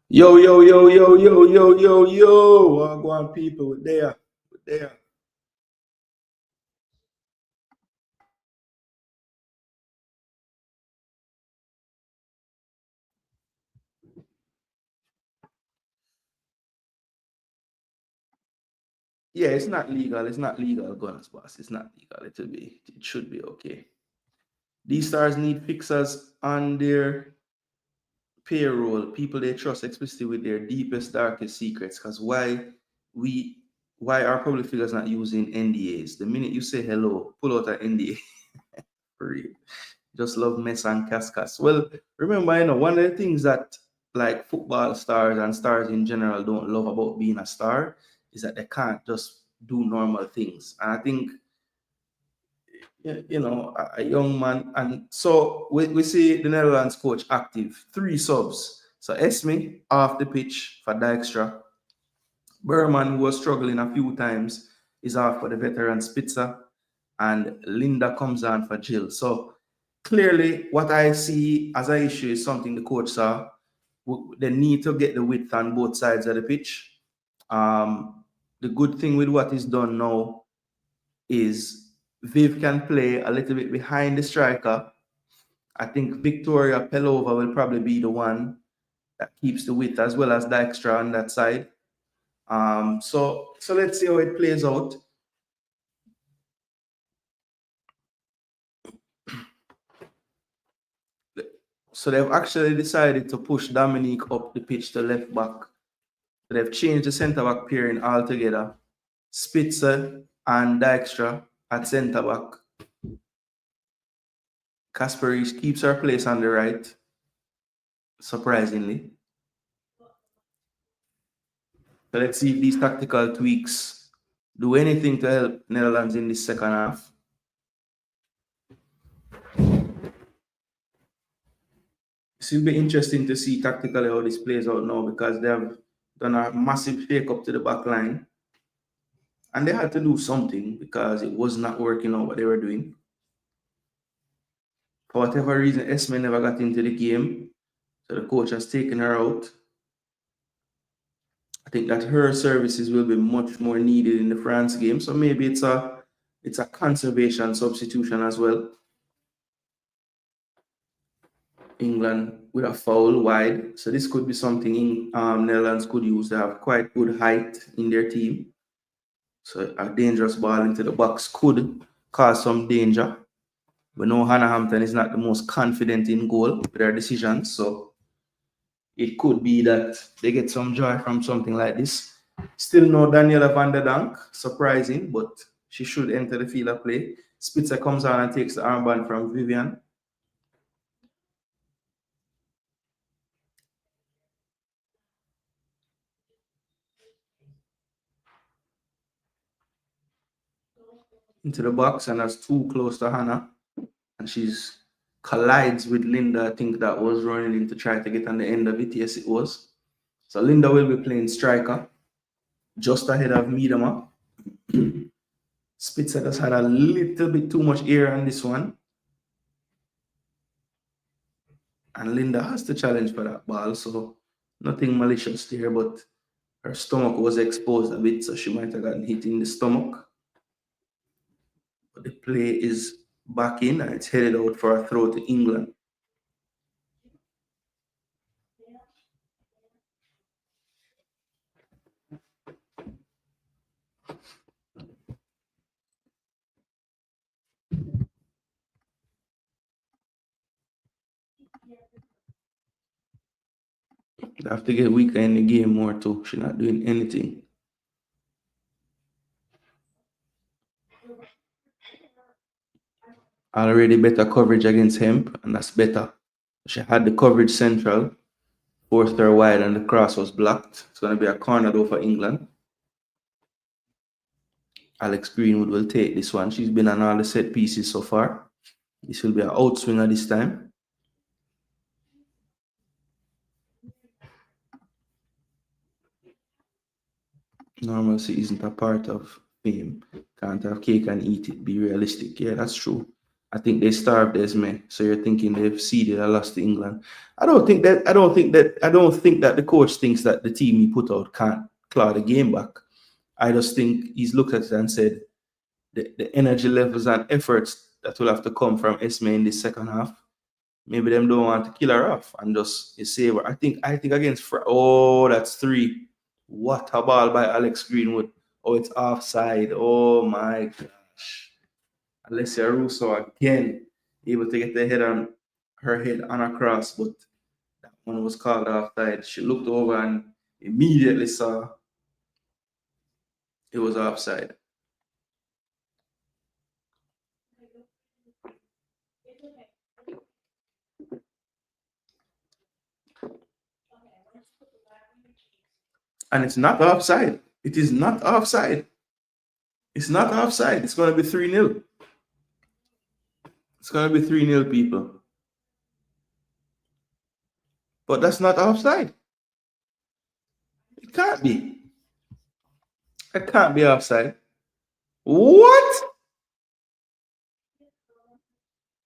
Yo, yo, yo, yo, yo, yo, yo, yo. Go on, people. We're there. We're there. Yeah, it's not legal. It's not legal, Gunners boss. It's not legal. It should be okay. These stars need fixers on their payroll, people they trust explicitly with their deepest, darkest secrets. Because we why are public figures not using NDAs? The minute you say hello, pull out an NDA. For real. Just love mess and cascas. Well, remember, one of the things that like football stars and stars in general don't love about being a star is that they can't just do normal things. And I think a young man. And so we see the Netherlands coach active, 3 subs. So Esme off the pitch for Dijkstra. Berman, who was struggling a few times, is off for the veteran Spitzer. And Linda comes on for Jill. So clearly, what I see as an issue is something the coach saw. They need to get the width on both sides of the pitch. The good thing with what is done now is Viv can play a little bit behind the striker. I think Victoria Pelova will probably be the one that keeps the width as well as Dijkstra on that side. So let's see how it plays out. So they've actually decided to push Dominique up the pitch to left back. They've changed the centre back pairing altogether. Spitzer and Dijkstra at centre back. Kasperis keeps her place on the right, surprisingly. So let's see if these tactical tweaks do anything to help Netherlands in this second half. It will be interesting to see tactically how this plays out now because they have done a massive shake-up to the back line. And they had to do something because it was not working out what they were doing. For whatever reason, Esme never got into the game. So the coach has taken her out. I think that her services will be much more needed in the France game. So maybe it's a conservation substitution as well. England with a foul wide. So this could be something Netherlands could use. They have quite good height in their team. So a dangerous ball into the box could cause some danger. We know Hannah Hampton is not the most confident in goal with her decisions. So it could be that they get some joy from something like this. Still no Daniela van der Dank. Surprising, but she should enter the field of play. Spitzer comes on and takes the armband from Vivian. Into the box, and that's too close to Hannah. And she's collides with Linda. I think that was running in to try to get on the end of it. Yes, it was. So Linda will be playing striker, just ahead of Miedema. Spitzer just had a little bit too much air on this one. And Linda has to challenge for that ball. So nothing malicious there, but her stomach was exposed a bit, so she might have gotten hit in the stomach. But the play is back in and it's headed out for a throw to England. They have to get weaker in the game more too. She's not doing anything. Already better coverage against Hemp, and that's better. She had the coverage central, forced her wide, and the cross was blocked. It's going to be a corner though for England. Alex Greenwood will take this one. She's been on all the set pieces so far. This will be an outswinger this time. Normalcy isn't a part of fame. Can't have cake and eat it. Be realistic. Yeah, that's true. I think they starved Esme. So you're thinking they've seeded and lost to England. I don't think that. The coach thinks that the team he put out can't claw the game back. I just think he's looked at it and said the energy levels and efforts that will have to come from Esme in the second half. Maybe them don't want to kill her off and just save her. I think against that's three. What a ball by Alex Greenwood. Oh, it's offside. Oh my gosh. Alessia Russo again able to get her head on a cross, but that one was called offside. She looked over and immediately saw it was offside. And it's not offside. It is not offside. It's not offside. It's going to be 3-0. It's going to be 3-0, people. But that's not offside. It can't be. It can't be offside. What?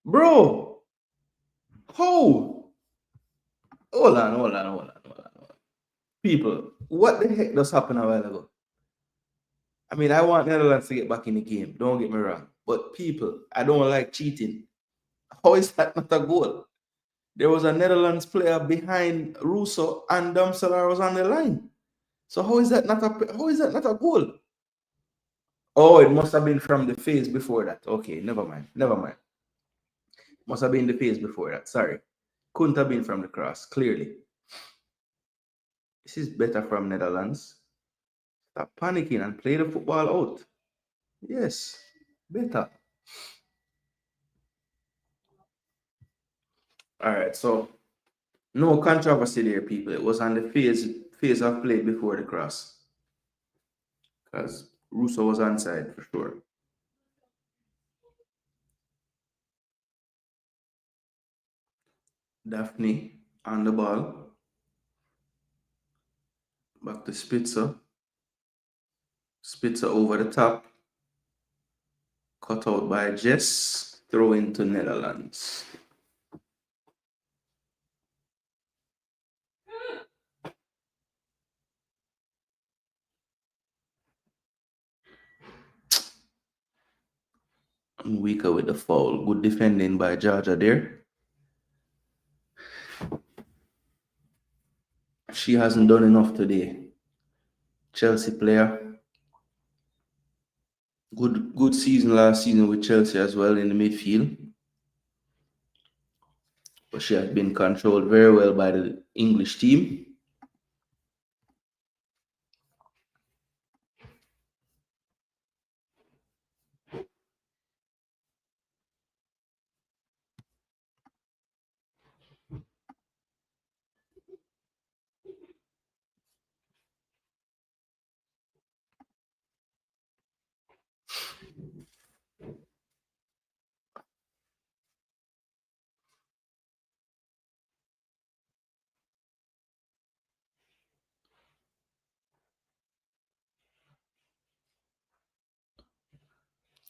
Bro. How? Hold on. People, what the heck just happened a while ago? I mean, I want Netherlands to get back in the game. Don't get me wrong. But people, I don't like cheating. How is that not a goal? There was a Netherlands player behind Russo and Damselaar was on the line. So how is that not a goal? Oh, it must have been from the phase before that. Okay, never mind. Must have been the phase before that. Sorry. Couldn't have been from the cross, clearly. This is better from Netherlands. Stop panicking and play the football out. Yes, better. All right, so no controversy there, people. It was on the phase of play before the cross. Because Russo was onside for sure. Daphne on the ball. Back to Spitzer. Spitzer over the top. Cut out by Jess. Throw into Netherlands. Weaker with the foul. Good defending by Georgia there. She hasn't done enough today. Chelsea player. Good season last season with Chelsea as well in the midfield. But she has been controlled very well by the English team.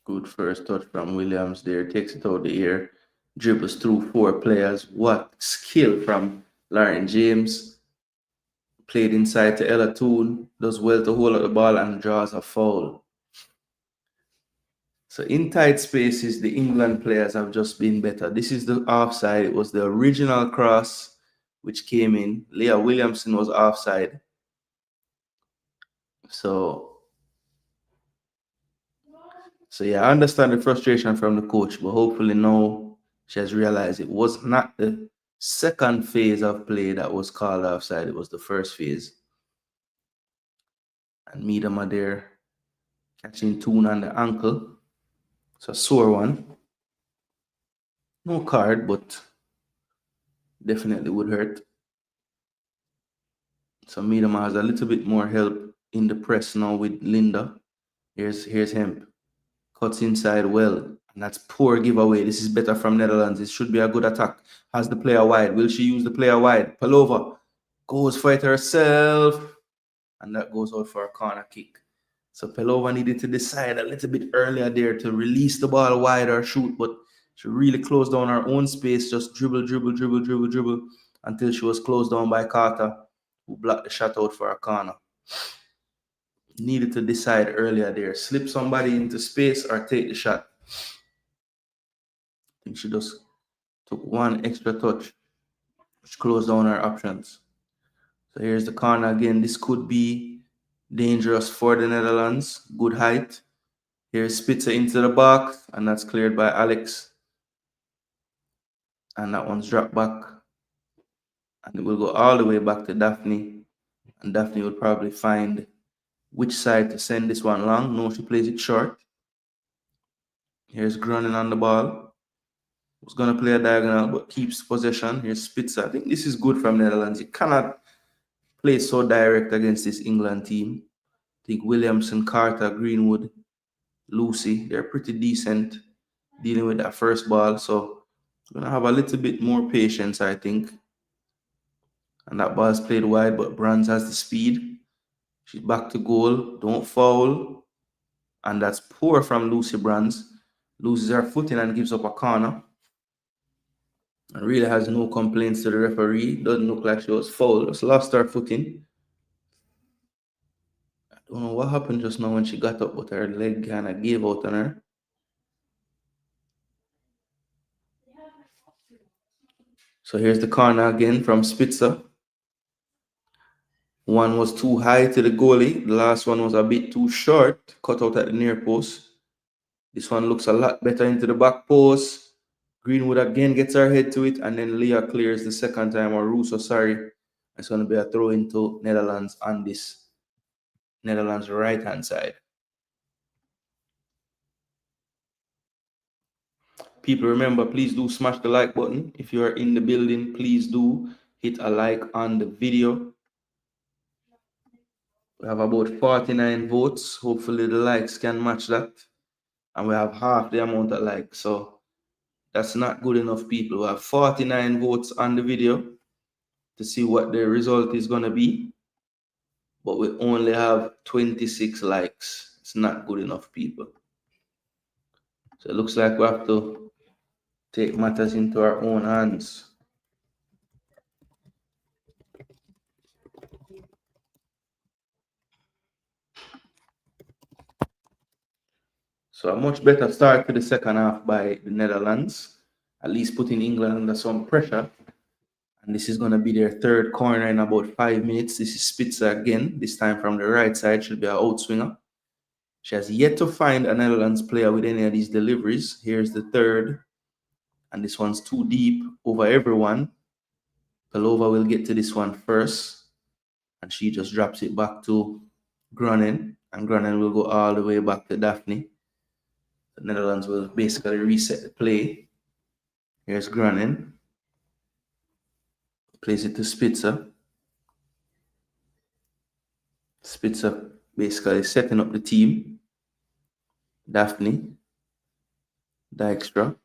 Good first touch from Williams there. Takes it out the air. Dribbles through 4 players. What skill from Lauren James. Played inside to Ella Toon. Does well to hold up the ball and draws a foul. So in tight spaces, the England players have just been better. This is the offside. It was the original cross which came in. Leah Williamson was offside. So yeah, I understand the frustration from the coach, but hopefully now she has realized it was not the second phase of play that was called offside. It was the first phase. And Miedema there catching Toon on the ankle. It's a sore one. No card, but definitely would hurt. So Miedema has a little bit more help in the press now with Linda. Here's Hemp. Cuts inside well. And that's poor giveaway. This is better from Netherlands. It should be a good attack. Has the player wide. Will she use the player wide? Palova goes for it herself. And that goes out for a corner kick. So Pelova needed to decide a little bit earlier there to release the ball wide or shoot, but She really closed down her own space, just dribble until she was closed down by Carter, who blocked the shot out for a corner. Needed to decide earlier there. Slip somebody into space or take the shot. I think she just took one extra touch, which closed down her options. So here's the corner again. This could be dangerous for the Netherlands. Good height. Here's Spitzer into the box, and that's cleared by Alex. And that one's dropped back. And it will go all the way back to Daphne. And Daphne will probably find which side to send this one long. No, she plays it short. Here's Groningen on the ball. Was going to play a diagonal, but keeps possession. Here's Spitzer. I think this is good from Netherlands. You cannot play so direct against this England team. I think Williamson, Carter, Greenwood, Lucy, they're pretty decent dealing with that first ball. So we're going to have a little bit more patience, I think. And that ball's played wide, but Brands has the speed. She's back to goal. Don't foul. And that's poor from Lucy Brands. Loses her footing and gives up a corner. And really has no complaints to the referee. Doesn't look like she was fouled. Just lost her footing. I don't know what happened just now when she got up, but her leg kind of gave out on her. So here's the corner again from Spitzer. One was too high to the goalie. The last one was a bit too short, cut out at the near post. This one looks a lot better into the back post. Greenwood again gets her head to it, and then Leah clears the second time, or Russo, sorry. It's going to be a throw into Netherlands on this Netherlands right-hand side. People, remember, please do smash the like button. If you are in the building, please do hit a like on the video. We have about 49 votes. Hopefully the likes can match that. And we have half the amount of likes. So that's not good enough, people. We have 49 votes on the video to see what the result is going to be. But we only have 26 likes. It's not good enough, people. So it looks like we have to take matters into our own hands. So a much better start to the second half by the Netherlands, at least putting England under some pressure. And this is going to be their third corner in about 5 minutes. This is Spitzer again, this time from the right side, should be an outswinger. She has yet to find a Netherlands player with any of these deliveries. Here's the third. And this one's too deep over everyone. Pelova will get to this one first. And she just drops it back to Groningen. And Groningen will go all the way back to Daphne. The Netherlands will basically reset the play. Here's Groningen. Plays it to Spitzer. Spitzer basically setting up the team. Daphne. Dijkstra.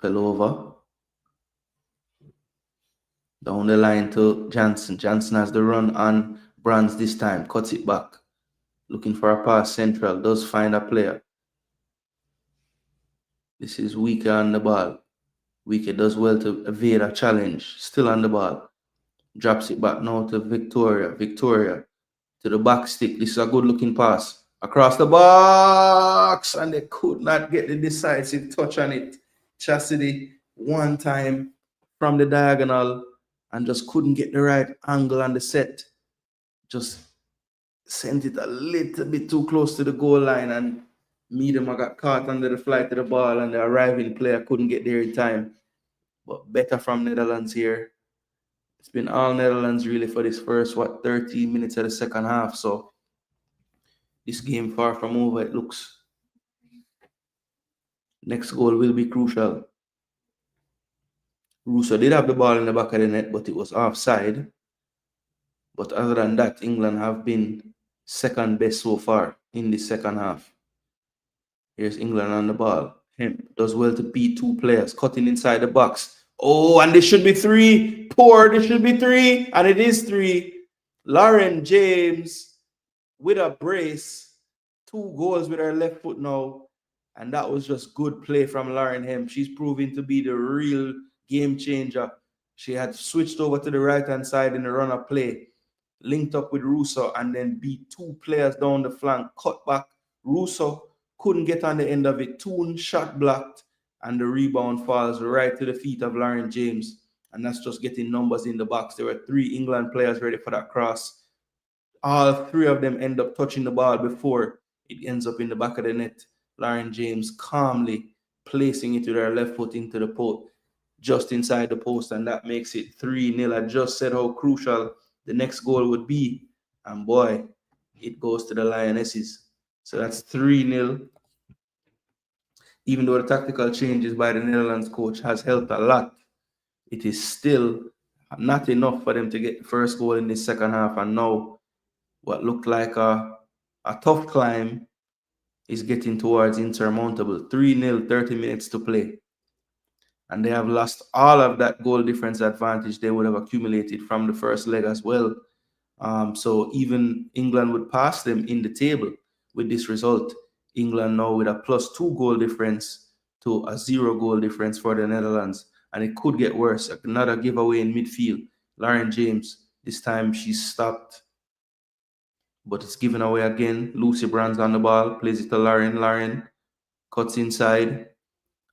Pelova. Down the line to Jansen. Jansen has the run on Brands this time. Cuts it back. Looking for a pass central. Does find a player. This is Weaker on the ball. Weaker does well to evade a challenge. Still on the ball. Drops it back now to Victoria. Victoria to the back stick. This is a good looking pass. Across the box. And they could not get the decisive touch on it. Chastity one time from the diagonal and just couldn't get the right angle on the set. Just sent it a little bit too close to the goal line, and Miedema got caught under the flight of the ball, and the arriving player couldn't get there in time. But better from Netherlands here. It's been all Netherlands really for this first, 13 minutes of the second half. So this game far from over, it looks. Next goal will be crucial. Russo did have the ball in the back of the net, but it was offside. But other than that, England have been second best so far in the second half. Here's England on the ball. Hemp does well to beat two players, cutting inside the box. Oh, and this should be three. Poor, this should be three. And it is three. Lauren James with a brace. 2 goals with her left foot now. And that was just good play from Lauren Hem. She's proving to be the real game changer. She had switched over to the right-hand side in the run-up play, linked up with Russo, and then beat two players down the flank, cut back. Russo couldn't get on the end of it. Toon shot blocked, and the rebound falls right to the feet of Lauren James. And that's just getting numbers in the box. There were 3 England players ready for that cross. All 3 of them end up touching the ball before it ends up in the back of the net. Lauren James calmly placing it with her left foot into the post, just inside the post, and that makes it 3-0. I just said how crucial the next goal would be, and boy, it goes to the Lionesses. So that's 3-0. Even though the tactical changes by the Netherlands coach has helped a lot, it is still not enough for them to get the first goal in the second half. And now what looked like a tough climb is getting towards insurmountable. 3-0, 30 minutes to play. And they have lost all of that goal difference advantage they would have accumulated from the first leg as well. So even England would pass them in the table with this result. England now with a +2 goal difference to a 0 goal difference for the Netherlands. And it could get worse. Another giveaway in midfield. Lauren James, this time she's stopped, but it's given away again. Lucy Brands on the ball, plays it to Lauren. Lauren cuts inside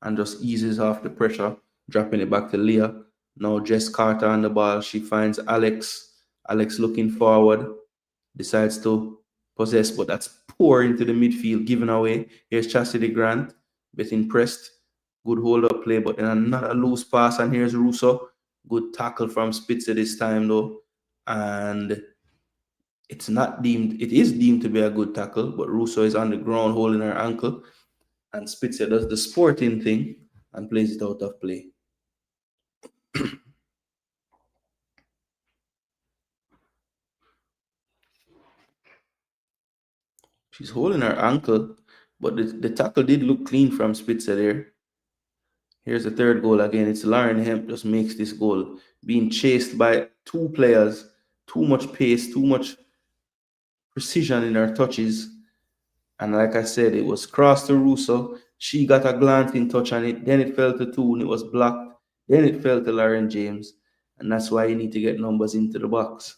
and just eases off the pressure, dropping it back to Leah. Now Jess Carter on the ball. She finds Alex. Alex looking forward, decides to possess, but that's poor into the midfield, given away. Here's Chastity Grant, getting pressed. Good hold-up play, but then another loose pass, and here's Russo. Good tackle from Spitzer this time, though. And it is deemed to be a good tackle, but Russo is on the ground holding her ankle, and Spitzer does the sporting thing and plays it out of play. She's holding her ankle, but the tackle did look clean from Spitzer there. Here's the third goal again. It's Lauren Hemp just makes this goal. Being chased by 2 players, too much pace, too much precision in her touches. And like I said, it was crossed to Russo. She got a glancing touch on it. Then it fell to Toon. It was blocked. Then it fell to Lauren James. And that's why you need to get numbers into the box.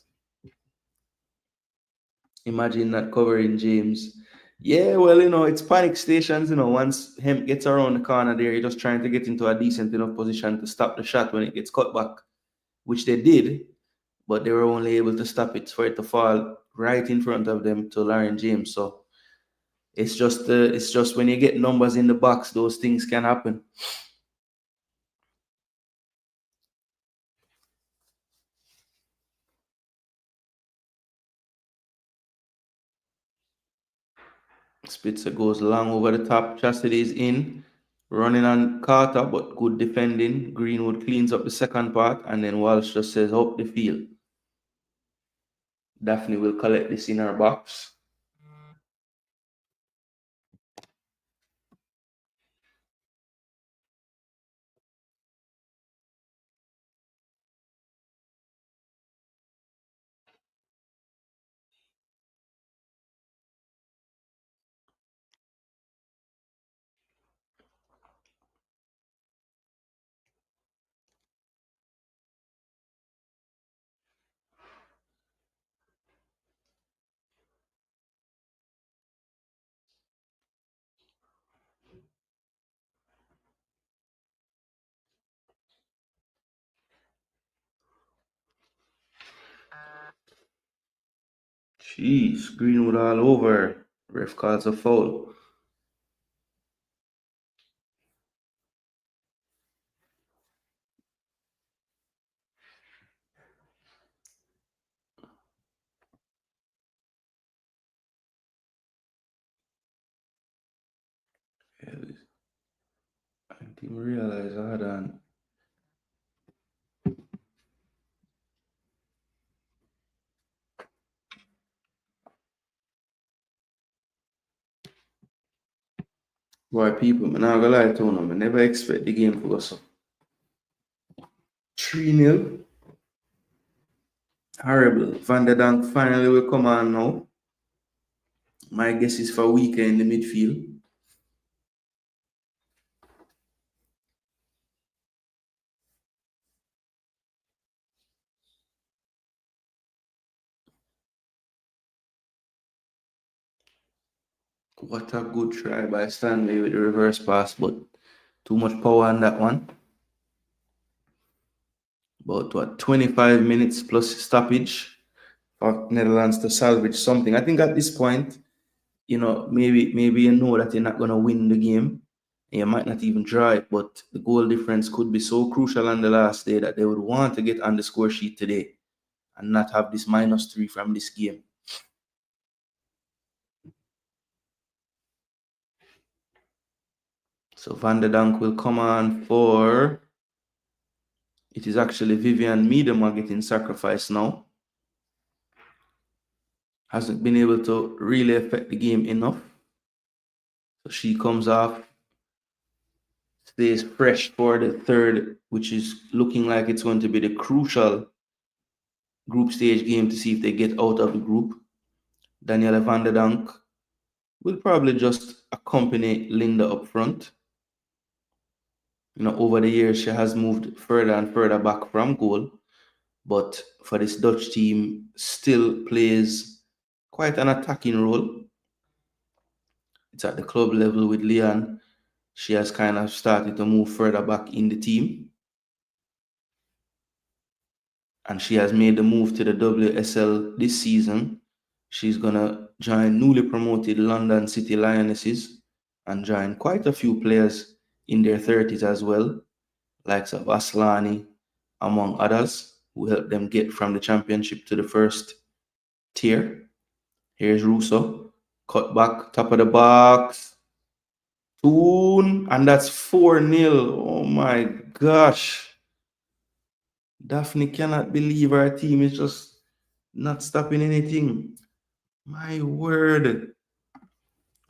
Imagine not covering James. Yeah, well, it's panic stations. Once Hemp gets around the corner there, you're just trying to get into a decent enough position to stop the shot when it gets cut back, which they did, but they were only able to stop it for it to fall right in front of them to Lauren James. So it's just when you get numbers in the box, those things can happen. Spitzer goes long over the top. Chastity is in, running on Carter, but good defending. Greenwood cleans up the second part, and then Walsh just says up the field. Daphne will collect this in her box. Jeez, Greenwood all over. Ref calls a foul. I didn't realize I had on. Why people, man, I'm gonna lie to them. I never expect the game to go so. 3-0. Horrible. Van der Dank finally will come on now. My guess is for weekend in the midfield. What a good try by Stanley with the reverse pass, but too much power on that one. About what, 25 minutes plus stoppage for Netherlands to salvage something. I think at this point, maybe you know that you're not gonna win the game. And you might not even draw it, but the goal difference could be so crucial on the last day that they would want to get on the score sheet today and not have this -3 from this game. So Van der Dank will come on for. It is actually Vivian Miedema getting sacrificed now. Hasn't been able to really affect the game enough. So she comes off, stays fresh for the third, which is looking like it's going to be the crucial group stage game to see if they get out of the group. Daniela van der Dank will probably just accompany Linda up front. Over the years, she has moved further and further back from goal, but for this Dutch team, still plays quite an attacking role. It's at the club level with Leon. She has kind of started to move further back in the team. And she has made the move to the WSL this season. She's going to join newly promoted London City Lionesses and join quite a few players in their 30s as well, likes of Aslani, among others, who helped them get from the championship to the first tier. Here's Russo, cut back, top of the box. Toon, and that's 4-0. Oh my gosh. Daphne cannot believe our team is just not stopping anything. My word.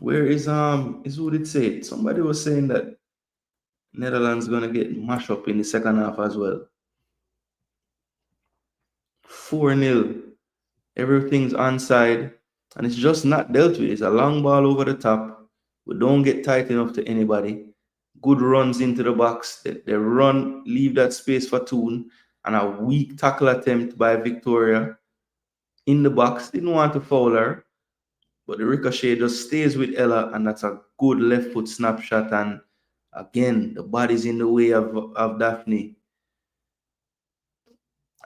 Where is who did say it? Somebody was saying that Netherlands gonna get mashed up in the second half as well. 4-0. Everything's onside, and it's just not dealt with. It's a long ball over the top. We don't get tight enough to anybody. Good runs into the box. They run, leave that space for Toon, and a weak tackle attempt by Victoria in the box. Didn't want to foul her, but the ricochet just stays with Ella, and that's a good left foot snapshot. And again, the body's in the way of Daphne.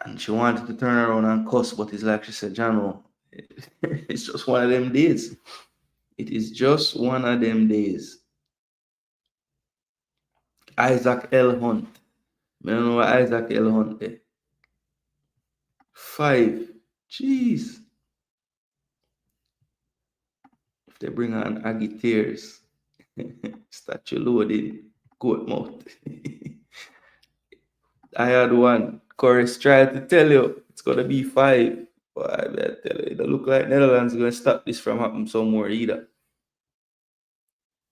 And she wanted to turn around and cuss, but it's like she said, Jano, it's just one of them days. It is just one of them days. Isaac L. Hunt. I don't know what Isaac L. Hunt is. 5. Jeez. If they bring on Aggie Tears, statue loaded, goat mouth. I had one. Chorus tried to tell you it's going to be 5. But I tell you, it don't look like Netherlands are going to stop this from happening somewhere either.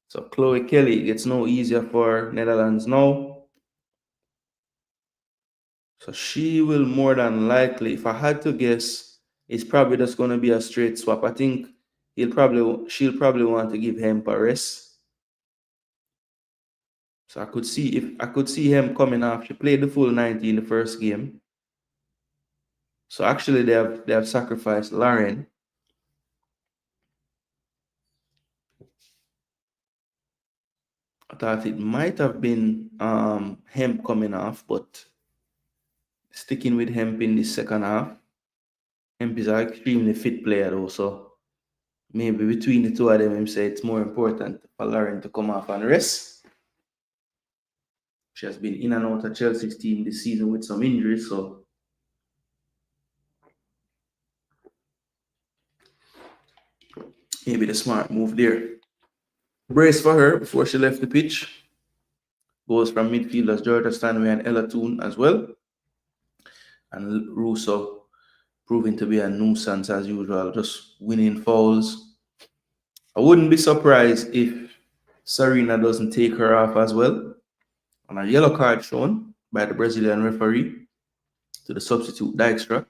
So Chloe Kelly gets no easier for Netherlands now. So she will more than likely, if I had to guess, it's probably just going to be a straight swap. I think she'll probably want to give him a rest. So I could see him coming off. She played the full 90 in the first game. So actually they have sacrificed Lauren. I thought it might have been Hemp coming off, but sticking with Hemp in the second half. Hemp is an extremely fit player though, so maybe between the two of them, him say it's more important for Lauren to come off and rest. She has been in and out of Chelsea's team this season with some injuries, so maybe the smart move there. Brace for her before she left the pitch. Goes from midfielders Georgia Stanway and Ella Toon as well. And Russo proving to be a nuisance as usual, just winning fouls. I wouldn't be surprised if Serena doesn't take her off as well. And a yellow card shown by the Brazilian referee to the substitute Dijkstra.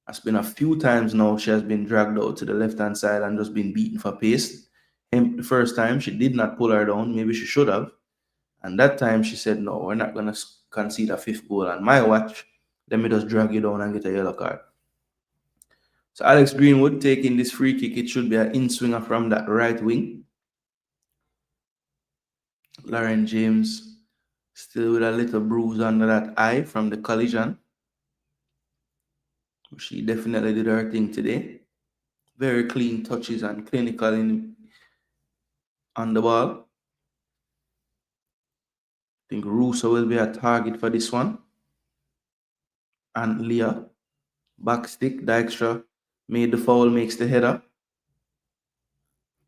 It's been a few times now she has been dragged out to the left-hand side and just been beaten for pace. And the first time she did not pull her down, maybe she should have. And that time she said, no, we're not going to concede a 5th goal on my watch. Let me just drag you down and get a yellow card. So Alex Greenwood taking this free kick. It should be an in-swinger from that right wing. Lauren James still with a little bruise under that eye from the collision. She definitely did her thing today. Very clean touches and clinical on the ball. I think Russo will be a target for this one. And Leah, back stick, Dijkstra made the foul, makes the header.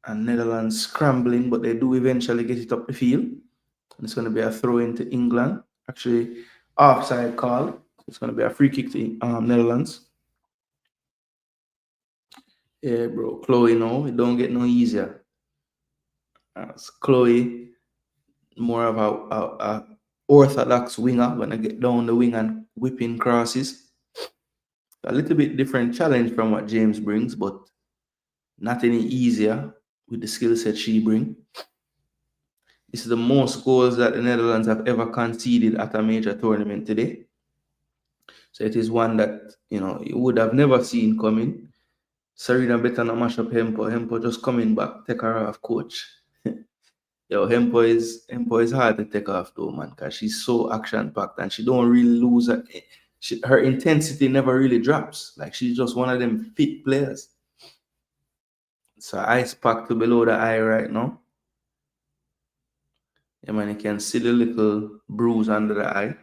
And Netherlands scrambling, but they do eventually get it up the field. And it's going to be a throw into England. Actually, offside call. It's going to be a free kick to Netherlands. Yeah, bro. Chloe, no, it don't get no easier. Chloe, more of a orthodox winger, when I get down the wing and whipping crosses. A little bit different challenge from what James brings, but not any easier with the skill set she brings. This is the most goals that the Netherlands have ever conceded at a major tournament today. So it is one that, you would have never seen coming. Serena better not mash up Hempo. Hempo just coming back, take her off, coach. Yo, Hempo is hard to take off though, man, because she's so action-packed and she don't really lose her intensity never really drops. Like, she's just one of them fit players. So ice packed to below the eye right now. Yeah, man, you can see the little bruise under the eye.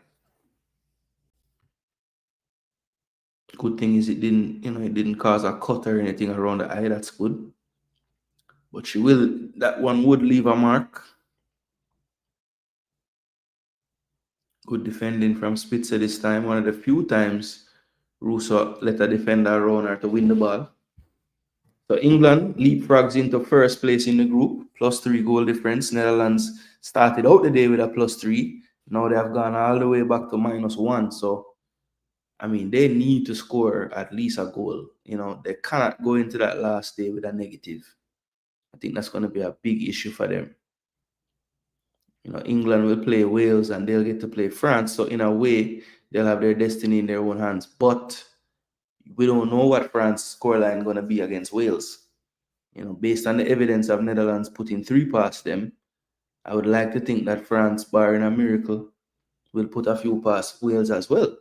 Good thing is it didn't cause a cut or anything around the eye. That's good. But that one would leave a mark. Good defending from Spitzer this time. One of the few times Russo let a defender around her to win the ball. So England leapfrogs into first place in the group, +3 goal difference. Netherlands started out the day with a +3. Now they have gone all the way back to -1. So, I mean, they need to score at least a goal. They cannot go into that last day with a negative. I think that's going to be a big issue for them. England will play Wales and they'll get to play France. So in a way, they'll have their destiny in their own hands. But we don't know what France's scoreline is going to be against Wales. Based on the evidence of Netherlands putting 3 past them, I would like to think that France, barring a miracle, will put a few past Wales as well.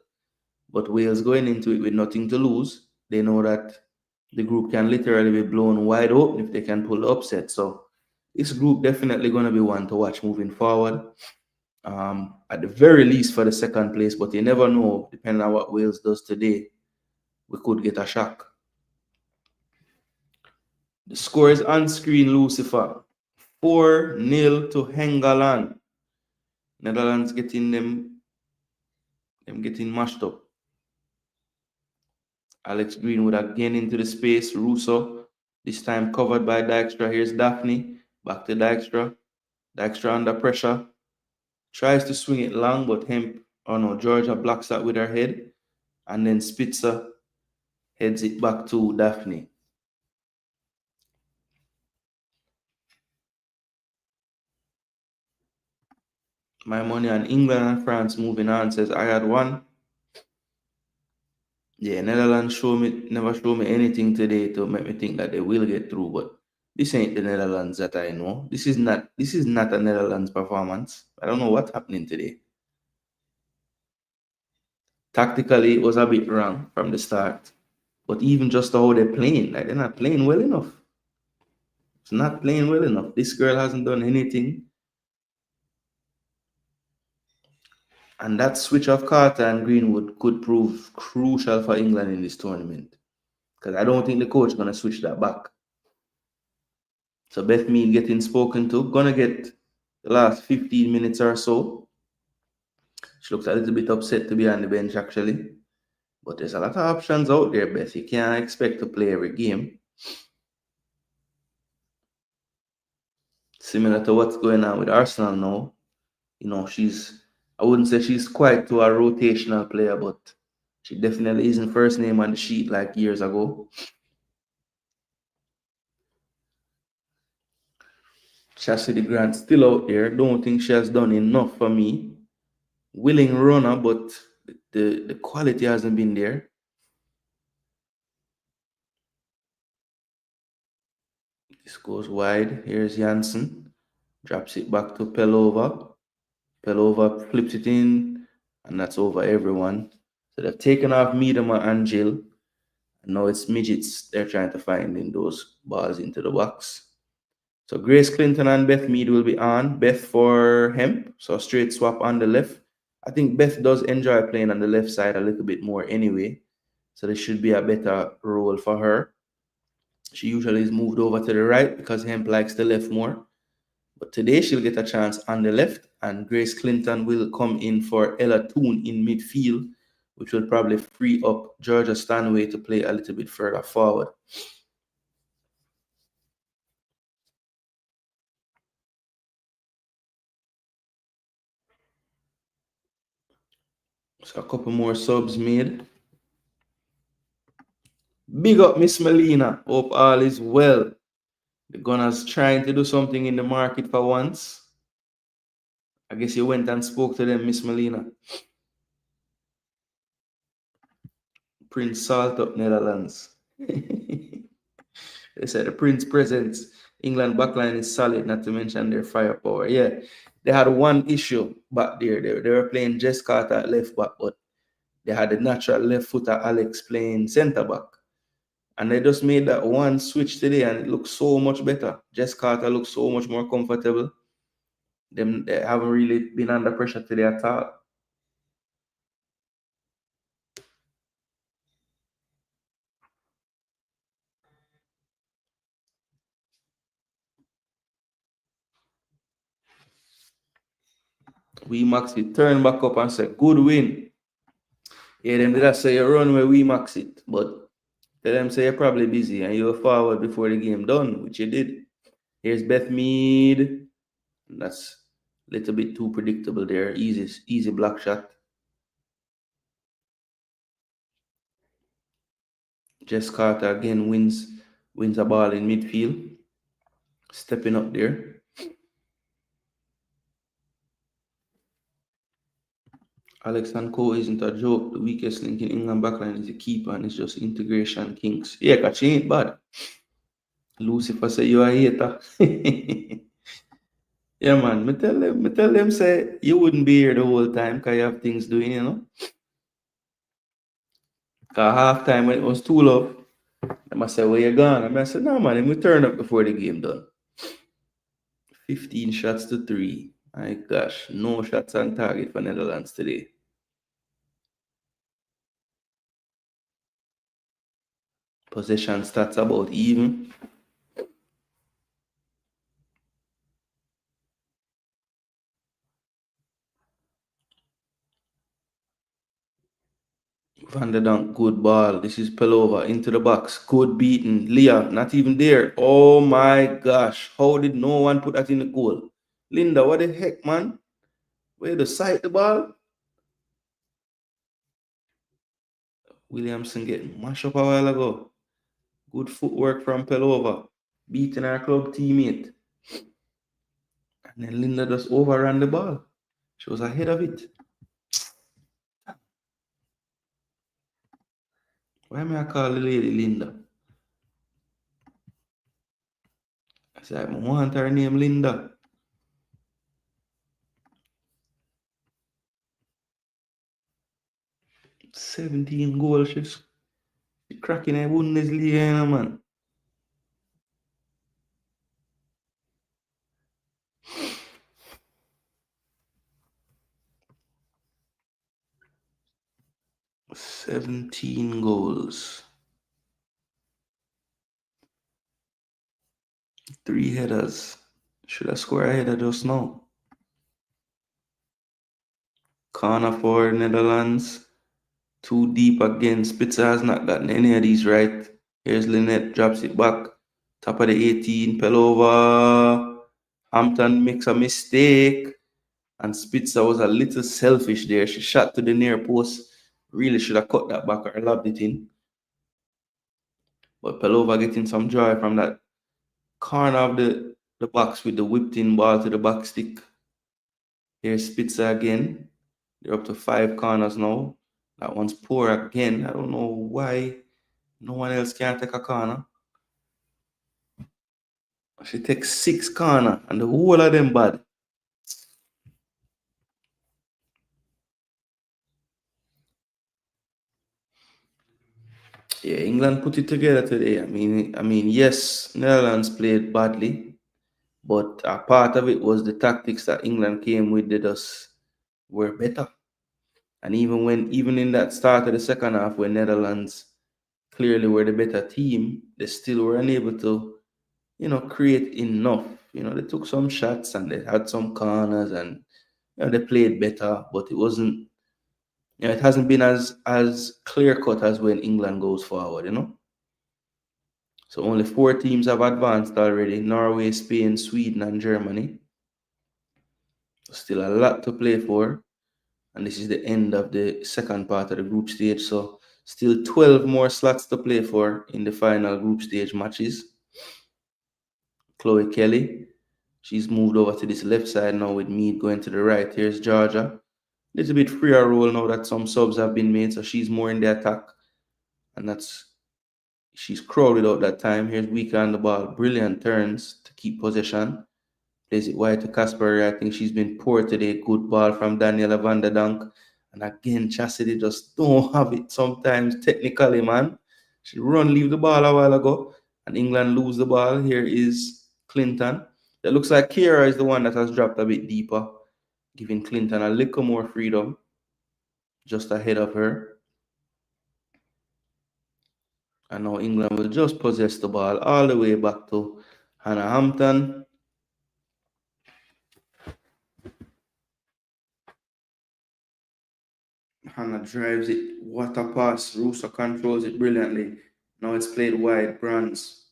But Wales going into it with nothing to lose, they know that the group can literally be blown wide open if they can pull the upset. So this group definitely going to be one to watch moving forward. At the very least for the second place, but you never know, depending on what Wales does today, we could get a shock. The score is on screen, Lucifer. 4-0 to Hengland. Netherlands getting them getting mashed up. Alex Greenwood again into the space. Russo, this time covered by Dijkstra. Here's Daphne. Back to Dijkstra. Dijkstra under pressure. Tries to swing it long, but Georgia blocks that with her head. And then Spitzer heads it back to Daphne. My money on England and France moving on, says I had one. Yeah, Netherlands never show me anything today to make me think that they will get through, but this ain't the Netherlands that I know. This is not a Netherlands performance. I don't know what's happening today. Tactically, it was a bit wrong from the start. But even just how they're playing, like, they're not playing well enough. It's not playing well enough. This girl hasn't done anything. And that switch of Carter and Greenwood could prove crucial for England in this tournament. Because I don't think the coach is going to switch that back. So Beth Mead getting spoken to. Going to get the last 15 minutes or so. She looks a little bit upset to be on the bench, actually. But there's a lot of options out there, Beth. You can't expect to play every game. Similar to what's going on with Arsenal now. I wouldn't say she's quite to a rotational player, but she definitely isn't first name on the sheet like years ago. Chastity Grant still out there. Don't think she has done enough for me. Willing runner, but the quality hasn't been there. This goes wide. Here's Janssen. Drops it back to Pelova. Pelova flips it in, and that's over everyone. So they've taken off Miedema and Jill. And now it's midgets they're trying to find in those balls into the box. So Grace Clinton and Beth Mead will be on. Beth for Hemp, so straight swap on the left. I think Beth does enjoy playing on the left side a little bit more anyway. So there should be a better role for her. She usually is moved over to the right because Hemp likes the left more. But today she'll get a chance on the left, and Grace Clinton will come in for Ella Toon in midfield, which will probably free up Georgia Stanway to play a little bit further forward. So a couple more subs made. Big up Miss Melina. Hope all is well. The Gunners trying to do something in the market for once. I guess you went and spoke to them, Miss Melina. Prince Salt up Netherlands. They said the Prince presents. England backline is solid, not to mention their firepower. Yeah, they had one issue back there. They were playing Jess Carter at left back, but they had the natural left footer Alex playing centre back. And they just made that one switch today, and it looks so much better. Jess Carter looks so much more comfortable. They haven't really been under pressure today at all. We max it, turn back up and say, good win. Yeah, them did I say you run where we max it, but tell them say you're probably busy and you're forward before the game done, which you did. Here's Beth Mead. That's a little bit too predictable there. Easy block shot. Jess Carter again wins a ball in midfield. Stepping up there. Alex and Co isn't a joke. The weakest link in England backline is the keeper, and it's just integration kinks. Yeah, cause she ain't bad. Lucifer say you a hater. Yeah, man. Me tell them say you wouldn't be here the whole time because you have things doing, you know. Cause half time when it was too low, I must say, where you gone? I said, no man, we turn up before the game done. 15 shots to 3. My gosh, no shots on target for Netherlands today. Possession stats about even. Van der Donk, good ball. This is Pelova into the box. Good beaten. Leah, not even there. Oh my gosh. How did no one put that in the goal? Linda, what the heck, man? Where to sight the ball? Williamson getting mashed up a while ago. Good footwork from Pelova. Beating our club teammate. And then Linda just overran the ball. She was ahead of it. Why am I call the lady Linda? I said, I want her name Linda. "17 goals. She's cracking a Bundesliga, man. "17 goals. 3 headers. Should I score a header just now? Corner for Netherlands. Too deep again. Spitzer has not gotten any of these right. Here's Lynette, drops it back. Top of the 18, Pelova. Hampton makes a mistake. And Spitzer was a little selfish there. She shot to the near post. Really should have cut that back or lobbed it in. But Pelova getting some joy from that corner of the box with the whipped in ball to the back stick. Here's Spitzer again. They're up to 5 corners now. That one's poor again. I don't know why no one else can take a corner. She takes 6 corner and the whole of them bad. Yeah, England put it together today. I mean, yes, Netherlands played badly, but a part of it was the tactics that England came with that us were better. And even in that start of the second half, when Netherlands clearly were the better team, they still were unable to, create enough. They took some shots and they had some corners and they played better, but it wasn't. It hasn't been as clear cut as when England goes forward. So only 4 teams have advanced already: Norway, Spain, Sweden, and Germany. Still a lot to play for, and this is the end of the second part of the group stage. So still 12 more slots to play for in the final group stage matches. Chloe Kelly, she's moved over to this left side now with Mead going to the right. Here's Georgia. Little bit freer role now that some subs have been made, so she's more in the attack. And she's crowded out that time. Here's Weaker on the ball. Brilliant turns to keep possession. Plays it wide to Casper. I think she's been poor today. Good ball from Daniela van der Dank. And again, Chastity just don't have it sometimes technically, man. She leave the ball a while ago, and England lose the ball. Here is Clinton. It looks like Kira is the one that has dropped a bit deeper, giving Clinton a little more freedom just ahead of her. And now England will just possess the ball all the way back to Hannah Hampton. Hannah drives it. What a pass. Russo controls it brilliantly. Now it's played wide. Brands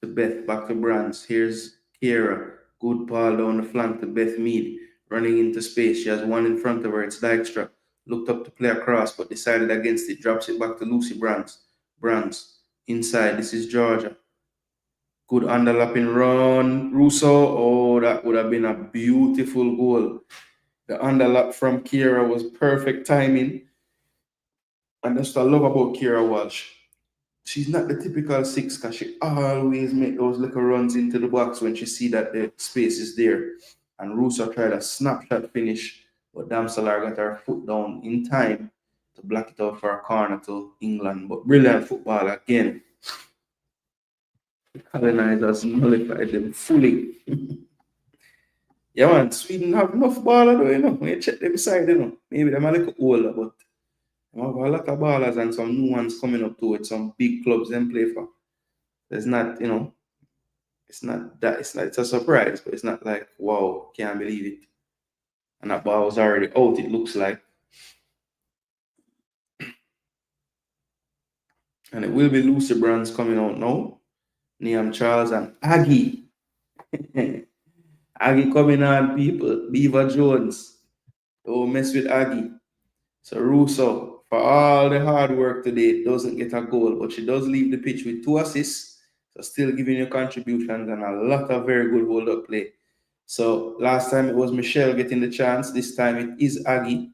to Beth. Back to Brands. Here's Kira. Good ball down the flank to Beth Mead. Running into space. She has one in front of her. It's Dykstra. Looked up to play across, but decided against it. Drops it back to Lucy Brands. Brands. Inside. This is Georgia. Good underlapping run. Russo. Oh, that would have been a beautiful goal. The underlap from Kira was perfect timing. And that's what I love about Kira Walsh. She's not the typical six because she always make those little runs into the box when she see that the space is there. And Russo tried a snapshot finish, but Damsalar got her foot down in time to block it out for a corner to England. But brilliant football again. The colonizers nullified them fully. Yeah, man, Sweden have enough baller though, When you check them side, Maybe they're a little older, but they have a lot of ballers and some new ones coming up to it, some big clubs them play for. It's not, it's not that, it's a surprise, but it's not like, wow, can't believe it. And that ball was already out, it looks like. And it will be Lucy Brands coming out now. Niam Charles and Aggie. Aggie coming on, people. Beaver Jones. Don't mess with Aggie. So Russo, for all the hard work today, doesn't get a goal, but she does leave the pitch with 2 assists. So still giving you contributions and a lot of very good hold-up play. So last time it was Michelle getting the chance. This time it is Aggie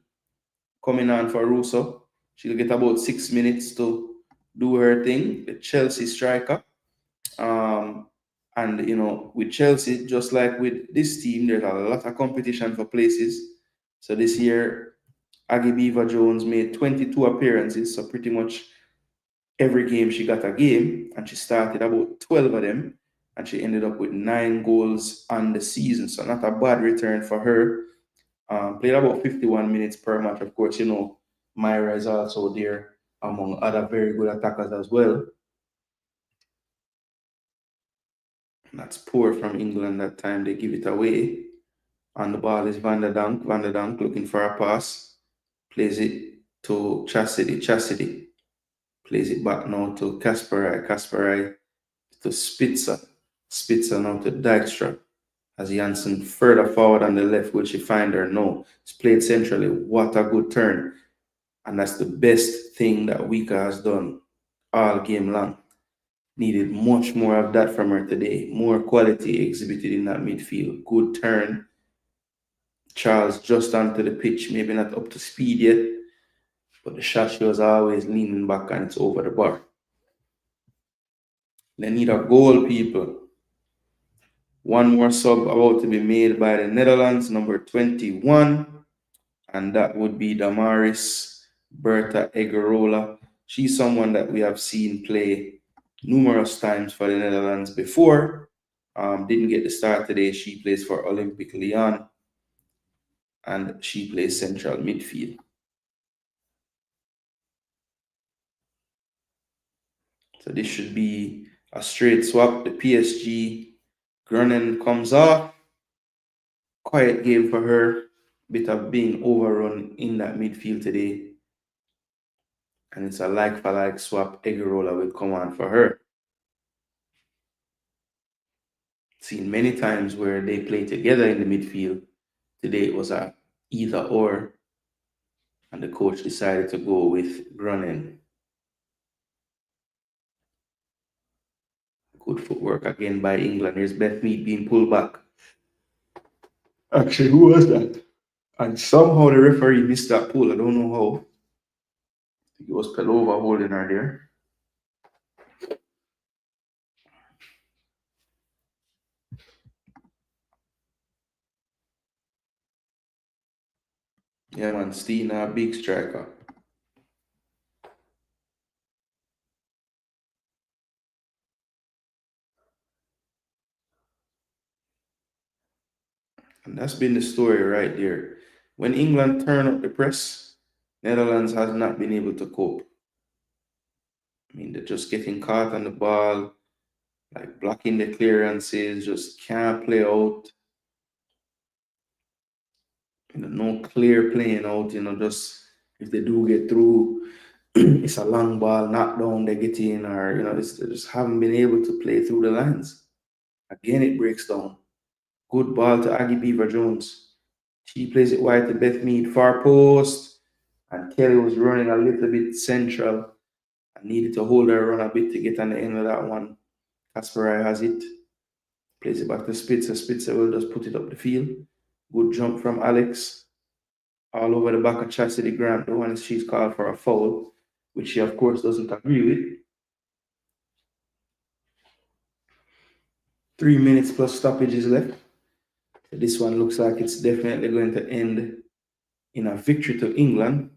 coming on for Russo. She'll get about 6 minutes to do her thing, the Chelsea striker. And, with Chelsea, just like with this team, there's a lot of competition for places. So this year, Aggie Beaver Jones made 22 appearances, so pretty much every game she got a game, and she started about 12 of them, and she ended up with 9 goals on the season, so not a bad return for her. Played about 51 minutes per match. Of course, Myra is also there among other very good attackers as well. That's poor from England that time. They give it away. On the ball is Van der Dank. Van der Dank looking for a pass. Plays it to Chastity. Chastity plays it back now to Kasparai. Kasparai to Spitzer. Spitzer now to Dykstra. As Janssen further forward on the left, will she find her? No. It's played centrally. What a good turn. And that's the best thing that Wika has done all game long. Needed much more of that from her today. More quality exhibited in that midfield. Good turn. Charles just onto the pitch, maybe not up to speed yet, but the shot she was always leaning back and it's over the bar. They need a goal, people. One more sub about to be made by the Netherlands, number 21, and that would be Damaris Berta Egerola. She's someone that we have seen play numerous times for the Netherlands before. Didn't get the start today. She plays for Olympic Lyon, and she plays central midfield. So this should be a straight swap. The PSG Grunnen comes off. Quiet game for her. Bit of being overrun in that midfield today. And it's a like-for-like swap. Egerola will come on for her. Seen many times where they play together in the midfield. Today it was a either or. And the coach decided to go with Grunnen. Good footwork again by England. There's Beth Mead being pulled back. Actually, who was that? And somehow the referee missed that pull. I don't know how. It was Pelova holding her there. Yeah, man, Stina, big striker. And that's been the story right there. When England turn up the press, Netherlands has not been able to cope. I mean, they're just getting caught on the ball, like blocking the clearances, just can't play out. No clear playing out, just if they do get through, it's a long ball, knockdown, they get in, or, they just haven't been able to play through the lines. Again, it breaks down. Good ball to Aggie Beaver Jones. She plays it wide to Beth Mead, far post. And Kelly was running a little bit central and needed to hold her run a bit to get on the end of that one. Kasparai has it. Plays it back to Spitzer. Spitzer will just put it up the field. Good jump from Alex. All over the back of Chastity Grant. The one she's called for a foul, which she, of course, doesn't agree with. 3 minutes plus stoppages left. This one looks like it's definitely going to end in a victory to England.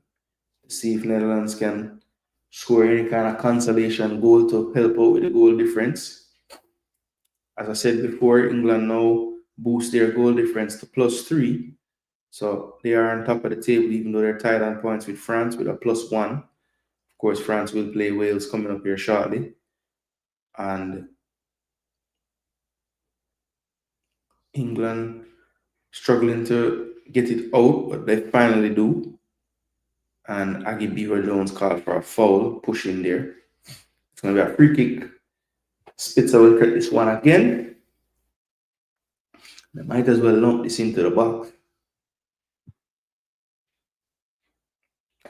See if Netherlands can score any kind of consolation goal to help out with the goal difference. As I said before, England now boost their goal difference to +3. So they are on top of the table, even though they're tied on points with France with a +1. Of course, France will play Wales coming up here shortly. And England struggling to get it out, but they finally do. And Aggie Beaver Jones called for a foul, pushing there. It's going to be a free kick. Spitzer will cut this one again. They might as well lump this into the box.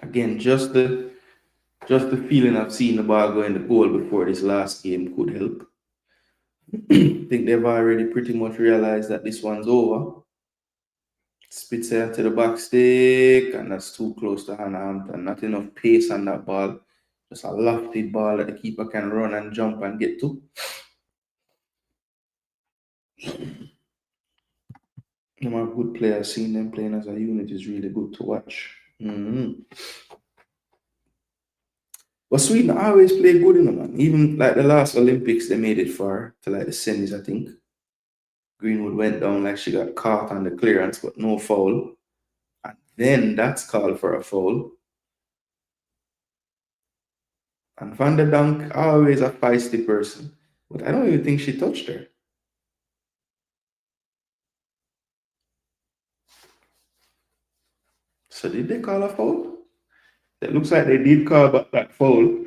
Again, just the feeling of seeing the ball go in the goal before this last game could help. I think they've already pretty much realized that this one's over. Spitzer to the back stick, and that's too close to Hannah Hampton. Not enough pace on that ball. Just a lofty ball that the keeper can run and jump and get to. Them are good players. Seeing them playing as a unit is really good to watch. But Sweden always play good, man. Even like the last Olympics, they made it far to like the semis, I think. Greenwood went down like she got caught on the clearance, but no foul. And then that's called for a foul. And Van der Donk, always a feisty person. But I don't even think she touched her. So did they call a foul? It looks like they did call back that foul.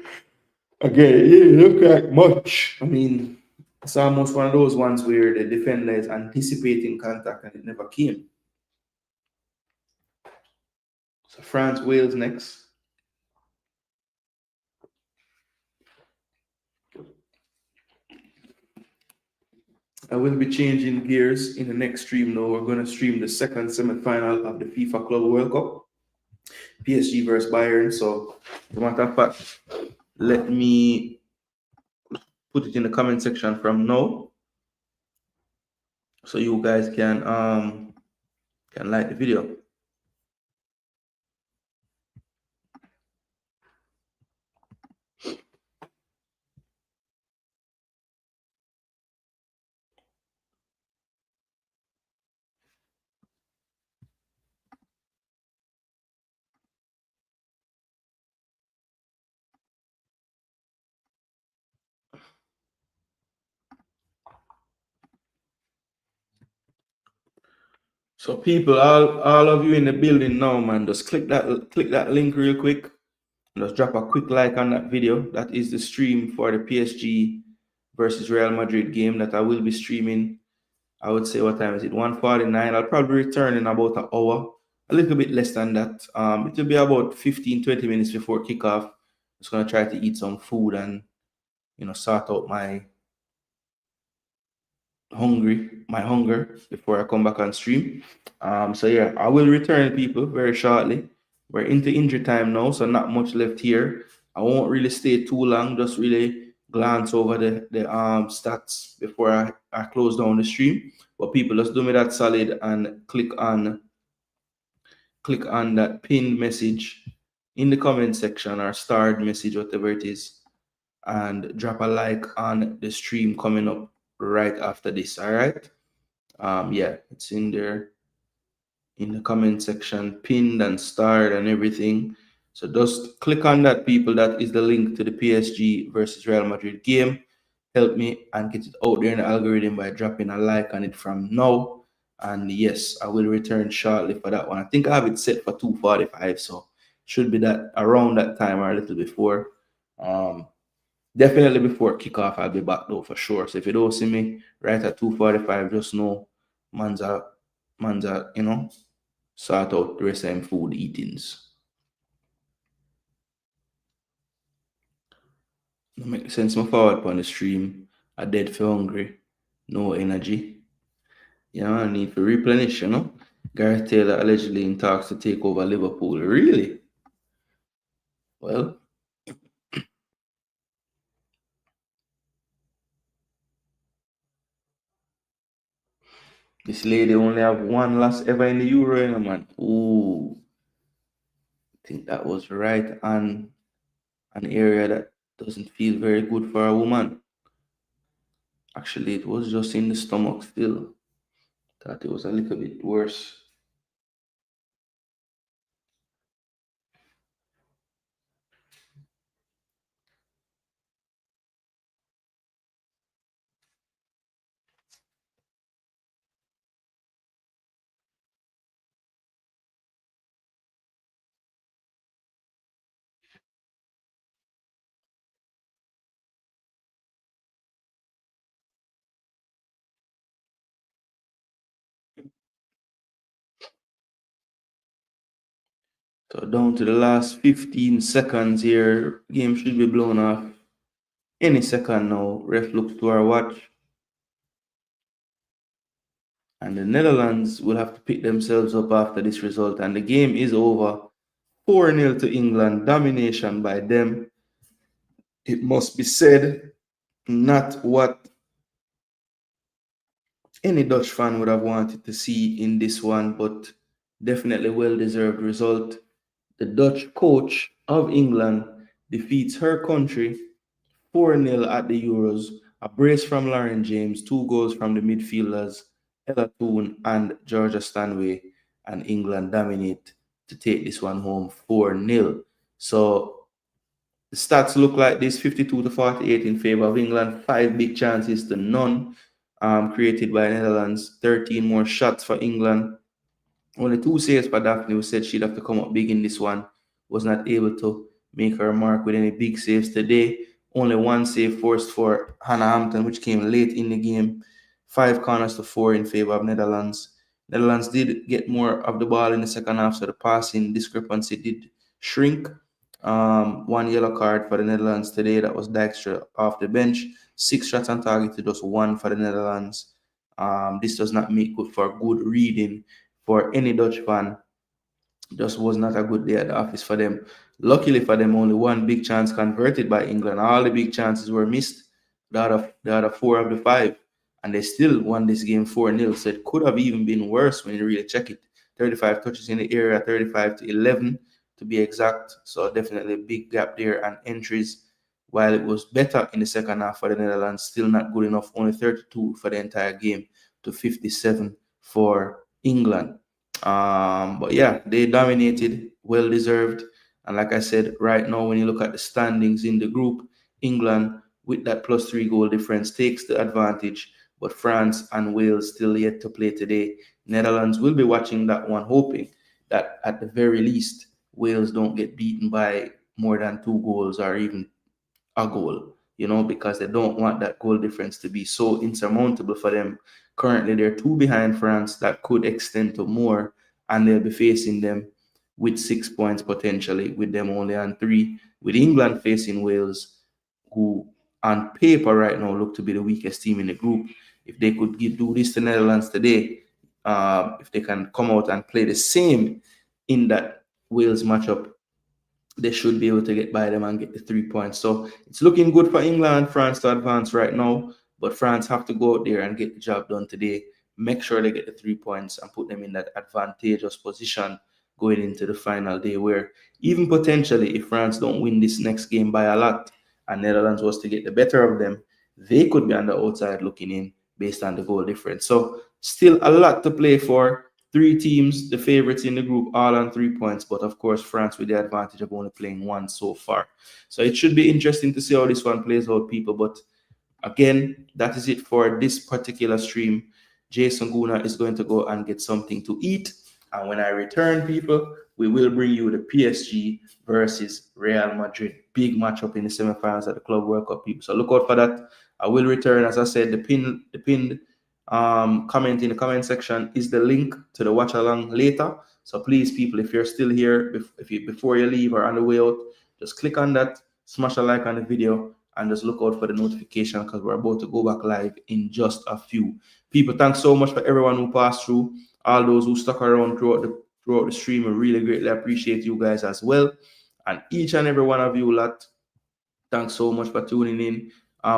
Again, it looked like much. I mean, it's almost one of those ones where the defender is anticipating contact and it never came. So France, Wales next. I will be changing gears in the next stream now. We're going to stream the second semi-final of the FIFA Club World Cup. PSG versus Bayern. So, as a matter of fact, let me put it in the comment section from now. so you guys can like the video. So people, all of you in the building now, man, just click that link real quick and just drop a quick like on that video. That is the stream for the PSG versus Real Madrid game that I will be streaming. I would say, what time is it? 1:49. I'll probably return in about an hour, a little bit less than that. It will be about 15-20 minutes before kickoff. Just gonna try to eat some food and sort out my hunger before I come back on stream. So yeah, I will return people very shortly. We're into injury time now, so not much left here. I won't really stay too long, just really glance over the stats before I close down the stream. But people, just do me that solid and click on that pinned message in the comment section or starred message, whatever it is, and drop a like on the stream coming up right after this. All right. Yeah, it's in there in the comment section, pinned and starred and everything. So just click on that, people. That is the link to the PSG versus Real Madrid game. Help me and get it out there in the algorithm by dropping a like on it from now. And yes, I will return shortly for that one. I think I have it set for 2:45, so should be that around that time or a little before. Definitely before kickoff, I'll be back though for sure. So if you don't see me right at 2:45, just know manza, sort out the rest of them food eatings. No make sense. My forward on the stream, I dead for hungry, no energy. I need to replenish, Gareth Taylor allegedly in talks to take over Liverpool. Really? Well, this lady only have one loss ever in the Euro, man. Ooh. I think that was right on an area that doesn't feel very good for a woman. Actually, it was just in the stomach still. Thought it was a little bit worse. So down to the last 15 seconds here. Game should be blown off any second now. Ref looks to our watch. And the Netherlands will have to pick themselves up after this result. And the game is over. 4-0 to England. Domination by them. It must be said, not what any Dutch fan would have wanted to see in this one, but definitely well-deserved result. The Dutch coach of England defeats her country 4-0 at the Euros. A brace from Lauren James, 2 goals from the midfielders Ella Toone and Georgia Stanway, and England dominate to take this one home 4-0. So the stats look like this: 52-48 in favor of England, 5 big chances to none created by Netherlands, 13 more shots for England. Only 2 saves for Daphne, who said she'd have to come up big in this one. Was not able to make her mark with any big saves today. Only 1 save forced for Hannah Hampton, which came late in the game. 5 corners to 4 in favor of Netherlands. Netherlands did get more of the ball in the second half, so the passing discrepancy did shrink. 1 yellow card for the Netherlands today. That was Dijkstra off the bench. 6 shots on target to just 1 for the Netherlands. This does not make good for good reading for any Dutch fan. Just was not a good day at the office for them. Luckily for them, only 1 big chance converted by England. All the big chances were missed. The other 4 of the 5. and they still won this game 4-0. So it could have even been worse when you really check it. 35 touches in the area, 35 to 11 to be exact. So definitely a big gap there. And entries, while it was better in the second half for the Netherlands, still not good enough. Only 32 for the entire game to 57 for England. But yeah, they dominated, well deserved. And like I said, right now, when you look at the standings in the group, England with that +3 goal difference takes the advantage. But France and Wales still yet to play today. Netherlands will be watching that one, hoping that at the very least Wales don't get beaten by more than 2 goals or even a goal, because they don't want that goal difference to be so insurmountable for them. Currently, they're 2 behind France. That could extend to more, and they'll be facing them with 6 points potentially, with them only on 3. With England facing Wales, who on paper right now look to be the weakest team in the group. If they could do this to Netherlands today, if they can come out and play the same in that Wales matchup, they should be able to get by them and get the 3 points. So it's looking good for England and France to advance right now, but France have to go out there and get the job done today. Make sure they get the 3 points and put them in that advantageous position going into the final day, where even potentially if France don't win this next game by a lot and Netherlands was to get the better of them, they could be on the outside looking in based on the goal difference. So still a lot to play for. 3 teams, the favorites in the group, all on 3 points, but of course France with the advantage of only playing 1 so far. So it should be interesting to see how this one plays out, people. But again, that is it for this particular stream. Jason Gooner is going to go and get something to eat, and when I return, people, we will bring you the PSG versus Real Madrid big matchup in the semifinals at the Club World Cup, people. So look out for that. I will return, as I said, the pinned comment in the comment section is the link to the watch along later. So please, people, if you're still here, before you leave or on the way out, just click on that, smash a like on the video, and just look out for the notification, because we're about to go back live in just a few. People, thanks so much for everyone who passed through, all those who stuck around throughout the stream. I really greatly appreciate you guys as well, and each and every one of you lot, thanks so much for tuning in.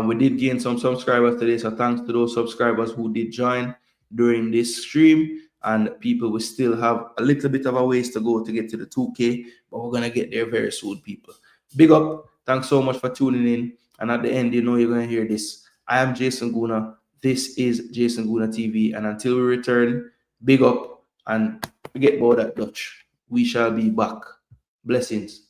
We did gain some subscribers today, so thanks to those subscribers who did join during this stream. And people, we still have a little bit of a ways to go to get to the 2K, but we're gonna get there very soon, people. Big up, thanks so much for tuning in. And at the end, you're gonna hear this. I am Jason Gooner. This is Jason Gooner TV, and until we return, big up and forget about that Dutch. We shall be back. Blessings.